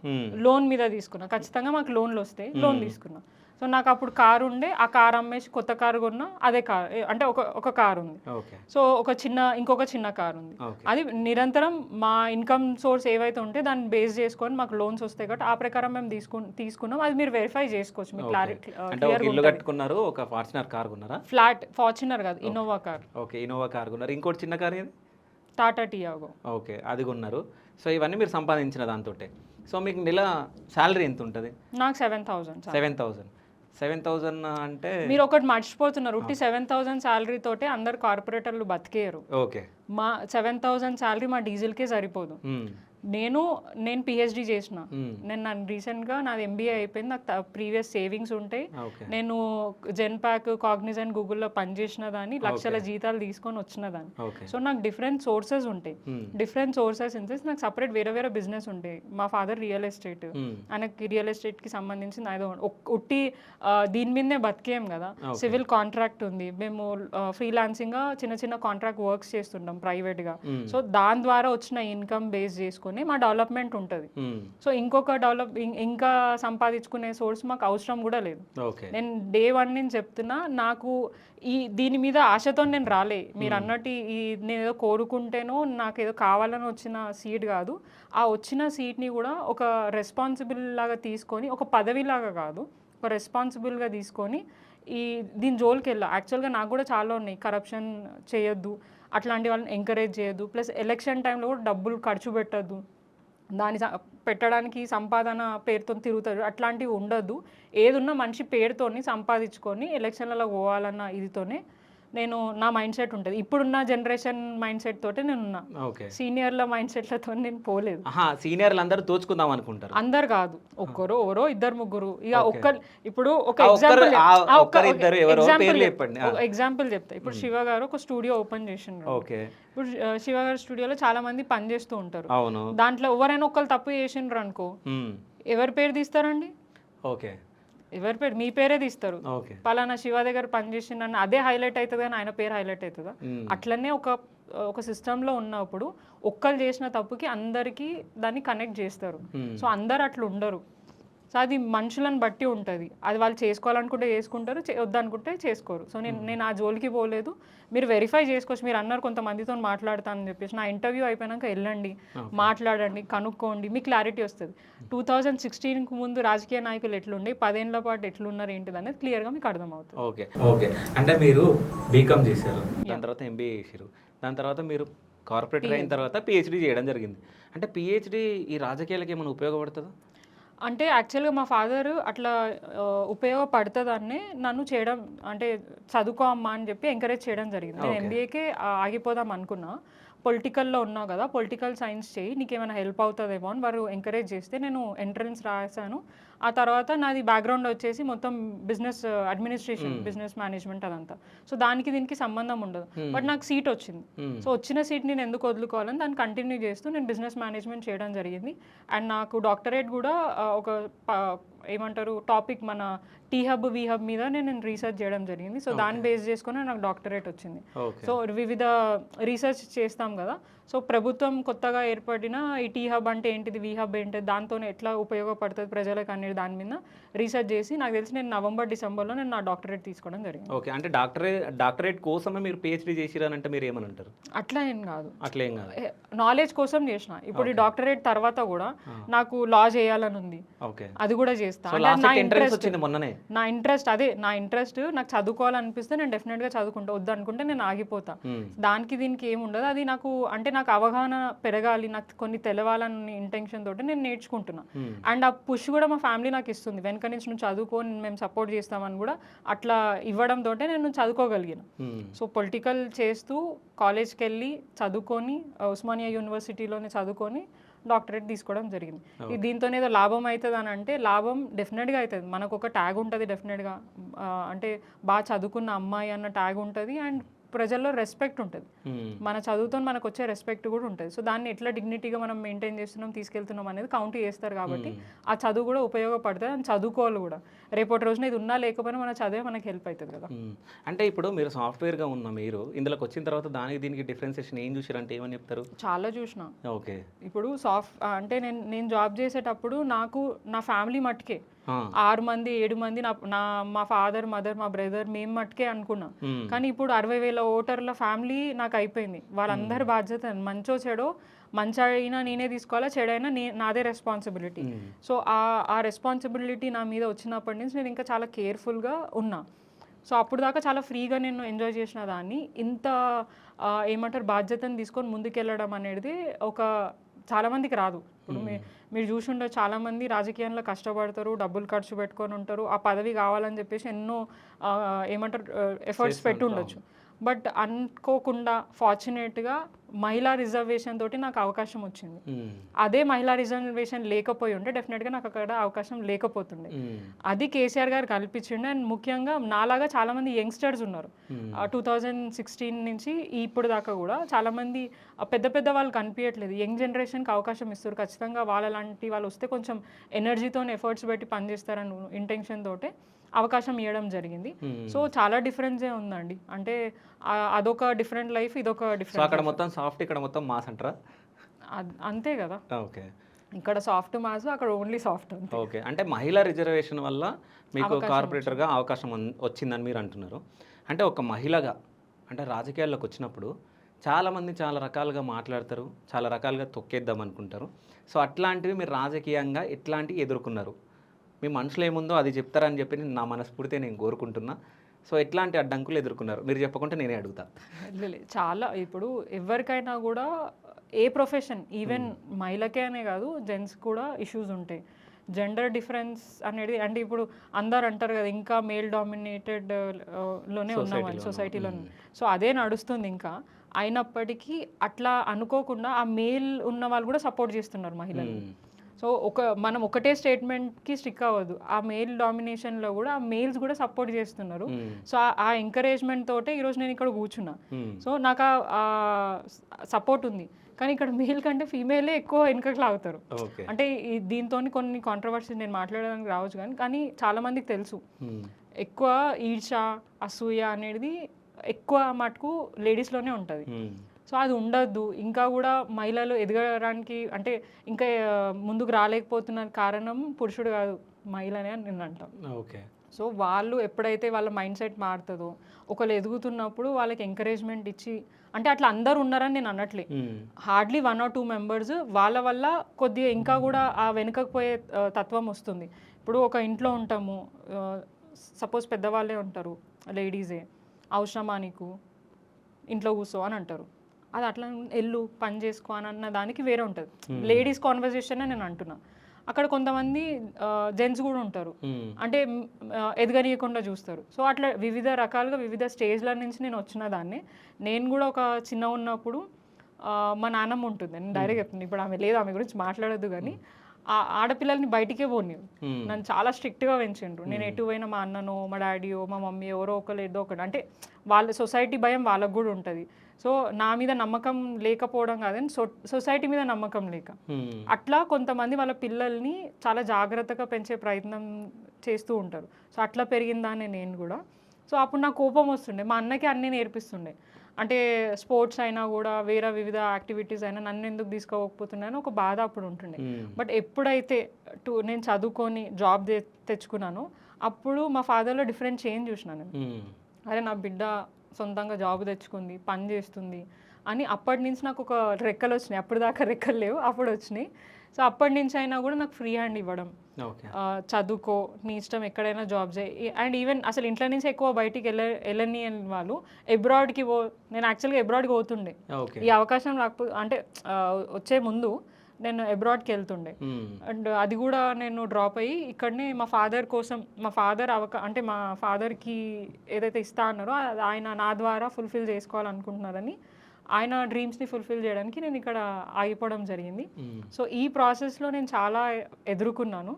లోన్ మీద తీసుకున్నా. ఖచ్చితంగా మాకు లోన్లు వస్తాయి, లోన్ తీసుకున్నా. సో నాకు అప్పుడు కారు ఉండే, ఆ కారు అమ్మేసి కొత్త కారు కొన్నా. అదే కారు అంటే ఒక కారు ఉంది. సో ఇంకొక చిన్న కారు ఉంది. అది నిరంతరం మా ఇన్కమ్ సోర్స్ ఏవైతే ఉంటే దాన్ని బేస్ చేసుకొని మాకు లోన్స్ వస్తాయి కాబట్టి ఆ ప్రకారం మేము తీసుకున్నాం. అది మీరు వెరిఫై చేసుకోవచ్చు, మీకు క్లారిటీ. ఒక ఫార్చునర్ కార్ కొన్నారా? ఫ్లాట్ ఫార్చునర్ కాదు, Innova car. Okay, Innova car కొన్నారు. ఇంకోటి చిన్న కార్ ఏది? టాటా టియాగో. ఓకే, అది కొన్నారు. సో ఇవన్నీ మీరు సంపాదించిన దాంతో. సో మీకు నెల శాలరీ ఎంత ఉంటుంది? నాకు 7,000 అంటే మీరు ఒకటి మర్చిపోతున్నారు, ఉట్టి 7,000 శాలరీ తోటే అందరు కార్పొరేటర్లు బతికేయరు. ఓకే, మా 7,000 శాలరీ మా డీజిల్కే సరిపోదు. నేను పిహెచ్డి చేసిన, నేను రీసెంట్గా నాది ఎంబీఏ అయిపోయింది, నాకు ప్రీవియస్ సేవింగ్స్ ఉంటాయి. నేను జెన్పాక్, కాగ్నిజెంట్, గూగుల్లో పనిచేసిన దాన్ని, లక్షల జీతాలు తీసుకొని వచ్చిన దాన్ని. సో నాకు డిఫరెంట్ సోర్సెస్ ఉంటాయి. డిఫరెంట్ సోర్సెస్ ఇన్ సెన్స్ నాకు సపరేట్ వేరే బిజినెస్ ఉంటాయి. మా ఫాదర్ రియల్ ఎస్టేట్, ఆయనకి రియల్ ఎస్టేట్కి సంబంధించిన ఉట్టి దీని మీదనే బతికేం కదా. సివిల్ కాంట్రాక్ట్ ఉంది, మేము ఫ్రీలాన్సింగ్గా చిన్న కాంట్రాక్ట్ వర్క్స్ చేస్తుంటాం ప్రైవేట్గా. సో దాని ద్వారా వచ్చిన ఇన్కమ్ బేస్ చేసుకొని చేసుకుని మా డెవలప్మెంట్ ఉంటుంది. సో ఇంకొక ఇంకా సంపాదించుకునే సోర్స్ మాకు అవసరం కూడా లేదు. ఓకే. నేను డే 1 నుంచి చెప్తున్నా, నాకు దీని మీద ఆశతో నేను రాలే. మీరు అన్నట్టు నేను ఏదో కోరుకుంటేనో నాకు ఏదో కావాలని వచ్చిన సీట్ కాదు. ఆ వచ్చిన సీట్ని కూడా ఒక రెస్పాన్సిబుల్ లాగా తీసుకొని, ఒక పదవిలాగా కాదు, ఒక రెస్పాన్సిబుల్గా తీసుకొని దీని జోలికి వెళ్ళా. యాక్చువల్గా నాకు కూడా చాలా ఉన్నాయి, కరప్షన్ చేయొద్దు, అట్లాంటి వాళ్ళని ఎంకరేజ్ చేయొద్దు, ప్లస్ ఎలక్షన్ టైంలో కూడా డబ్బులు ఖర్చు పెట్టద్దు, పెట్టడానికి సంపాదన పేరుతో తిరుగుతారు, అట్లాంటివి ఉండొద్దు. ఏదున్నా మనిషి పేరుతోని సంపాదించుకొని ఎలక్షన్లలో పోవాలన్న ఇదితోనే నా మైండ్ సెట్ ఉంటుంది. ఇప్పుడున్న జనరేషన్ మైండ్ సెట్ తోటే నేనున్నా. సీనియర్ల మైండ్ సెట్లతో నేను పోలేదు. సీనియర్లు అందరూ దోచుకుందాం అనుకుంటారు. అందరు కాదు, ఒక్కరు ఎవరో ఇద్దరు ముగ్గురు. ఇక ఇప్పుడు ఒక ఎగ్జాంపుల్ చెప్తా. ఇప్పుడు శివ గారు ఒక స్టూడియో ఓపెన్ చేసిండ్రు. ఇప్పుడు శివ గారి స్టూడియోలో చాలా మంది పని చేస్తూ ఉంటారు. దాంట్లో ఎవరైనా ఒకళ్ళు తప్పు చేసిండ్రు అనుకో, ఎవరి పేరు తీస్తారండి? ఎవరి పేరు? మీ పేరే తీస్తారు. పలానా శివ దగ్గర పనిచేసిందని అదే హైలైట్ అవుతుంది, కానీ ఆయన పేరు హైలైట్ అవుతుందా? అట్లనే ఒక సిస్టంలో ఉన్నప్పుడు ఒక్కరు చేసిన తప్పుకి అందరికీ దాన్ని కనెక్ట్ చేస్తారు. సో అందరు అట్లా ఉండరు. సో అది మనుషులను బట్టి ఉంటుంది. అది వాళ్ళు చేసుకోవాలనుకుంటే చేసుకుంటారు, వద్దనుకుంటే చేసుకోరు. సో నేను ఆ జోలికి పోలేదు. మీరు వెరిఫై చేసుకోవచ్చు. మీరు అన్నారు కొంతమందితో మాట్లాడతానని చెప్పేసి. నా ఇంటర్వ్యూ అయిపోయాక వెళ్ళండి, మాట్లాడండి, కనుక్కోండి, మీకు క్లారిటీ వస్తుంది. 2016కు ముందు రాజకీయ నాయకులు ఎట్లుండే, 10 ఏళ్ల పాటు ఎట్లున్నారు ఏంటిది అనేది క్లియర్గా మీకు అర్థమవుతుంది. ఓకే. అంటే మీరు బీకామ్ చేశారు, దాని తర్వాత ఎంబీఏ చేశారు, దాని తర్వాత మీరు కార్పొరేటర్ అయిన తర్వాత పిహెచ్డీ చేయడం జరిగింది. అంటే పిహెచ్డీ ఈ రాజకీయాలకు ఏమైనా ఉపయోగపడుతుందా? అంటే యాక్చువల్గా మా ఫాదర్ అట్లా ఉపయోగపడుతుందనే నన్ను చేయడం, అంటే చదువుకో అమ్మా అని చెప్పి ఎంకరేజ్ చేయడం జరిగింది. నేను ఎంబీఏకే ఆగిపోదాం అనుకున్నా. పొలిటికల్లో ఉన్నావు కదా, పొలిటికల్ సైన్స్ చేయి, నీకేమైనా హెల్ప్ అవుతుందేమో అని వారు ఎంకరేజ్ చేస్తే నేను ఎంట్రన్స్ రాశాను. ఆ తర్వాత నాది బ్యాక్గ్రౌండ్ వచ్చేసి మొత్తం బిజినెస్ అడ్మినిస్ట్రేషన్, బిజినెస్ మేనేజ్మెంట్ అదంతా. సో దానికి దీనికి సంబంధం ఉండదు. బట్ నాకు సీట్ వచ్చింది. సో వచ్చిన సీట్ నేను ఎందుకు వదులుకోవాలని దాన్ని కంటిన్యూ చేస్తూ నేను బిజినెస్ మేనేజ్మెంట్ చేయడం జరిగింది. అండ్ నాకు డాక్టరేట్ కూడా ఒక ఏమంటారు టాపిక్, మన టీ హబ్ వి హబ్ మీద నేను రీసెర్చ్ చేయడం జరిగింది. సో దాన్ని బేస్ చేసుకుని నాకు డాక్టరేట్ వచ్చింది. సో వివిధ రీసెర్చ్ చేస్తాం కదా. సో ప్రభుత్వం కొత్తగా ఏర్పడిన ఈ టీ హబ్ అంటే ఏంటిది, వి హబ్ ఏంటిది, దాంతో ఎట్లా ఉపయోగపడుతుంది ప్రజలకు అనేది దాని మీద రీసెర్చ్ చేసి నాకు తెలిసి నేను నవంబర్ డిసెంబర్లో నేను నా డాక్టరేట్ తీసుకోవడం జరిగింది. ఓకే. అంటే డాక్టరేట్ కోసమే మీరు పిహెచ్డీ చేసిరానంటే మీరు ఏమనంటారు? అట్లా ఏం కాదు, నాలెడ్జ్ కోసం చేసిన. ఇప్పుడు ఈ డాక్టరేట్ తర్వాత కూడా నాకు లా చేయాలని ఉంది, అది కూడా చేస్తాను. నా ఇంట్రెస్ట్ నాకు చదువుకోవాలనిపిస్తే నేను డెఫినెట్గా చదువుకుంటా, వద్దు అనుకుంటే నేను ఆగిపోతా. దానికి దీనికి ఏమి ఉండదు. అది నాకు నాకు అవగాహన పెరగాలి, నాకు కొన్ని తెలవాలని ఇంటెన్షన్ తోటి నేను నేర్చుకుంటున్నా. అండ్ ఆ పుష్ కూడా మా ఫ్యామిలీ నాకు ఇస్తుంది. వెనక నుంచి నువ్వు చదువుకో, మేము సపోర్ట్ చేస్తామని కూడా అట్లా ఇవ్వడం తోటే నేను చదువుకోగలిగాను. సో పొలిటికల్ చేస్తూ కాలేజ్కి వెళ్ళి చదువుకొని, ఉస్మానియా యూనివర్సిటీలోనే చదువుకొని డాక్టరేట్ తీసుకోవడం జరిగింది. దీంతో ఏదో లాభం అవుతుంది అని అంటే లాభం డెఫినెట్గా అవుతుంది. మనకు ఒక ట్యాగ్ ఉంటుంది డెఫినెట్గా, అంటే బాగా చదువుకున్న అమ్మాయి అన్న ట్యాగ్ ఉంటుంది. అండ్ ప్రజల్లో రెస్పెక్ట్ ఉంటుంది. మన చదువుతో మనకు వచ్చే రెస్పెక్ట్ కూడా ఉంటుంది. సో దాన్ని ఎట్లా డిగ్నిటీగా మనం మెయింటైన్ చేస్తున్నాం, తీసుకెళ్తున్నాం అనేది కౌంట్ చేస్తారు. కాబట్టి ఆ చదువు కూడా ఉపయోగపడుతుంది. అని చదువుకోవాలి కూడా. రేపటి రోజున ఇది ఉన్నా లేకపోయినా మన చదివే మనకి హెల్ప్ అవుతుంది కదా. అంటే ఇప్పుడు మీరు సాఫ్ట్వేర్గా ఉన్న మీరు ఇందులోకి వచ్చిన తర్వాత దానికి దీనికి డిఫరెన్సియేషన్ ఏం చూసారంటే ఏమని చెప్తారు? చాలా చూసిన. ఓకే. ఇప్పుడు అంటే నేను జాబ్ చేసేటప్పుడు నాకు నా ఫ్యామిలీ మట్టుకే 6 మంది 7 మంది మా ఫాదర్, మదర్, మా బ్రదర్, మేము మట్టుకే అనుకున్నాం. కానీ ఇప్పుడు 60,000 ఓటర్ల ఫ్యామిలీ నాకు అయిపోయింది. వాళ్ళందరి బాధ్యత, మంచో చెడో, మంచి అయినా నేనే తీసుకోవాలా, చెడైనా నాదే రెస్పాన్సిబిలిటీ. సో ఆ రెస్పాన్సిబిలిటీ నా మీద వచ్చినప్పటి నుంచి నేను ఇంకా చాలా కేర్ఫుల్గా ఉన్నా. సో అప్పుడు దాకా చాలా ఫ్రీగా నేను ఎంజాయ్ చేసిన దాన్ని, ఇంత ఏమంటారు బాధ్యతను తీసుకొని ముందుకెళ్ళడం అనేది చాలామందికి రాదు. ఇప్పుడు మీరు చూసుంటే చాలామంది రాజకీయంలో కష్టపడతారు, డబ్బులు ఖర్చు పెట్టుకొని ఉంటారు, ఆ పదవి కావాలని చెప్పేసి ఎన్నో ఏమంటారు ఎఫర్ట్స్ పెట్టి ఉండొచ్చు. బట్ అనుకోకుండా ఫార్చునేట్గా మహిళా రిజర్వేషన్ తోటి నాకు అవకాశం వచ్చింది. అదే మహిళా రిజర్వేషన్ లేకపోయి ఉంటే డెఫినెట్గా నాకు అక్కడ అవకాశం లేకపోతుండే. అది కేసీఆర్ గారు కల్పించిండే. అండ్ ముఖ్యంగా నాలాగా చాలామంది యంగ్స్టర్స్ ఉన్నారు. 2016 నుంచి ఇప్పుడు దాకా కూడా చాలామంది పెద్ద పెద్ద వాళ్ళు కనిపించట్లేదు. యంగ్ జనరేషన్కి అవకాశం ఇస్తారు. ఖచ్చితంగా వాళ్ళలాంటి వాళ్ళు వస్తే కొంచెం ఎనర్జీతో ఎఫర్ట్స్ పెట్టి పనిచేస్తారని ఇంటెన్షన్ తోటే అవకాశం ఇవ్వడం జరిగింది. సో చాలా డిఫరెన్సే ఉందండి. అంటే అదొక డిఫరెంట్ లైఫ్, ఇదొక డిఫరెంట్. అక్కడ మొత్తం సాఫ్ట్, ఇక్కడ మొత్తం మాస్ అంటారా? అంతే కదా, ఓకే. ఇక్కడ సాఫ్ట్ మాస్, అక్కడ ఓన్లీ సాఫ్ట్ అంతే. ఓకే. అంటే మహిళా రిజర్వేషన్ వల్ల మీకు కార్పొరేటర్‌గా అవకాశం వచ్చిందని మీరు అంటున్నారు. అంటే ఒక మహిళగా అంటే రాజకీయాల్లోకి వచ్చినప్పుడు చాలామంది చాలా రకాలుగా మాట్లాడతారు. చాలా రకాలుగా తొక్కేద్దాం అనుకుంటారు. సో, అట్లాంటివి మీరు రాజకీయంగా ఎట్లాంటివి ఎదుర్కొన్నారు? మీ మనసులో ఏముందో అది చెప్తారని చెప్పి నా మనస్ఫూర్తిగా నేను కోరుకుంటున్నా. సో, ఎట్లాంటి అడ్డంకులు ఎదుర్కొన్నారు? మీరు చెప్పకుంటే నేనే అడుగుతా. చాలా ఇప్పుడు ఎవరికైనా కూడా ఏ ప్రొఫెషన్, ఈవెన్ మహిళకే అనే కాదు, జెంట్స్ కూడా ఇష్యూస్ ఉంటాయి. జెండర్ డిఫరెన్స్ అనేది అంటే ఇప్పుడు అందరు అంటారు కదా, ఇంకా మేల్ డామినేటెడ్ లోనే ఉన్నామని సొసైటీలో. సో అదే నడుస్తుంది ఇంకా. అయినప్పటికీ అట్లా అనుకోకుండా ఆ మేల్ ఉన్న వాళ్ళు కూడా సపోర్ట్ చేస్తున్నారు మహిళలు. సో మనం ఒకటే స్టేట్మెంట్కి స్టిక్ అవ్వదు, ఆ మేల్ డామినేషన్లో కూడా ఆ మేల్స్ కూడా సపోర్ట్ చేస్తున్నారు. సో ఆ ఎంకరేజ్మెంట్ తోటే ఈరోజు నేను ఇక్కడ కూర్చున్నా. సో నాకు ఆ సపోర్ట్ ఉంది. కానీ ఇక్కడ మేల్ కంటే ఫీమేలే ఎక్కువ వెనుకకు లాగుతారు. అంటే దీంతో కొన్ని కాంట్రవర్సీ నేను మాట్లాడడానికి రావచ్చు, కానీ చాలా మందికి తెలుసు ఎక్కువ ఈర్ష, అసూయ అనేది ఎక్కువ మటుకు లేడీస్లోనే ఉంటుంది. సో అది ఉండద్దు. ఇంకా కూడా మహిళలు ఎదగడానికి అంటే ఇంకా ముందుకు రాలేకపోతున్న కారణం పురుషుడు కాదు, మహిళనే అని నేను అంటాను. ఓకే. సో వాళ్ళు ఎప్పుడైతే వాళ్ళ మైండ్ సెట్ మారుతుందో, ఒకళ్ళు ఎదుగుతున్నప్పుడు వాళ్ళకి ఎంకరేజ్మెంట్ ఇచ్చి, అంటే అట్లా అందరు ఉన్నారని నేను అనట్లే, హార్డ్లీ 1 or 2 మెంబర్స్ వాళ్ళ వల్ల కొద్దిగా ఇంకా కూడా ఆ వెనుకకు పోయే తత్వం వస్తుంది. ఇప్పుడు ఒక ఇంట్లో ఉంటాము, సపోజ్ పెద్దవాళ్ళే ఉంటారు, లేడీసే, అవసరమా నీకు, ఇంట్లో కూర్చో అని అంటారు. అది అట్లా ఎల్లు పని చేసుకో అని అన్న దానికి వేరే ఉంటుంది. లేడీస్ కాన్వర్జేషన్ నేను అంటున్నా. అక్కడ కొంతమంది జెంట్స్ కూడా ఉంటారు, అంటే ఎదగనీయకుండా చూస్తారు. సో అట్లా వివిధ రకాలుగా వివిధ స్టేజ్ల నుంచి నేను వచ్చిన దాన్ని. నేను కూడా ఒక చిన్న ఉన్నప్పుడు మా నాన్నమ్మ ఉంటుంది, నేను డైరెక్ట్ చెప్తున్నాను, ఇప్పుడు ఆమె లేదు, ఆమె గురించి మాట్లాడద్దు, కానీ ఆ ఆడపిల్లల్ని బయటికే పోనివ్వదు. నన్ను చాలా స్ట్రిక్ట్గా పెంచిండ్రు. నేను ఎటు పోయినా మా అన్ననో మా డాడీయో మా మమ్మీ ఎవరో ఒకరు ఏదో ఒకటి, అంటే వాళ్ళ సొసైటీ భయం వాళ్ళకు కూడా ఉంటుంది. సో నా మీద నమ్మకం లేకపోవడం కాదని సొసైటీ మీద నమ్మకం లేక అట్లా కొంతమంది వాళ్ళ పిల్లల్ని చాలా జాగ్రత్తగా పెంచే ప్రయత్నం చేస్తూ ఉంటారు. సో అట్లా పెరిగిందానే నేను కూడా. సో అప్పుడు నాకు కోపం వస్తుండే, మా అన్నకి అన్నీ నేర్పిస్తుండే, అంటే స్పోర్ట్స్ అయినా కూడా వేరే వివిధ యాక్టివిటీస్ అయినా నన్ను ఎందుకు తీసుకోకపోతున్నాను ఒక బాధ అప్పుడు ఉంటుండే. బట్ ఎప్పుడైతే నేను చదువుకొని జాబ్ తెచ్చుకున్నానో అప్పుడు మా ఫాదర్లో డిఫరెంట్ చేంజ్ చూసినాను నేను. అరే నా బిడ్డ సొంతంగా జాబ్ తెచ్చుకుంది, పని చేస్తుంది అని అప్పటి నుంచి నాకు ఒక రెక్కలు వచ్చినాయి. అప్పుడు దాకా రెక్కలు లేవు, అప్పుడు వచ్చినాయి. సో అప్పటి నుంచి అయినా కూడా నాకు ఫ్రీ హ్యాండ్ ఇవ్వడం, చదువుకో, నీ ఇష్టం, ఎక్కడైనా జాబ్ చేయి. అండ్ ఈవెన్ అసలు ఇంట్లో నుంచి ఎక్కువ బయటికి వెళ్ళని వాళ్ళు అబ్రాడ్కి నేను యాక్చువల్గా అబ్రాడ్కి పోతుండే, ఈ అవకాశం రాకపోతే అంటే వచ్చే ముందు నేను అబ్రాడ్కి వెళ్తుండే. అండ్ అది కూడా నేను డ్రాప్ అయ్యి ఇక్కడనే మా ఫాదర్ కోసం, మా ఫాదర్ అంటే మా ఫాదర్కి ఏదైతే ఇస్తా అన్నారో ఆయన నా ద్వారా ఫుల్ఫిల్ చేసుకోవాలనుకుంటున్నారని, ఆయన డ్రీమ్స్ని ఫుల్ఫిల్ చేయడానికి నేను ఇక్కడ ఆగిపోవడం జరిగింది. సో ఈ ప్రాసెస్లో నేను చాలా ఎదుర్కొన్నాను.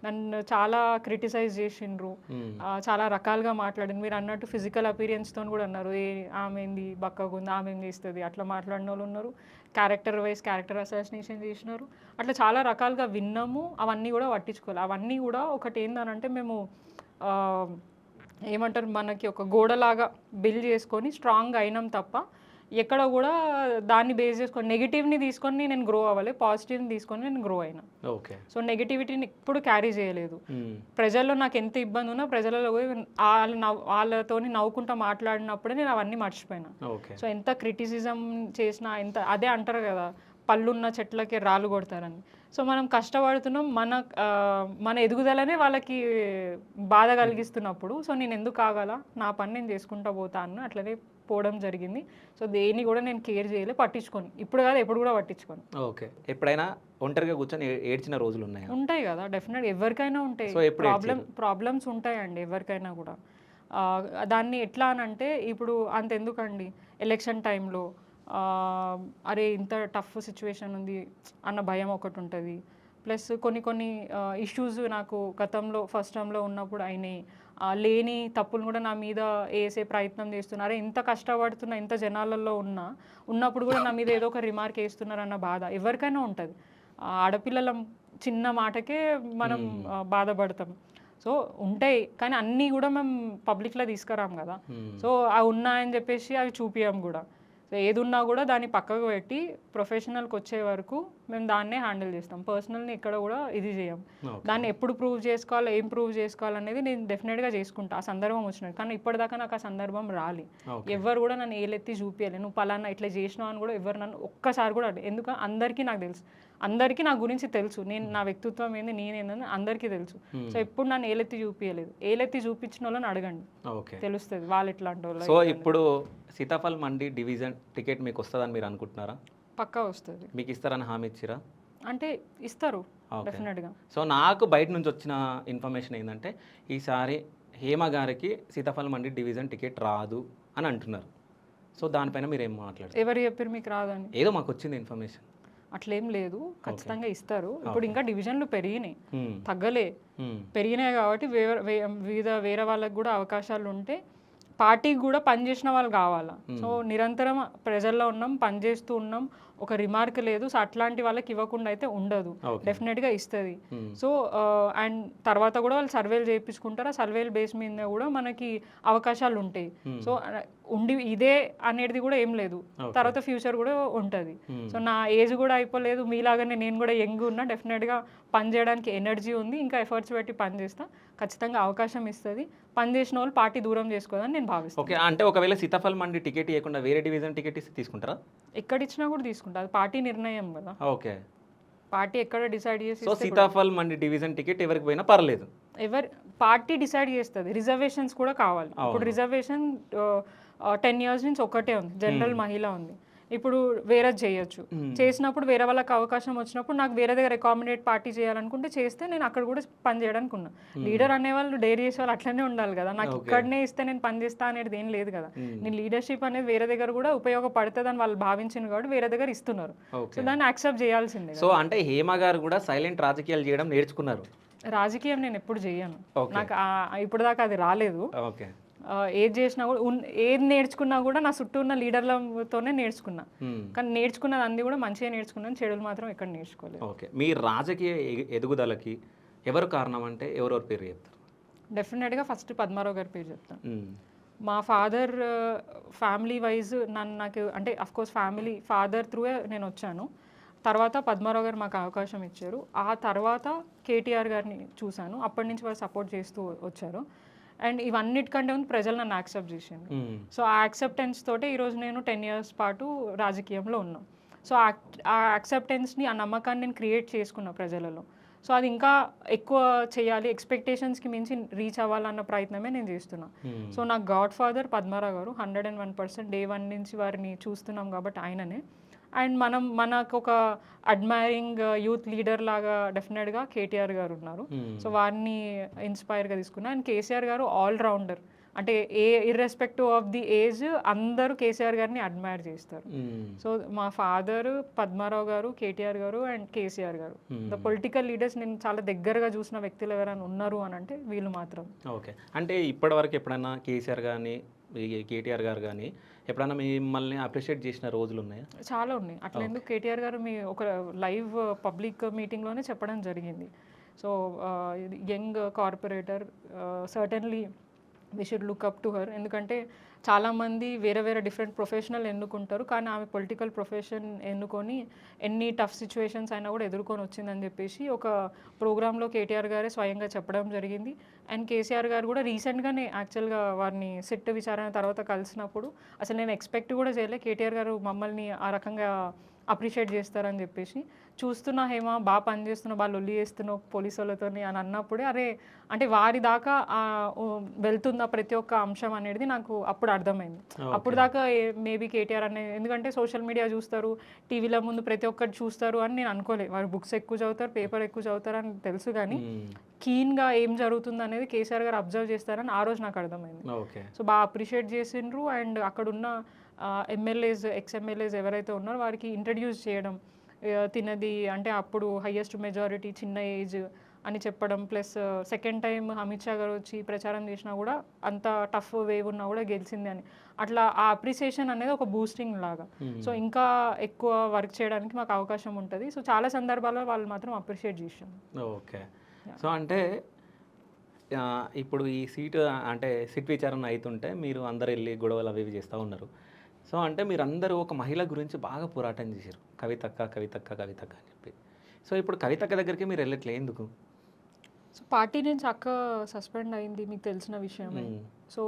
నన్ను చాలా క్రిటిసైజ్ చేసిండ్రు, చాలా రకాలుగా మాట్లాడింది. మీరు అన్నట్టు ఫిజికల్ అపీరియన్స్తో కూడా అన్నారు, ఆమె ఏంది బక్కగా ఉంది, ఆమె ఏం చేస్తుంది, అట్లా మాట్లాడిన వాళ్ళు ఉన్నారు. క్యారెక్టర్ వైజ్ క్యారెక్టర్ అసాసినేషన్ చేసినారు. అట్లా చాలా రకాలుగా విన్నాము, అవన్నీ కూడా పట్టించుకోవాలి. అవన్నీ కూడా ఒకటి ఏందనంటే మేము ఏమంటారు, మనకి ఒక గోడలాగా బిల్డ్ చేసుకొని స్ట్రాంగ్ అయినాం తప్ప ఎక్కడ కూడా దాన్ని బేస్ చేసుకొని నెగిటివ్ని తీసుకొని నేను గ్రో అవ్వాలి, పాజిటివ్ని తీసుకొని నేను గ్రో అయినా. ఓకే. సో నెగిటివిటీని ఎప్పుడు క్యారీ చేయలేదు. ప్రజల్లో నాకు ఎంత ఇబ్బంది ఉన్నా ప్రజలలో వాళ్ళతోని నవ్వుకుంటా మాట్లాడినప్పుడే నేను అవన్నీ మర్చిపోయినా. సో ఎంత క్రిటిసిజం చేసినా, ఎంత అదే అంటారు కదా, పళ్ళున్న చెట్లకి రాళ్ళు కొడతారని. సో మనం కష్టపడుతున్నాం, మన ఎదుగుదలనే వాళ్ళకి బాధ కలిగిస్తున్నప్పుడు సో నేను ఎందుకు ఆగాల, నా పని నేను చేసుకుంటా పోతాను, అట్లనే పోవడం జరిగింది. సో దేన్ని కూడా నేను కేర్ చేయలే, పట్టించుకొని, ఇప్పుడు కాదు ఎప్పుడు కూడా పట్టించుకొని. ఓకే. ఎప్పుడైనా ఒంటరిగా కూర్చొని ఏడ్చిన రోజులు ఉన్నాయి? ఉంటాయి కదా, డెఫినెట్గా ఎవరికైనా ఉంటాయి. ప్రాబ్లమ్స్ ఉంటాయండి ఎవరికైనా కూడా. దాన్ని ఎట్లా అని అంటే, ఇప్పుడు అంతెందుకండి ఎలక్షన్ టైంలో అరే ఇంత టఫ్ సిచ్యువేషన్ ఉంది అన్న భయం ఒకటి ఉంటుంది. ప్లస్ కొన్ని ఇష్యూస్ నాకు గతంలో ఫస్ట్ టైంలో ఉన్నప్పుడు అయినాయి, లేని తప్పులు కూడా నా మీద వేసే ప్రయత్నం చేస్తున్నారు. ఇంత కష్టపడుతున్నా, ఇంత జనాలలో ఉన్నప్పుడు కూడా నా మీద ఏదో ఒక రిమార్క్ వేస్తున్నారన్న బాధ ఎవరికైనా ఉంటుంది. ఆడపిల్లల చిన్న మాటకే మనం బాధపడతాం. సో ఉంటాయి, కానీ అన్నీ కూడా మేము పబ్లిక్లో తీసుకురాం కదా. సో అవి ఉన్నాయని చెప్పేసి అవి చూపియం కూడా. సో ఏది ఉన్నా కూడా దాన్ని పక్కకు పెట్టి ప్రొఫెషనల్కి వచ్చే వరకు మేము దాన్నే హ్యాండిల్ చేస్తాం. పర్సనల్ని ఇక్కడ కూడా ఇది చేయం. దాన్ని ఎప్పుడు ప్రూవ్ చేసుకోవాలి, ఏం ప్రూవ్ చేసుకోవాలనేది నేను డెఫినెట్గా చేసుకుంటా ఆ సందర్భం వచ్చినట్టు. కానీ ఇప్పటిదాకా నాకు ఆ సందర్భం రాలి. ఎవరు కూడా నన్ను ఏలెత్తి చూపించలేదు, నువ్వు పలానా ఇట్లా చేసినావు అని కూడా ఎవరు నన్ను ఒక్కసారి కూడా అడగలేదు. ఎందుకంటే అందరికీ నాకు తెలుసు, అందరికీ నా గురించి తెలుసు, నేను నా వ్యక్తిత్వం ఏంది, నేనేందని అందరికీ తెలుసు. సో ఎప్పుడు నన్ను ఏలెత్తి చూపించలేదు. ఏలెత్తి చూపించిన వాళ్ళని అడగండి, తెలుస్తుంది వాళ్ళు ఎట్లాంటి వాళ్ళు. సో ఇప్పుడు సీతాఫల్ మండి డివిజన్ టికెట్ మీకు వస్తుందని మీరు అనుకుంటున్నారా? పక్కా వస్తుంది. మీకు ఇస్తారని హామీ ఇచ్చిరా? అంటే ఇస్తారు డెఫినెట్గా. సో నాకు బయట నుంచి వచ్చిన ఇన్ఫర్మేషన్ ఏంటంటే ఈసారి హేమ గారికి సీతాఫల్ మండి డివిజన్ టికెట్ రాదు అని అంటున్నారు. సో దానిపైన మీరు ఏం మాట్లాడారు? ఎవరు చెప్పారు మీకు రాదని? ఏదో మాకు వచ్చింది ఇన్ఫర్మేషన్. అట్లేం లేదు, ఖచ్చితంగా ఇస్తారు. ఇప్పుడు ఇంకా డివిజన్లు పెరిగినాయి, తగ్గలే, పెరిగినాయి కాబట్టి వేరే వాళ్ళకి కూడా అవకాశాలు ఉంటే పార్టీకి కూడా పనిచేసిన వాళ్ళు కావాలా. సో నిరంతరం ప్రజల్లో ఉన్నాం, పనిచేస్తూ ఉన్నాం, ఒక రిమార్క్ లేదు. సో అట్లాంటి వాళ్ళకి ఇవ్వకుండా అయితే ఉండదు, డెఫినెట్గా ఇస్తుంది. సో అండ్ తర్వాత కూడా వాళ్ళు సర్వేలు చేయించుకుంటారు, ఆ సర్వేల బేస్ మీద కూడా మనకి అవకాశాలు ఉంటాయి. సో ఉండి ఇదే అనేది కూడా ఏం లేదు, తర్వాత ఫ్యూచర్ కూడా ఉంటుంది. సో నా ఏజ్ కూడా అయిపోలేదు, మీలాగానే నేను కూడా యంగ్ ఉన్నా, డెఫినెట్గా పని చేయడానికి ఎనర్జీ ఉంది, ఇంకా ఎఫర్ట్స్ పెట్టి పని చేస్తా, ఖచ్చితంగా అవకాశం ఇస్తుంది. పని చేసిన వాళ్ళు పార్టీ దూరం చేసుకోదని నేను భావిస్తాను. ఓకే, అంటే ఒకవేళ సీతాఫల్ మండి టికెట్ ఇవ్వకుండా వేరే డివిజన్ టికెట్ ఇస్తే తీసుకుంటారా? ఎక్కడ ఇచ్చినా కూడా తీసుకుంటా, అది పార్టీ నిర్ణయం కదా. ఓకే, పార్టీ ఎక్కడ డిసైడ్ చేసి. సో సీతాఫల్ మండి డివిజన్ టికెట్ ఎవరికి పోయినా పర్లేదు, పార్టీ డిసైడ్ చేస్తుంది. రిజర్వేషన్స్ కూడా కావాలి. ఇప్పుడు రిజర్వేషన్ 10 years నుంచి ఒకటే ఉంది, జనరల్ మహిళ ఉంది. ఇప్పుడు వేరే చేయొచ్చు, చేసినప్పుడు వేరే వాళ్ళకి అవకాశం వచ్చినప్పుడు నాకు వేరే దగ్గర అకామిడేట్ పార్టీ చేయాలనుకుంటే చేస్తే నేను అక్కడ కూడా పని చేయడానికి ఉన్నా. లీడర్ అనేవాళ్ళు డైరీ చేసే వాళ్ళు అట్లనే ఉండాలి కదా. నాకు ఇక్కడనే ఇస్తే నేను పని చేస్తా అనేది ఏం లేదు కదా. నేను లీడర్షిప్ అనేది వేరే దగ్గర కూడా ఉపయోగపడుతుంది అని వాళ్ళు భావించింది కాబట్టి వేరే దగ్గర ఇస్తున్నారు. సో దాన్ని యాక్సెప్ట్ చేయాల్సిందే. సో అంటే హేమ గారు కూడా సైలెంట్ రాజకీయాలు చేయడం నేర్చుకున్నారు. రాజకీయం నేను ఎప్పుడు చేయను, నాకు ఇప్పుడు దాకా అది రాలేదు. ఓకే, ఏది చేసినా కూడా ఏది నేర్చుకున్నా కూడా నా చుట్టూ ఉన్న లీడర్లతోనే నేర్చుకున్నా. కానీ నేర్చుకున్నది అన్ని కూడా మంచిగా నేర్చుకున్నాను, చెడులు మాత్రం ఎక్కడ నేర్చుకోలేదు. ఓకే, మీ రాజకీయ ఎదుగుదలకి ఎవరు కారణం అంటే ఎవరెవరి పేరు చెప్తారు? డెఫినెట్గా ఫస్ట్ పద్మారావు గారి పేరు చెప్తాను. మా ఫాదర్ ఫ్యామిలీ వైజ్ నాకు అంటే అఫ్కోర్స్ ఫ్యామిలీ ఫాదర్ త్రూవే నేను వచ్చాను. తర్వాత పద్మారావు గారు మాకు అవకాశం ఇచ్చారు. ఆ తర్వాత కేటీఆర్ గారిని చూశాను, అప్పటి నుంచి వాళ్ళు సపోర్ట్ చేస్తూ వచ్చారు. అండ్ ఇవన్నిటికంటే ముందు ప్రజలు నన్ను యాక్సెప్ట్ చేసింది. సో ఆ యాక్సెప్టెన్స్ తోటే ఈరోజు నేను 10 years పాటు రాజకీయంలో ఉన్నాను. సో ఆ యాక్సెప్టెన్స్ని, ఆ నమ్మకాన్ని నేను క్రియేట్ చేసుకున్నా ప్రజలలో. సో అది ఇంకా ఎక్కువ చేయాలి, ఎక్స్పెక్టేషన్స్కి మించి రీచ్ అవ్వాలన్న ప్రయత్నమే నేను చేస్తున్నా. సో నాకు గాడ్ ఫాదర్ పద్మారావు గారు 101% డే 1 నుంచి వారిని చూస్తున్నాం కాబట్టి ఆయననే. అండ్ మనకు ఒక అడ్మైరింగ్ యూత్ లీడర్ లాగా డెఫినెట్గా కేటీఆర్ గారు ఉన్నారు. సో వారిని ఇన్స్పైర్గా తీసుకున్నా. అండ్ కేసీఆర్ గారు ఆల్రౌండర్, అంటే ఇర్రెస్పెక్టివ్ ఆఫ్ ది ఏజ్ అందరూ కేసీఆర్ గారిని అడ్మైర్ చేస్తారు. సో మా ఫాదర్ పద్మారావు గారు, కేటీఆర్ గారు అండ్ కేసీఆర్ గారు ద పొలిటికల్ లీడర్స్ నేను చాలా దగ్గరగా చూసిన వ్యక్తులు ఎవరైనా ఉన్నారు అని అంటే వీళ్ళు మాత్రం. ఓకే, అంటే ఇప్పటివరకు ఎప్పుడైనా కేసీఆర్ కానీ కేటీఆర్ గారు కానీ ఎప్పుడైనా మిమ్మల్ని అప్రిషియేట్ చేసిన రోజులు ఉన్నాయా? చాలా ఉన్నాయి. అట్లా ఎందుకు, కేటీఆర్ గారు మీ ఒక లైవ్ పబ్లిక్ మీటింగ్లోనే చెప్పడం జరిగింది. So young corporator, certainly we should look up to her. ఎందుకంటే చాలామంది వేరే వేరే డిఫరెంట్ ప్రొఫెషనల్ ఎన్నుకుంటారు, కానీ ఆమె పొలిటికల్ ప్రొఫెషన్ ఎన్నుకొని ఎన్ని టఫ్ సిచ్యువేషన్స్ అయినా కూడా ఎదుర్కొని వచ్చిందని చెప్పేసి ఒక ప్రోగ్రాంలో కేటీఆర్ గారే స్వయంగా చెప్పడం జరిగింది. అండ్ కేసీఆర్ గారు కూడా రీసెంట్గానే యాక్చువల్గా వారిని సిట్ విచారణ తర్వాత కలిసినప్పుడు అసలు నేను ఎక్స్పెక్ట్ కూడా చేయలే కేటీఆర్ గారు మమ్మల్ని ఆ రకంగా అప్రిషియేట్ చేస్తారని చెప్పేసి. చూస్తున్నా హేమ బాగా పనిచేస్తున్నావు, బాగా లొల్లి చేస్తున్నావు పోలీసు వాళ్ళతోని అని అన్నప్పుడే అరే అంటే వారి దాకా వెళ్తుందా ప్రతి ఒక్క అంశం అనేది నాకు అప్పుడు అర్థమైంది. అప్పుడు దాకా మేబీ కేటీఆర్ అనేది, ఎందుకంటే సోషల్ మీడియా చూస్తారు, టీవీల ముందు ప్రతి ఒక్కటి చూస్తారు అని నేను అనుకోలేదు. వారు బుక్స్ ఎక్కువ చదువుతారు, పేపర్ ఎక్కువ చదువుతారు అని తెలుసు, కానీ కీన్గా ఏం జరుగుతుంది అనేది కేసీఆర్ గారు అబ్జర్వ్ చేస్తారని ఆ రోజు నాకు అర్థమైంది. సో బాగా అప్రిషియేట్ చేసిండ్రు. అండ్ అక్కడున్న ఎమ్మెల్యేస్, ఎక్స్-ఎమ్మెల్యేస్ ఎవరైతే ఉన్నారో వారికి ఇంట్రడ్యూస్ చేయడం, తినది అంటే అప్పుడు హయ్యెస్ట్ మెజారిటీ చిన్న ఏజ్ అని చెప్పడం, plus second time Amit Shah గారు వచ్చి ప్రచారం చేసినా కూడా అంత టఫ్ వేవ్ ఉన్నా కూడా గెలిచింది అని, అట్లా ఆ అప్రిసియేషన్ అనేది ఒక బూస్టింగ్ లాగా. సో ఇంకా ఎక్కువ వర్క్ చేయడానికి మాకు అవకాశం ఉంటుంది. సో చాలా సందర్భాల్లో వాళ్ళు మాత్రం అప్రిషియేట్ చేసాం. ఓకే, సో అంటే ఇప్పుడు ఈ సీటు అంటే సిట్ విచారణ అవుతుంటే మీరు అందరు వెళ్ళి గొడవలు అవి చేస్తూ ఉన్నారు. సో అంటే మీరందరూ ఒక మహిళ గురించి బాగా పోరాటం చేశారు, కవితక్క కవితక్క కవితక్క అని చెప్పి. సో ఇప్పుడు కవితక్క దగ్గరికి మీరు వెళ్ళట్లే ఎందుకు? సో పార్టీ నుంచి అక్క సస్పెండ్ అయింది మీకు తెలిసిన విషయమే. సో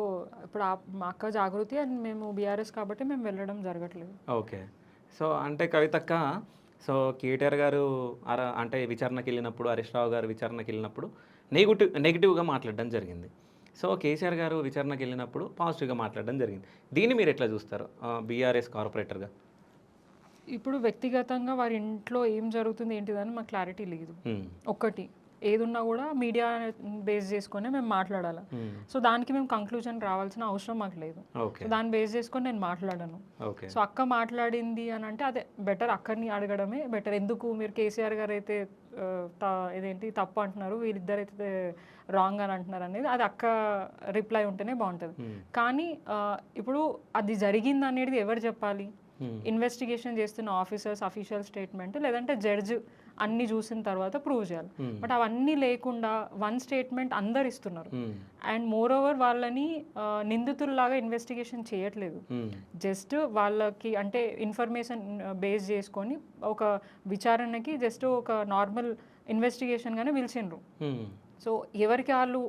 ఇప్పుడు మా అక్క జాగృతి అండ్ మేము బీఆర్ఎస్ కాబట్టి మేము వెళ్ళడం జరగట్లేదు. ఓకే. సో అంటే కవితక్క, సో కేటీఆర్ గారు అంటే విచారణకి వెళ్ళినప్పుడు, హరీష్ రావు గారు విచారణకి వెళ్ళినప్పుడు నెగిటివ్గా మాట్లాడడం జరిగింది. సో కేసీఆర్ గారు విచారణకి వెళ్ళినప్పుడు పాజిటివ్గా మాట్లాడడం జరిగింది. దీన్ని మీరు ఎట్లా చూస్తారు బీఆర్ఎస్ కార్పొరేటర్గా? ఇప్పుడు వ్యక్తిగతంగా వారి ఇంట్లో ఏం జరుగుతుంది ఏంటిదని మాకు క్లారిటీ లేదు. ఒక్కటి ఏదున్నా కూడా మీడియా బేస్ చేసుకొని మేము మాట్లాడాలి. సో దానికి మేము కంక్లూజన్ రావాల్సిన అవసరం మాకు లేదు. సో దాన్ని బేస్ చేసుకొని నేను మాట్లాడాను. సో అక్క మాట్లాడింది అని అంటే అదే బెటర్, అక్కడిని అడగడమే బెటర్. ఎందుకు మీరు కేసీఆర్ గారు అయితే ఇదేంటి తప్పు అంటున్నారు, వీళ్ళిద్దరైతే రాంగ్ అని అంటున్నారు అనేది అది అక్క రిప్లై ఉంటేనే బాగుంటుంది. కానీ ఇప్పుడు అది జరిగింది అనేది ఎవరు చెప్పాలి? ఇన్వెస్టిగేషన్ చేస్తున్న ఆఫీసర్స్ అఫీషియల్ స్టేట్మెంట్, లేదంటే జడ్జ్ అన్ని చూసిన తర్వాత ప్రూవ్ చేయాలి. బట్ అవన్నీ లేకుండా వన్ స్టేట్మెంట్ అందరు ఇస్తున్నారు. అండ్ మోర్ ఓవర్ వాళ్ళని నిందితుల్లాగా ఇన్వెస్టిగేషన్ చేయట్లేదు. జస్ట్ వాళ్ళకి అంటే ఇన్ఫర్మేషన్ బేస్ చేసుకొని ఒక విచారణకి జస్ట్ ఒక నార్మల్ ఇన్వెస్టిగేషన్గానే పిలిచిండ్రు. సో ఎవరికి వాళ్ళు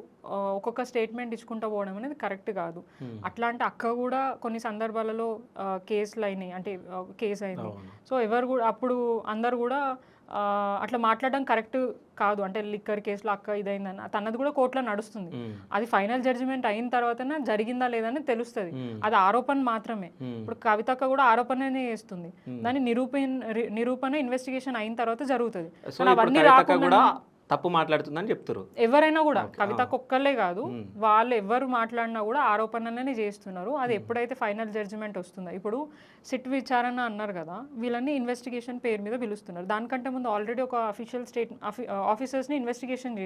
ఒక్కొక్క స్టేట్మెంట్ ఇచ్చుకుంటూ పోవడం అనేది కరెక్ట్ కాదు. అట్లాంటి అక్క కూడా కొన్ని సందర్భాలలో కేసులు అయినాయి, అంటే కేసు అయింది. సో ఎవరు కూడా అప్పుడు అందరు కూడా అట్లా మాట్లాడడం కరెక్ట్ కాదు. అంటే లిక్కర్ కేసులో అక్క ఇదైందని తనది కూడా కోర్టులో నడుస్తుంది. అది ఫైనల్ జడ్జిమెంట్ అయిన తర్వాతనే జరిగిందా లేదని తెలుస్తుంది. అది ఆరోపణ మాత్రమే. ఇప్పుడు కవితక్క కూడా ఆరోపణనే చేస్తుంది. దాని నిరూపణ ఇన్వెస్టిగేషన్ అయిన తర్వాత జరుగుతుంది. అవన్నీ రాకుండా తప్పు మాట్లాడుతుందని చెప్తారు ఎవరైనా కూడా. కవితకు ఒక్కళ్ళే కాదు, వాళ్ళు ఎవరు మాట్లాడినా కూడా ఆరోపణనే చేస్తున్నారు. అది ఎప్పుడైతే ఫైనల్ జడ్జిమెంట్ వస్తుందో, ఇప్పుడు సిట్ విచారణ అన్నారు కదా, వీళ్ళని ఇన్వెస్టిగేషన్ పేరు మీద పిలుస్తున్నారు. దానికంటే ముందు ఆల్రెడీ ఒక అఫీషియల్ ఆఫీసర్స్ని ఇన్వెస్టిగేషన్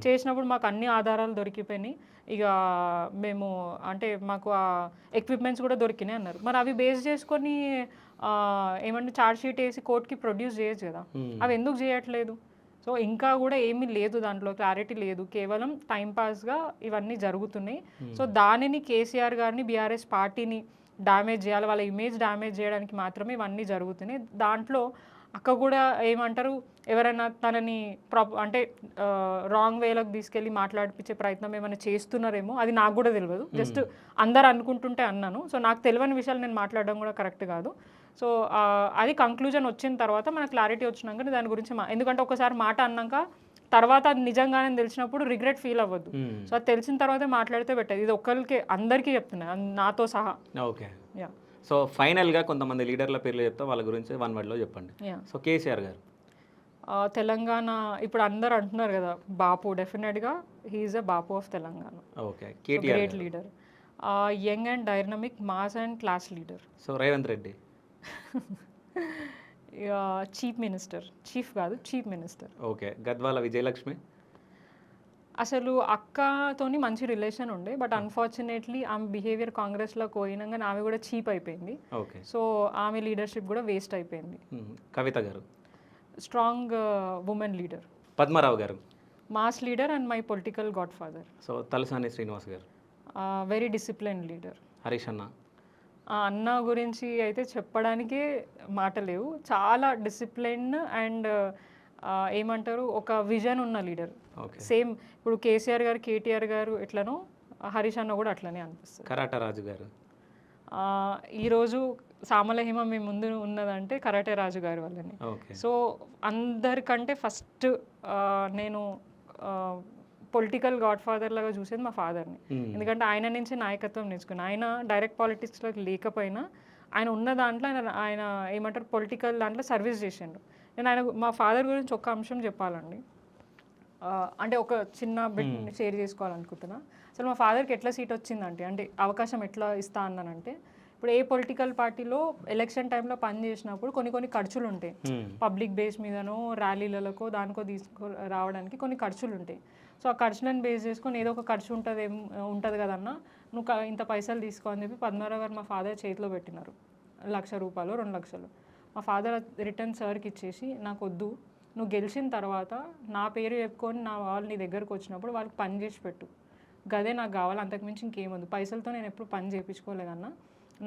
చేసినప్పుడు మాకు అన్ని ఆధారాలు దొరికిపోయినాయి. ఇక మేము అంటే మాకు ఆ ఎక్విప్మెంట్స్ కూడా దొరికినాయి అన్నారు. మరి అవి బేస్ చేసుకొని ఏమంటే ఛార్జ్ షీట్ వేసి కోర్టుకి ప్రొడ్యూస్ చేయొచ్చు కదా, అవి ఎందుకు చేయట్లేదు? సో ఇంకా కూడా ఏమీ లేదు, దాంట్లో క్లారిటీ లేదు. కేవలం టైంపాస్గా ఇవన్నీ జరుగుతున్నాయి. సో దానిని కేసీఆర్ గారిని బీఆర్ఎస్ పార్టీని డ్యామేజ్ చేయాలి, వాళ్ళ ఇమేజ్ డ్యామేజ్ చేయడానికి మాత్రమే ఇవన్నీ జరుగుతున్నాయి. దాంట్లో అక్క కూడా ఏమంటారు, ఎవరైనా తనని అంటే రాంగ్ వేలోకి తీసుకెళ్ళి మాట్లాడిపించే ప్రయత్నం ఏమైనా చేస్తున్నారేమో, అది నాకు కూడా తెలియదు. జస్ట్ అందరు అనుకుంటుంటే అన్నాను. సో నాకు తెలియని విషయాలు నేను మాట్లాడడం కూడా కరెక్ట్ కాదు. సో అది కంక్లూజన్ వచ్చిన తర్వాత మనకు క్లారిటీ వచ్చినాక దాని గురించి ఎందుకంటే ఒకసారి మాట అన్నాక తర్వాత అది నిజంగానే తెలిసినప్పుడు రిగ్రెట్ ఫీల్ అవ్వద్దు. సో అది తెలిసిన తర్వాతే మాట్లాడితే బెటర్. ఇది ఒక్కరికి అందరికీ చెప్తున్నాను, నాతో సహా. ఓకే. సో ఫైనల్గా కొంతమంది లీడర్ల పేర్లు చెప్తా, వాళ్ళ గురించి వన్ వర్డ్లో చెప్పండి. సో కేసీఆర్ గారు తెలంగాణ ఇప్పుడు అందరు అంటున్నారు కదా బాపు, డెఫినెట్గా he is a Bapu of Telangana. Okay. Great leader, young and dynamic, mass and class leader. So Revanth Reddy chief కాదు, chief minister. Okay. Gadwal Vijayalakshmi అసలు అక్కతోని మంచి రిలేషన్ ఉండే, బట్ అన్ఫార్చునేట్లీ ఆమె బిహేవియర్ కాంగ్రెస్లో పోయినాక ఆమె కూడా చీప్ అయిపోయింది. ఓకే. సో ఆమె లీడర్షిప్ కూడా వేస్ట్ అయిపోయింది. కవిత గారు స్ట్రాంగ్ ఉమెన్ లీడర్. పద్మారావు గారు mass leader and my political God father. So Talasani Srinivas గారు వెరీ డిసిప్లిన్ లీడర్. హరీష్ అన్న అన్న గురించి అయితే చెప్పడానికే మాట లేవు. చాలా డిసిప్లిన్ అండ్ ఏమంటారు ఒక విజన్ ఉన్న లీడర్. సేమ్ ఇప్పుడు కేసీఆర్ గారు కేటీఆర్ గారు ఎట్లనో హరీష్ అన్న కూడా అట్లనే అనిపిస్తుంది. కరాట రాజు గారు ఈరోజు సామలహిమ మీ ముందు ఉన్నదంటే కరాటే రాజు గారి వల్లనే. సో అందరికంటే ఫస్ట్ నేను పొలిటికల్ గాడ్ ఫాదర్ లాగా చూసేది మా ఫాదర్ని. ఎందుకంటే ఆయన నుంచి నాయకత్వం నేర్చుకుని, ఆయన డైరెక్ట్ పాలిటిక్స్లోకి లేకపోయినా ఆయన ఉన్న దాంట్లో ఆయన ఏమంటారు పొలిటికల్ దాంట్లో సర్వీస్ చేసిండు. నేను ఆయన మా ఫాదర్ గురించి ఒక్క అంశం చెప్పాలండి, అంటే ఒక చిన్న బిట్ షేర్ చేసుకోవాలనుకుంటున్నా. అసలు మా ఫాదర్కి ఎట్లా సీట్ వచ్చిందంటే, అంటే అవకాశం ఎట్లా ఇస్తా అన్నానంటే, ఇప్పుడు ఏ పొలిటికల్ పార్టీలో ఎలక్షన్ టైంలో పని చేసినప్పుడు కొన్ని ఖర్చులు ఉంటాయి. పబ్లిక్ బేస్ మీదనో ర్యాలీలకో దానికో రావడానికి కొన్ని ఖర్చులు ఉంటాయి. సో ఆ ఖర్చులను బేస్ చేసుకొని ఏదో ఒక ఖర్చు ఉంటుంది కదన్నా, నువ్వు ఇంత పైసలు తీసుకో అని చెప్పి పద్మారావు గారు మా ఫాదర్ చేతిలో పెట్టినారు. 1,00,000 రూపాయలు 2 లక్షలు. మా ఫాదర్ రిటర్న్ సార్కి ఇచ్చేసి, నాకు వద్దు, నువ్వు గెలిచిన తర్వాత నా పేరు చెప్పుకొని నా వాళ్ళు నీ దగ్గరకు వచ్చినప్పుడు వాళ్ళకి పని చేసి పెట్టు, గదే నాకు కావాలి, అంతకుమించి ఇంకేమొద్దు, పైసలతో నేను ఎప్పుడు పని చేయించుకోలేదన్నా,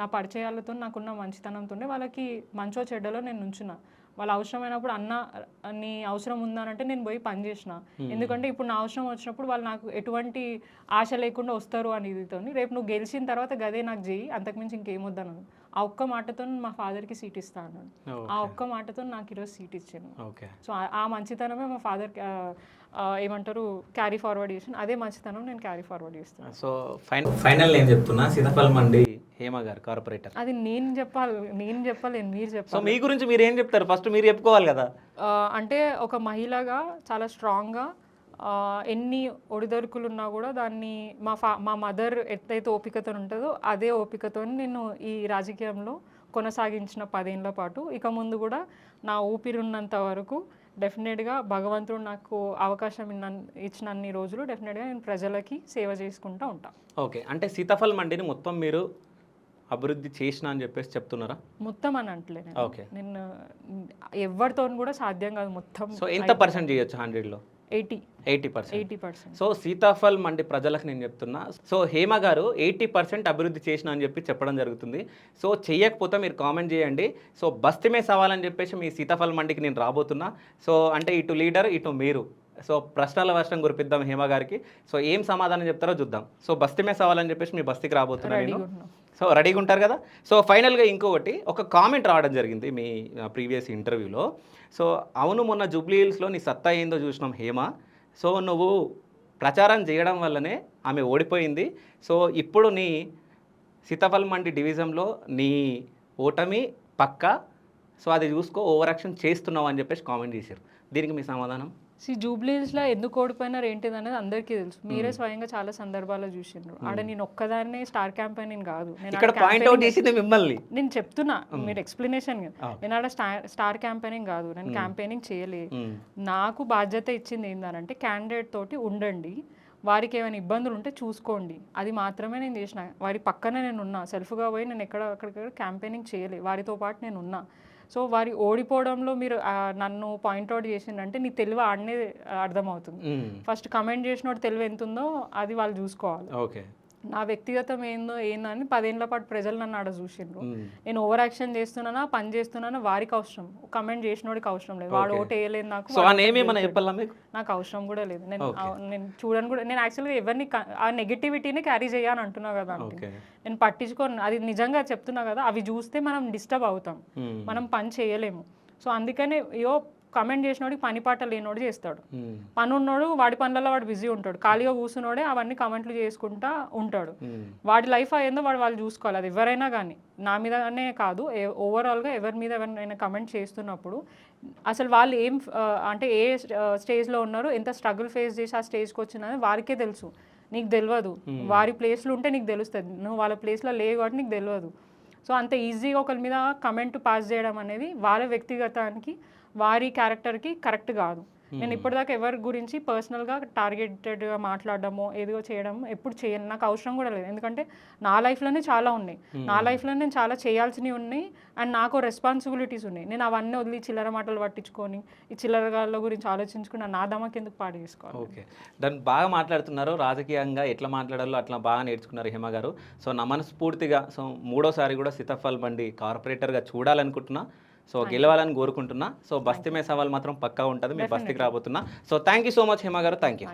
నా పరిచయాలతో నాకున్న మంచితనంతోనే వాళ్ళకి మంచో చెడ్డలో నేను నుంచున్నా. వాళ్ళ అవసరమైనప్పుడు అన్న నీ అవసరం ఉందనంటే నేను పోయి పని చేసిన. ఎందుకంటే ఇప్పుడు నా అవసరం వచ్చినప్పుడు వాళ్ళు నాకు ఎటువంటి ఆశ లేకుండా వస్తారు అని ఇదితో, రేపు నువ్వు గెలిచిన తర్వాత గదే నాకు చెయ్యి, అంతకుమించి ఇంకేమొద్దన్నాను. ఆ ఒక్క మాటతో మా ఫాదర్కి సీట్ ఇస్తా అన్నాడు. ఆ ఒక్క మాటతో నాకు ఈరోజు సీట్ ఇచ్చాను. సో ఆ మంచితనమే మా ఫాదర్ ఏమంటారు క్యారీ ఫార్వర్డ్ చేసిన, అదే మంచితనం నేను క్యారీ ఫార్వర్డ్ చేస్తాను. సో ఫైనల్ నేను చెప్తున్నా, సీతాఫల్ మండి హేమ గారు కార్పొరేటర్. అది నేను చెప్పలేను, మీరు సో చెప్పాలి. మీ గురించి మీరు ఏం చెప్తారు, ఫస్ట్ మీరు చెప్పుకోవాలి కదా. అంటే ఒక మహిళగా చాలా స్ట్రాంగ్గా, ఎన్ని ఒడిదొడుకులు ఉన్నా కూడా దాన్ని మా మదర్ ఎట్లయితే ఓపికతో ఉంటుందో అదే ఓపికతో నేను ఈ రాజకీయంలో కొనసాగించిన 10 ఏళ్ల పాటు. ఇక ముందు కూడా నా ఊపిరి ఉన్నంత వరకు డెఫినెట్గా భగవంతుడు నాకు అవకాశం ఇచ్చినన్ని రోజులు డెఫినెట్గా నేను ప్రజలకి సేవ చేసుకుంటూ ఉంటాను. ఓకే, అంటే సీతాఫల్ మండిని మొత్తం మీరు అభివృద్ధి చేసిన అని చెప్పేసి చెప్తున్నారా? మొత్తం అని అంటలే ఓకే. నేను ఎవరితో కూడా సాధ్యం కాదు మొత్తం. సో ఎంత పర్సెంట్ చేయొచ్చు 100లో? 80%. సో సీతాఫల్ మండి ప్రజలకు నేను చెప్తున్నా, సో హేమ గారు 80% అభివృద్ధి చేసిన అని చెప్పి చెప్పడం జరుగుతుంది. సో చెయ్యకపోతే మీరు కామెంట్ చేయండి. సో బస్తీమే సవాలని చెప్పేసి మీ సీతాఫల్ మండికి నేను రాబోతున్నా. సో అంటే ఇటు లీడర్ ఇటు మీరు, సో ప్రశ్నల వర్షం కురిపిద్దాం హేమ గారికి. సో ఏం సమాధానం చెప్తారో చూద్దాం. సో బస్తీమే సవాలని చెప్పేసి మీ బస్తీకి రాబోతున్నాను. సో రెడీగా ఉంటారు కదా. సో ఫైనల్గా ఇంకొకటి, ఒక కామెంట్ రావడం జరిగింది మీ ప్రీవియస్ ఇంటర్వ్యూలో. సో అవును, మొన్న జూబ్లీ హిల్స్లో నీ సత్తా ఏందో చూసినాం హేమ. సో నువ్వు ప్రచారం చేయడం వల్లనే ఆమె ఓడిపోయింది. సో ఇప్పుడు నీ సీతాఫల్ మండి డివిజన్లో నీ ఓటమి పక్కా. సో అది చూసుకో, ఓవర్ యాక్షన్ చేస్తున్నావు అని చెప్పేసి కామెంట్ చేశారు. దీనికి మీ సమాధానం? జూబ్లీస్లో ఎందుకు ఓడిపోయినారు ఏంటిది అనేది అందరికీ తెలుసు. మీరే స్వయంగా చాలా సందర్భాల్లో చూసిండ్రు. ఆడ నేను ఒక్కదాన్నే స్టార్ క్యాంపెయినింగ్ కాదు, ఇక్కడ పాయింట్ అవుట్ చేసింది మిమ్మల్ని. నేను చెప్తున్నా, మీరు ఎక్స్ప్లెనేషన్. నేను ఆడ స్టార్ క్యాంపెయినింగ్ కాదు, నేను క్యాంపెయినింగ్ చేయలేదు. నాకు బాధ్యత ఇచ్చింది ఏంటంటే క్యాండిడేట్ తోటి ఉండండి, వారికి ఏమైనా ఇబ్బందులు ఉంటే చూసుకోండి, అది మాత్రమే నేను చేసిన. వారి పక్కనే నేను ఉన్నా, సెల్ఫ్గా పోయి నేను అక్కడిక్కడ క్యాంపెయినింగ్ చేయలేదు, వారితో పాటు నేను ఉన్నా. సో వారి ఓడిపోవడంలో మీరు నన్ను పాయింట్అవుట్ చేసిందంటే నీ తెలివి ఆడనే అర్థమవుతుంది. ఫస్ట్ కమెంట్ చేసినోడు తెలివి ఎంత ఉందో అది వాళ్ళు చూసుకోవాలి. ఓకే, నా వ్యక్తిగతం ఏందని 10 ఏళ్ల పాటు ప్రజలు నన్ను ఆడ చూసిండ్రు. నేను ఓవర్ యాక్షన్ చేస్తున్నానా, పని చేస్తున్నానా వారికి అవసరం, కమెంట్ చేసినోడికి అవసరం లేదు. వాడు ఓటు వేయలేదు నాకు అవసరం కూడా లేదు. నేను చూడను కూడా. నేను యాక్చువల్గా ఎవరిని ఆ నెగిటివిటీని క్యారీ చేయాలని అంటున్నా కదా, అంటే నేను పట్టించుకోను. అది నిజంగా చెప్తున్నా కదా, అవి చూస్తే మనం డిస్టర్బ్ అవుతాం, మనం పని చేయలేము. సో అందుకనే కమెంట్ చేసినోడికి పని పాట లేనోడు చేస్తాడు, పని ఉన్నోడు వాడి పనులలో వాడు బిజీ ఉంటాడు, ఖాళీగా కూర్చున్నోడే అవన్నీ కమెంట్లు చేసుకుంటా ఉంటాడు. వాడి లైఫ్ అయ్యిందో వాళ్ళు చూసుకోవాలి. అది ఎవరైనా కానీ, నా మీదనే కాదు, ఓవరాల్గా ఎవరి మీద ఎవరైనా కమెంట్ చేస్తున్నప్పుడు అసలు వాళ్ళు ఏం అంటే ఏ స్టేజ్లో ఉన్నారు, ఎంత స్ట్రగుల్ ఫేస్ చేసి ఆ స్టేజ్కి వచ్చిందని వారికే తెలుసు, నీకు తెలియదు. వారి ప్లేస్లో ఉంటే నీకు తెలుస్తుంది, నువ్వు వాళ్ళ ప్లేస్లో లేవు కాబట్టి నీకు తెలియదు. సో అంత ఈజీగా ఒకరి మీద కమెంట్ పాస్ చేయడం అనేది వాళ్ళ వ్యక్తిగతానికి, వారి క్యారెక్టర్కి కరెక్ట్ కాదు. నేను ఇప్పటిదాకా ఎవరి గురించి పర్సనల్గా టార్గెటెడ్గా మాట్లాడడమో ఏదో చేయడం ఎప్పుడు చేయను, నాకు అవసరం కూడా లేదు. ఎందుకంటే నా లైఫ్లోనే చాలా ఉన్నాయి, నా లైఫ్లో నేను చాలా చేయాల్సినవి ఉన్నాయి, అండ్ నాకు రెస్పాన్సిబిలిటీస్ ఉన్నాయి. నేను అవన్నీ వదిలి చిల్లర మాటలు పట్టించుకొని ఈ చిల్లరగాళ్ళ గురించి ఆలోచించుకుని నా దమకి ఎందుకు పాడు చేసుకోవాలి. ఓకే, దాన్ని బాగా మాట్లాడుతున్నారు, రాజకీయంగా ఎట్లా మాట్లాడాలో అట్లా బాగా నేర్చుకున్నారు హేమ గారు. సో నా మనస్ఫూర్తిగా సో 3వ సారి కూడా సీతాఫల్ మండి కార్పొరేటర్గా చూడాలనుకుంటున్నా. సో గెలవాలని కోరుకుంటున్నా. సో బస్తీమే సవాల్ మాత్రం పక్కా ఉంటుంది, మీ బస్తీకి రాబోతున్నా. So thank you so much Hema garu. Thank you.